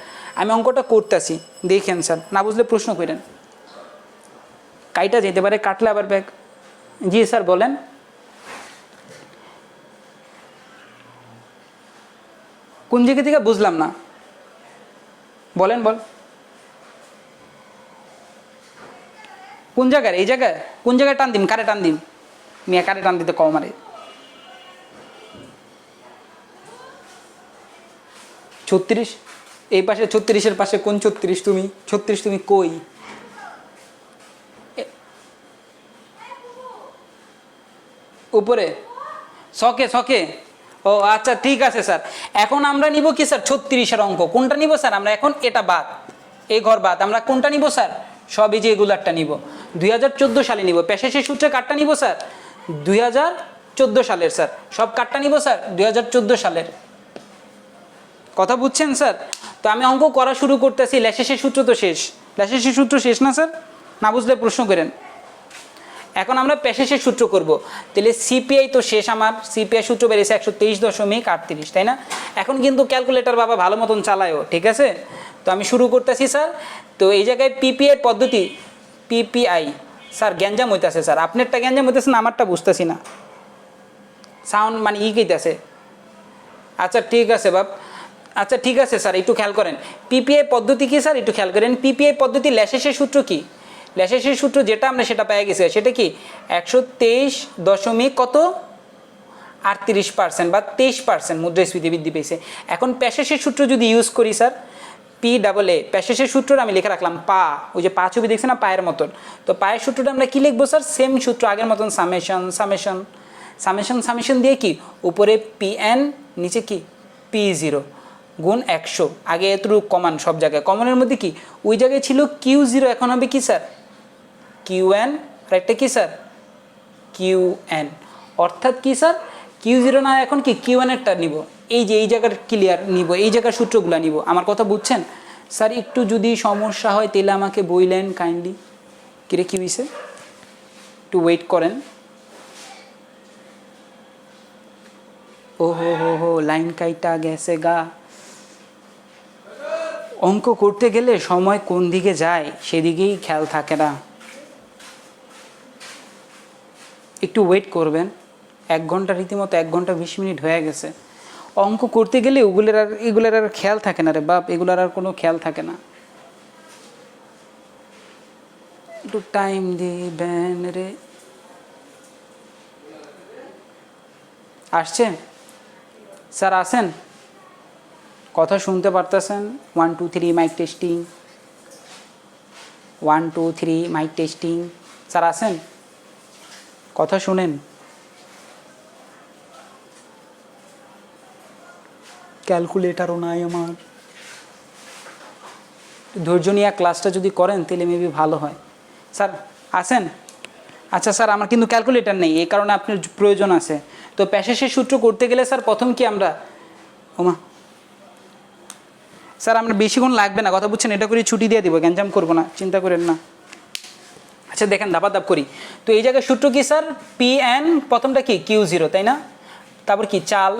আমি অঙ্কটা করতেছি, দেখেন স্যার। না বুঝলে প্রশ্ন করেন। কাইটা যেতে পারে, কাটলে আবার ব্যাগ। জি স্যার বলেন। কোন জায়গা থেকে বুঝলাম না, বলেন বল। কোন জায়গায়, এই জায়গায় কোন জায়গায় টান দিম, কারে টান দিম, মিয়া কারে টান দিতে কম মারে। 36 এই পাশে, 36-এর পাশে কোন 36? তুমি 36 তুমি কই? উপরে শখে শখে। ও আচ্ছা ঠিক আছে স্যার। এখন আমরা নিব কি স্যার, 36-এর অঙ্ক। কোনটা নিব স্যার আমরা এখন, এটা বাদ, এই ঘর বাদ, আমরা কোনটা নিব স্যার, সবই যে এগুলারটা নিব। 2014 সালে নিব। প্যাশেসের সূত্রে কাটটা নিব স্যার 2014 সালের স্যার। সব কাটটা নিব স্যার 2014 সালের। কথা বুঝছেন স্যার? তো আমি অঙ্ক করা শুরু করতেছি, ল্যাশেসের সূত্র তো শেষ। ল্যাশেসের সূত্র শেষ না স্যার? না বুঝলে প্রশ্ন করেন। এখন আমরা প্যাশেসের সূত্র করব। তাহলে সিপিআই তো শেষ আমার, সিপিআই সূত্র বেরিয়েছে 123.38, তাই না? এখন কিন্তু ক্যালকুলেটর বাবা ভালো মতন চালায়ও, ঠিক আছে? তো আমি শুরু করতেছি স্যার। তো এই জায়গায় পিপিআই পদ্ধতি, পিপিআই স্যার গ্যাঞ্জাম হইতেছে স্যার, আপনারটা গ্যাঞ্জাম হইতেছে না, আমারটা বুঝতেছি না, সাউন্ড মানে কইতেছে। আচ্ছা ঠিক আছে বাপ, আচ্ছা ঠিক আছে স্যার, একটু খেয়াল করেন। পিপিআই পদ্ধতি কি স্যার, একটু খেয়াল করেন। পিপিআই পদ্ধতি ল্যাশেসের সূত্র কি, ল্যাশেসের সূত্র যেটা আমরা সেটা পেয়ে গেছি, সেটা কি 123 কত 38% বা 23% মুদ্রাস্ফীতি বৃদ্ধি পেয়েছে। এখন প্যাশেসের সূত্র যদি ইউজ করি স্যার, PAA প্যাশেসের সূত্রটা আমি লিখে রাখলাম পা, ওই যে পা ছবি দেখছে না পায়ের মতন। তো পায়ের সূত্রটা আমরা কি লিখবো স্যার, সেম সূত্র আগের মতন, সামেশন সামেশন সামেশন সামেশন দিয়ে কি উপরে PN নিচে কি P0 গুণ 100। আগে এতটুকু কমান, সব জায়গায় কমনের মধ্যে কি ওই জায়গায় ছিল Q0, এখন হবে কি স্যার QN, আর একটা কি স্যার QN। অর্থাৎ কি স্যার Q0 না, এখন কি Q1 এরটা নিব। এই যে এই জায়গার ক্লিয়ার নিব, এই জায়গার সূত্রগুলো নিব। আমার কথা বুঝছেন স্যার? একটু যদি সমস্যা হয় তাহলে আমাকে বইলেন কাইন্ডলি। কিরে কি হয়েছে, একটু ওয়েট করেন। ও হো লাইন কাইটা গেছে গা। অঙ্ক করতে গেলে সময় কোন দিকে যায় সেদিকেই খেয়াল থাকে না। একটু ওয়েট করবেন। 1 ঘন্টা রীতিমতো 1 ঘন্টা 20 মিনিট হয়ে গেছে। অঙ্ক করতে গেলে এগুলোর আর খেয়াল থাকে না রে বাপ, এগুলোর আর কোনো খেয়াল থাকে না। একটু টাইম দিবেন রে। আসছে স্যার, আসেন, কথা শুনতে পারতেছেন? 1 2 3 mike testing, 1 2 3 mike testing. Sir আসেন, কথা শুনেন। ক্যালকুলেটারও নাই আমার। ধৈর্য নিয়ে ক্লাসটা যদি করেন তাহলে মেবি ভালো হয়। স্যার আসেন। আচ্ছা স্যার, আমার কিন্তু ক্যালকুলেটার নেই, এই কারণে আপনার প্রয়োজন আছে। তো প্যাশেসের সূত্র করতে গেলে স্যার প্রথম কি আমরা, ওমা স্যার আমরা বেশিক্ষণ লাগবে না, কথা বুঝছেন? এটা করে ছুটি দিয়ে দিব, গ্যাঞ্জাম করবো না, চিন্তা করেন না। আচ্ছা দেখেন ধাপাধাপ করি। তো এই জায়গায় সূত্র কি স্যার, PN প্রথমটা কি Q0, তাই না? তারপর কি চাল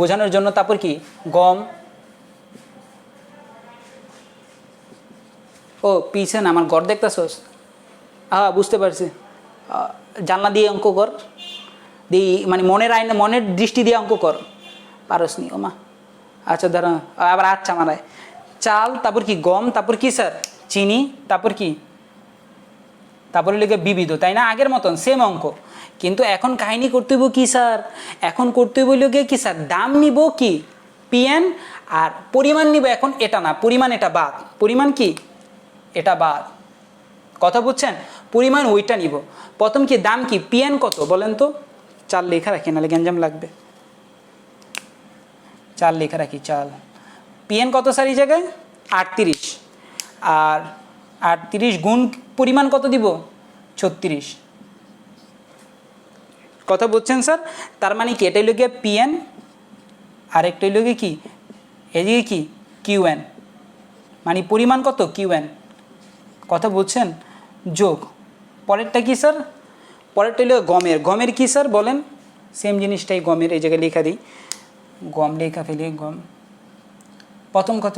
বোঝানোর জন্য, তারপর কি গম, ও পিছে না, আমার ঘর দেখতেছস? হ্যাঁ বুঝতে পারছি। জানলা দিয়ে অঙ্ক কর, দিয়ে মানে মনের আইনে মনের দৃষ্টি দিয়ে অঙ্ক কর। পারস নি ও মা। আচ্ছা দাঁড়া, আবার আচ্ছা মারায়। চাল, তারপর কি গম, তারপর কি স্যার চিনি, তারপর কি, তারপরে লিখে বিবিধ, তাই না? আগের মতন সেম অঙ্ক, কিন্তু এখন কাহিনী করতে হইব কি স্যার, এখন করতে হইব লিখে কি স্যার, দাম নিব কি পিএন, আর পরিমাণ নিব এখন এটা না, পরিমাণ এটা বাদ, পরিমাণ কি এটা বাদ, কথা বুঝছেন? পরিমাণ ওইটা নিব। প্রথম কি দাম কি পিএন কত বলেন তো? চাল লেখা রাখি, নাহলে গ্যাঞ্জাম লাগবে। চাল লেখা রাখি, চাল পিএন কত স্যার এই জায়গায় 38, আর 38 গুণ পরিমাণ কত দিব 36, কথা বুঝছেন স্যার? তার মানে কি এটা হইল গিয়ে পিএন, আর একটা হইল গিয়ে কি এদিকে কি কিউএন, মানে পরিমাণ কত কিউএন, কথা বুঝছেন? যোগ পরেরটা কি স্যার, পরেরটা হইল গমের, গমের কি স্যার বলেন? সেম জিনিসটাই গমের, এই জায়গায় লেখা দিই, গম লেখা ফেলি, গম প্রথম কত,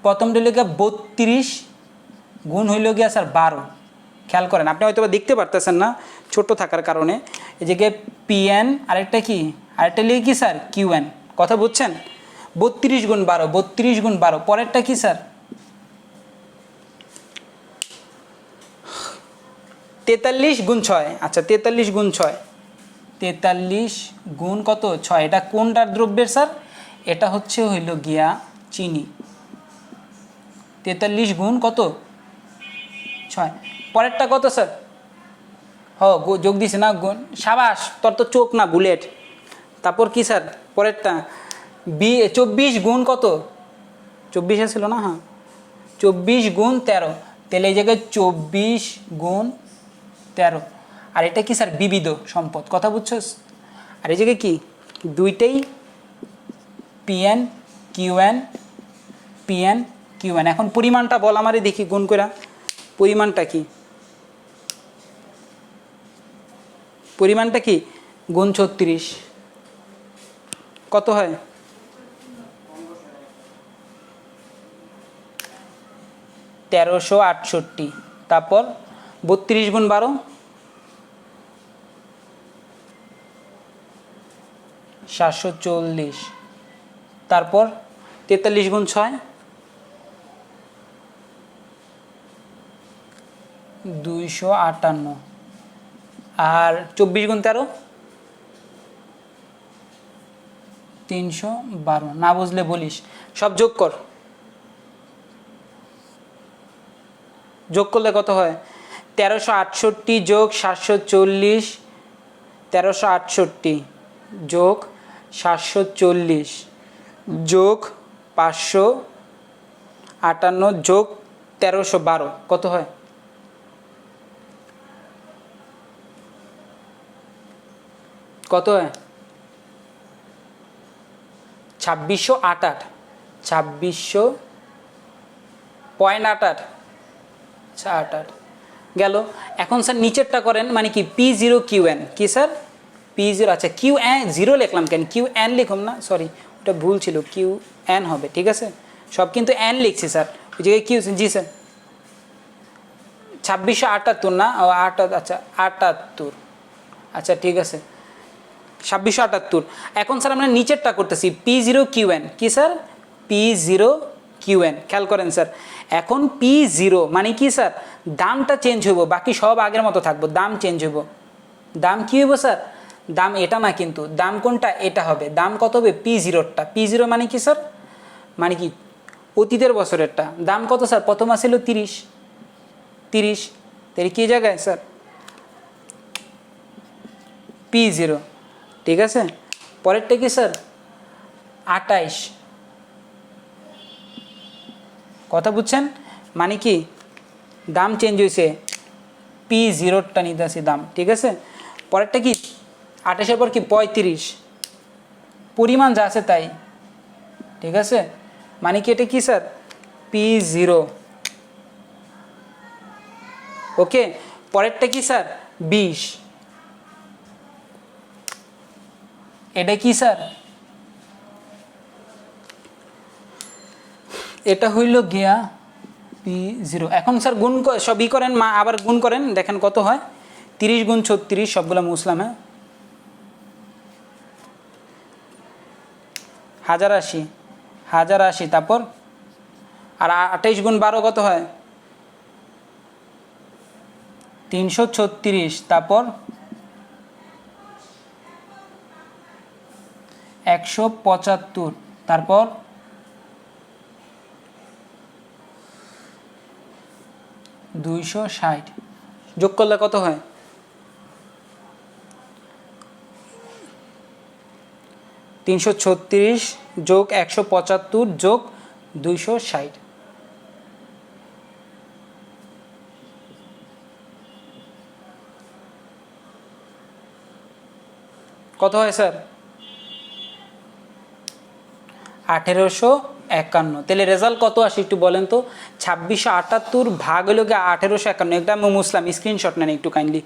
প্রথমটা হইল গিয়ে 32 গুণ হইল গিয়া স্যার 12, খেয়াল করেন, আপনি হয়তো দেখতে পারতেছেন না ছোট থাকার কারণে। এই জায়গায় পিএন, আরেকটা কি, আরেকটা লিখে কি স্যার কিউএন, কথা বুঝছেন? 32 গুণ 12, 32 গুণ 12, পরেরটা কি স্যার 43 গুণ 6, আচ্ছা 43 গুণ 6, 43 গুণ কত 6, এটা কোনটার দ্রব্যের স্যার? এটা হচ্ছে হইল গিয়া চিনি। 43 গুণ কত 6, পরেরটা কত স্যার? যোগ দিছে না গুণ, সাবাস, তোর তো চোখ না বুলেট। তারপর কি স্যার পরেরটা 24 গুণ কত, 24 ছিল না, হ্যাঁ 24 গুণ 13, তাহলে এই জায়গায় 24 গুণ 13, আর এটা কি স্যার বিবিধ সম্পদ, কথা বুঝছস? আর এই জায়গায় কি দুইটাই পিএন কিউএন, পিএন কিউএন। এখন পরিমাণটা বল আমারে দেখি গুণ করা, পরিমাণটা কি, পরিমাণটা কি গুণ 36 কত হয়? 1368, তারপর 32 গুণ 12, 740, তারপর 43 গুণ 6, 258, আর 24 গুণ 13, 312, না বুঝলে বলিস, সব যোগ কর, যোগ করলে কত হয়? 1368 যোগ 740, 1368 যোগ 740 যোগ 558 যোগ 1312 কত হয়? কত হয়? 2688, 2600.88, আচ্ছা 88 গেল। এখন স্যার নিচেরটা করেন, মানে কি P0 QN, কি স্যার P0, আচ্ছা QN0 লিখলাম কেন, QN লিখুন না, সরি ওটা ভুল ছিল, QN হবে, ঠিক আছে সব কিন্তু N লিখছি স্যার, ওই জায়গায় কিউ, জি স্যার 2678 না, ও 8, আচ্ছা 78, আচ্ছা ঠিক আছে 2678। এখন স্যার আমরা নিচেরটা করতেছি P0 QN, কি স্যার P0 QN, খেয়াল করেন স্যার, এখন P0 মানে কি স্যার, দামটা চেঞ্জ হইব, বাকি সব আগের মতো থাকবো, দাম চেঞ্জ হইব। দাম কি হইব স্যার? দাম এটা না কিন্তু, দাম কোনটা এটা হবে, দাম কত হবে P0টা, P0 মানে কি স্যার, মানে কি অতীতের বছরেরটা, দাম কত স্যার? প্রথম আসছিল 30, তাহলে কি জায়গায় স্যার P0, ঠিক আছে। পরেরটা কি স্যার 28, কথা বুঝছেন? মানে কি দাম চেঞ্জ হয়েছে, P0টা নিতে আসি দাম, ঠিক আছে। পরেরটা কি 28-এর পর কি 35, পরিমাণ যা আছে তাই, ঠিক আছে, মানে কি এটা কি স্যার P0, ওকে। পরেরটা কি স্যার 20, এটা কি স্যার, এটা হইল গিয়া P0। এখন স্যার গুণ সবই করেন, মা আবার গুণ করেন, দেখেন কত হয়। 30 গুণ 36, সবগুলো মুসলাম, হ্যাঁ, 1080, তারপর আর 28 গুণ 12 কত হয় 336, তারপর 175, তারপর 260, যোগ করলে কত হয় 336 যোগ 175 যোগ 260, কত হয় স্যার 1851। তাহলে রেজাল্ট কত আসে একটু বলেন তো। 2678 ভাগ হলো গিয়ে 1851, এটা আমি মুসলাম, স্ক্রিনশট নেন একটু কাইন্ডলি।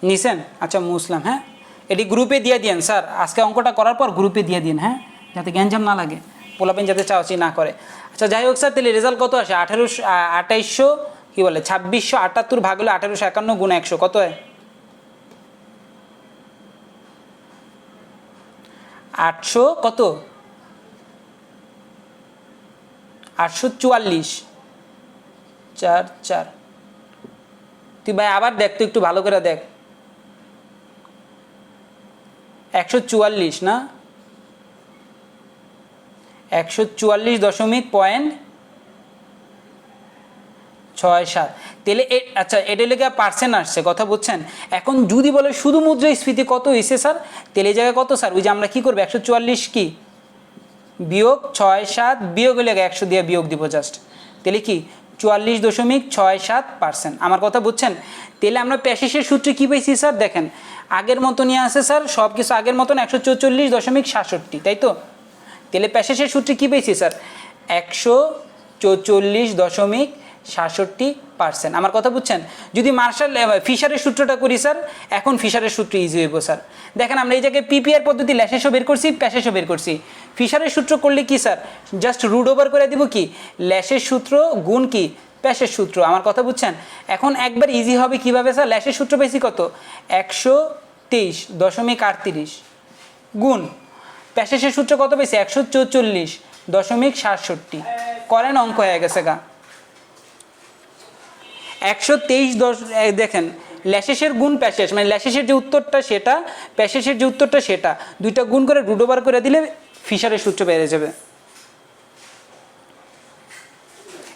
নিছেন? আচ্ছা মুসলাম, হ্যাঁ, এটি গ্রুপে দিয়ে দিন স্যার, আজকে অঙ্কটা করার পর গ্রুপে দিয়ে দিন, হ্যাঁ, যাতে গ্যাঞ্জাম না লাগে, পোলাপেন যাতে চাওয়াচি না করে। আচ্ছা যাই হোক স্যার, তাহলে রেজাল্ট কত আসে 2800 কি বলে 2678 ভাগ হলো 1851 গুণ 100 কত হয় 800 কত 844 4 তুই ভাই আবার দেখ তো, একটু ভালো করে দেখ। 144 না, 144.67। তাহলে আচ্ছা এটা লেগে পার্সেন্ট আসছে, কথা বুঝছেন। এখন যদি বলে শুধু মুদ্রাস্ফীতি কত হয়েছে স্যার, তাহলে এই জায়গায় কত স্যার, ওই যে আমরা কী করবো 144 কি বিয়োগ 67 বিয়োগ হলে 100 দিয়ে বিয়োগ দিব জাস্ট, তাহলে কি 44.67%। আমার কথা বুঝছেন। তাহলে আমরা প্যাসেজের সূত্রে কী পেয়েছি স্যার, দেখেন আগের মতো নিয়ে আসে স্যার, সব কিছু আগের মতন 144.67, তাই তো। তাহলে প্যাসেজের সূত্রে কী পেয়েছি স্যার 144.67%। আমার কথা বুঝছেন। যদি মার্শাল ফিশারের সূত্রটা করি স্যার, এখন ফিশারের সূত্র ইজি হইব স্যার। দেখেন আমরা এই জায়গায় পিপিআর পদ্ধতি ল্যাশেসও বের করছি, প্যাসেজও বের করছি। ফিশারের সূত্র করলে কি স্যার, জাস্ট রুট ওভার করে দিব কি ল্যাশের সূত্র গুণ কি প্যাসের সূত্র। আমার কথা বুঝছেন। এখন একবার ইজি হবে কিভাবে স্যার, ল্যাশের সূত্র বেশি কত 123.38 গুণ প্যাসেজের সূত্র কত পেয়েছি 144.67, করেন অঙ্ক হয়ে গেছে গা 123 দেখেন ল্যাশেসের গুণ প্যাসেজ, মানে ল্যাশেসের যে উত্তরটা সেটা, প্যাসেজের যে উত্তরটা সেটা, দুইটা গুণ করে রুট ওভার করে দিলে ফিশারের সূত্র বেড়ে যাবে।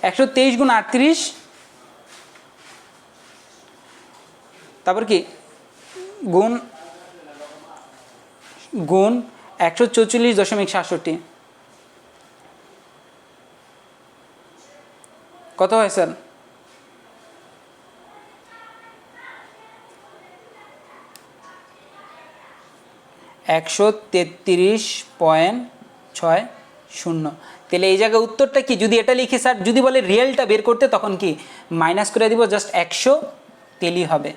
123 গুণ 38, তারপর কি গুণ গুণ 144.67, কত হয় স্যার 133.60। তাহলে এই জায়গায় উত্তরটা কি, যদি এটা লিখি স্যার, যদি বলে রিয়েলটা বের করতে তখন কি মাইনাস করে দিব জাস্ট 100, তেলই হবে।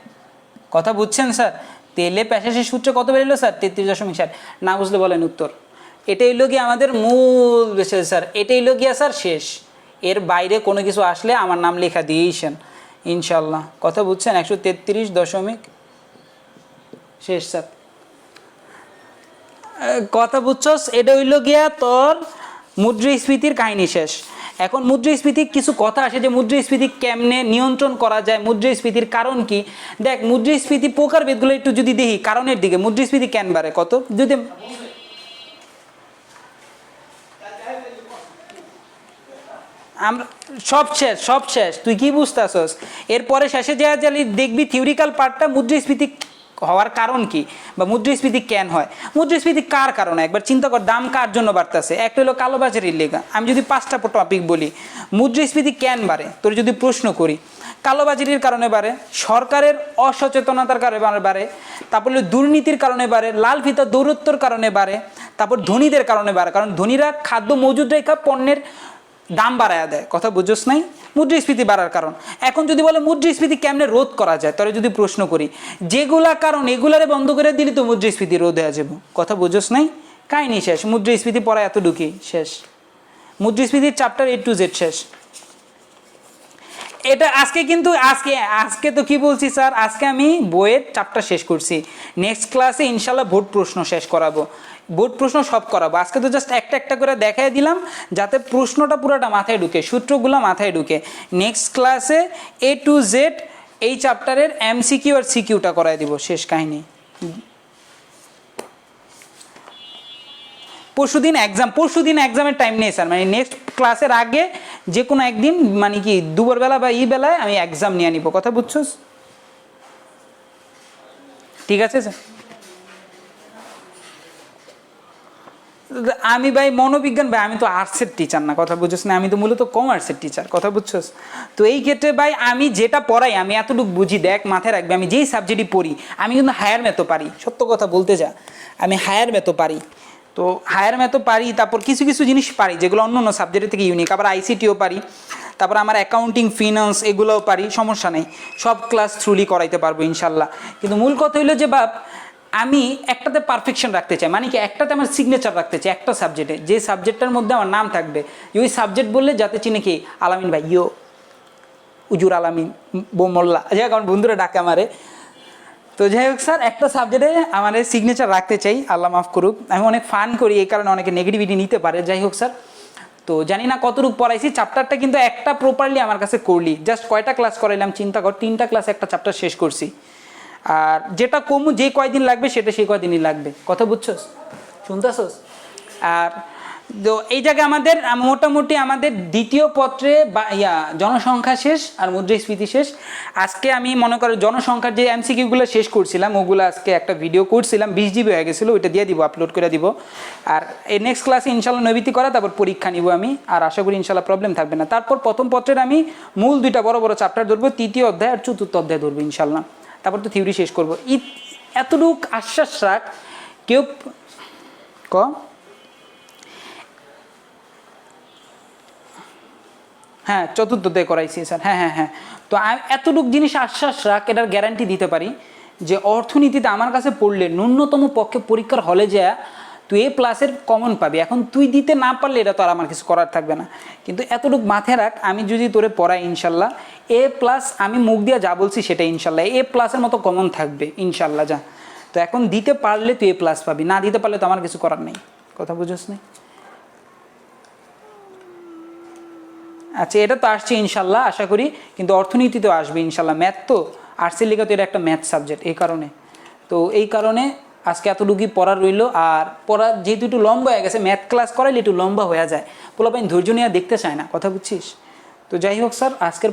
কথা বুঝছেন স্যার। তেলে প্যাসেজের সূত্র কত বেরোলো স্যার 33.60, না বুঝলে বলেন উত্তর। এটাই হলো গিয়ে আমাদের মূল বিষয় স্যার, এটাই হলো গিয়া স্যার শেষ। এর বাইরে কোনো কিছু আসলে আমার নাম লেখা দিয়েইছেন ইনশাল্লাহ। কথা বুঝছেন 133 শেষ স্যার। কথা বুঝছস, এটা হইল গিয়া তোর মুদ্রাস্ফীতির কাহিনী শেষ। এখন মুদ্রাস্ফীতির কিছু কথা আসে যে মুদ্রাস্ফীতি কেমনে নিয়ন্ত্রণ করা যায়, মুদ্রাস্ফীতির কারণ কি। দেখ মুদ্রাস্ফীতি প্রকারভেদগুলো একটু যদি দেখি কারণের দিকে, মুদ্রাস্ফীতি কেন বাড়ে কত যদি আমরা সব শেষ তুই কি বুঝতেছস। এরপরে শেষে যা দেখবি থিওরিক্যাল পার্টটা মুদ্রাস্ফীতি হওয়ার কারণ কি বা মুদ্রাস্ফীতি কেন হয়, মুদ্রাস্ফীতি কার কারণে একবার চিন্তা কর, দাম কার জন্য বাড়তেছে। একটা হলো কালোবাজারির লেগা। আমি যদি 5টা টপিক বলি মুদ্রাস্ফীতি কেন বাড়ে, তোর যদি প্রশ্ন করি কালোবাজারির কারণে বাড়ে, সরকারের অসচেতনতার কারণে বাড়ে, তারপর হলো দুর্নীতির কারণে বাড়ে, লাল ফিতা দৌরত্বর কারণে বাড়ে, তারপর ধনীদের কারণে বাড়ে, কারণ ধনীরা খাদ্য মজুদ রেখা পণ্যের দাম বাড়ায় দেয়, কথা বুঝোস নাই? মুদ্রাস্ফীতি বাড়ার কারণ। এখন যদি বলে মুদ্রাস্ফীতি কেমনে রোধ করা যায়, তাহলে যদি প্রশ্ন করি যেগুলা কারণ এগুলারে বন্ধ করে দিলে তো মুদ্রাস্ফীতি রোধ হয়ে যাবো, কথা বুঝোস নাই? কাহিনি শেষ, মুদ্রাস্ফীতি পড়া এতটুকুই শেষ, মুদ্রাস্ফীতির চ্যাপ্টার A to Z শেষ। এটা আজকে কিন্তু আজকে তো কি বলছি স্যার, আজকে আমি বইয়ের চ্যাপ্টার শেষ করছি, নেক্সট ক্লাসে ইনশাল্লাহ বোর্ড প্রশ্ন শেষ করাবো, বোর্ড প্রশ্ন সব করাবো। আজকে তো জাস্ট একটা একটা করে দেখাই দিলাম যাতে প্রশ্নটা পুরোটা মাথায় ঢুকে, সূত্রগুলো মাথায় ঢুকে। নেক্সট ক্লাসে A to Z এই চ্যাপ্টারের MCQ আর CQটা করাই দিব, শেষ কাহিনী। পরশুদিন এক্সামের টাইম নেই স্যার, মানে নেক্সট ক্লাসের আগে যে কোনো একদিন, মানে কি দুপুরবেলা বা বেলায় আমি এক্সাম নিয়ে নিব, কথা বুঝছোস? ঠিক আছে স্যার। আমি ভাই মনোবিজ্ঞান ভাই, আমি তো আর্টসের টিচার না, কথা বুঝছোস না? আমি তো মূলত কমার্সের টিচার, কথা বুঝছোস? তো এই ক্ষেত্রে ভাই আমি যেটা পড়াই আমি এতটুকু বুঝি, দেখ মাথায় রাখবে, আমি যেই সাবজেক্টই পড়ি আমি কিন্তু হায়ার ম্যাথও পারি, সত্য কথা বলতে যা, আমি হায়ার ম্যাথও পারি। তো হায়ার ম্যাথও পারি, তারপর কিছু কিছু জিনিস পারি যেগুলো অন্য অন্য সাবজেক্টের থেকে ইউনিক, আবার ICTও পারি, তারপর আমার অ্যাকাউন্টিং ফিনান্স এগুলোও পারি, সমস্যা নেই, সব ক্লাস থ্রুলি করাইতে পারবো ইনশাল্লাহ। কিন্তু মূল কথা হইলো যে বাপ, আমি একটাতে পারফেকশন রাখতে চাই, মানে কি একটাতে আমার সিগনেচার রাখতে চাই, একটা সাবজেক্টে, যে সাবজেক্টটার মধ্যে আমার নাম থাকবে, ওই সাবজেক্ট বললে যাতে চিনে কি আলামিন ভাই, উজুর আলামিন মোল্লা, যাই হোক আমার বন্ধুরা ডাকে আমারে। তো যাই হোক স্যার, একটা সাবজেক্টে আমার সিগনেচার রাখতে চাই, আল্লাহ মাফ করুক, আমি অনেক ফান করি এই কারণে অনেকে নেগেটিভিটি নিতে পারে। যাই হোক স্যার, তো জানি না কতটুকু পড়াইছি, চ্যাপ্টারটা কিন্তু একটা প্রপারলি আমার কাছে করলি, জাস্ট কয়টা ক্লাস করাইলাম চিন্তা কর, 3টা ক্লাস একটা চ্যাপ্টার শেষ করছি। আর যেটা কমু যে কয়দিন লাগবে সেটা সেই কয়দিনই লাগবে, কথা বুঝছোস, শুনতেছোস? আর তো এই জায়গায় আমাদের মোটামুটি আমাদের দ্বিতীয় পত্রে বা জনসংখ্যা শেষ আর মুদ্রাস্ফীতি শেষ। আজকে আমি মনে করি জনসংখ্যার যে MCQগুলো শেষ করছিলাম ওগুলো আজকে একটা ভিডিও করছিলাম, 20 GB হয়ে গেছিলো, ওইটা দিয়ে দিব, আপলোড করে দিব। আর এই নেক্সট ক্লাসে ইনশাল্লাহ নৈবিত্তিক করা, তারপর পরীক্ষা নিব আমি, আর আশা করি ইনশাল্লাহ প্রবলেম থাকবে না। তারপর প্রথম পত্রের আমি মূল 2টা বড় বড় চ্যাপ্টার ধরবো, 3য় অধ্যায় আর 4র্থ অধ্যায় ধরবো ইনশাল্লাহ, তারপর তো থিওরি শেষ করবো। এতটুক আশ্বাস রাখ, কেউ হ্যাঁ 4র্থ অধ্যায় করাইছি স্যার, হ্যাঁ। তো এতটুক জিনিস আশ্বাস রাখ, এটার গ্যারান্টি দিতে পারি যে অর্থনীতিতে আমার কাছে পড়লে ন্যূনতম পক্ষে পরীক্ষার হলে যা তুই A+ কমন পাবি। এখন তুই দিতে না পারলে এটা তো আর আমার কিছু করার থাকবে না, কিন্তু এতটুকু মাথায় রাখ, আমি যদি তোরে পড়াই ইনশাল্লাহ A+, আমি মুখ দিয়ে যা বলছি সেটা ইনশাল্লাহ A+-এর মতো কমন থাকবে ইনশাল্লাহ। যা তো এখন দিতে পারলে তুই A+ পাবি, না দিতে পারলে তো আমার কিছু করার নেই, কথা বুঝোস না? আচ্ছা, এটা তো আসছে ইনশাল্লাহ আশা করি, কিন্তু অর্থনীতিতেও আসবে ইনশাল্লাহ, ম্যাথ তো আর্টসের লেখা তো এটা একটা ম্যাথ সাবজেক্ট, এই কারণে। তো এই কারণে আজকে এতটুকুই পড়া রইলো। আর পড়া যেহেতু একটু লম্বা হয়ে গেছে, ম্যাথ ক্লাস করাইলে একটু লম্বা হয়ে যায়, পোলাপাইন ধৈর্য নিয়ে দেখতে চায় না, কথা বুঝছিস? তো যাই হোক স্যার, আজকের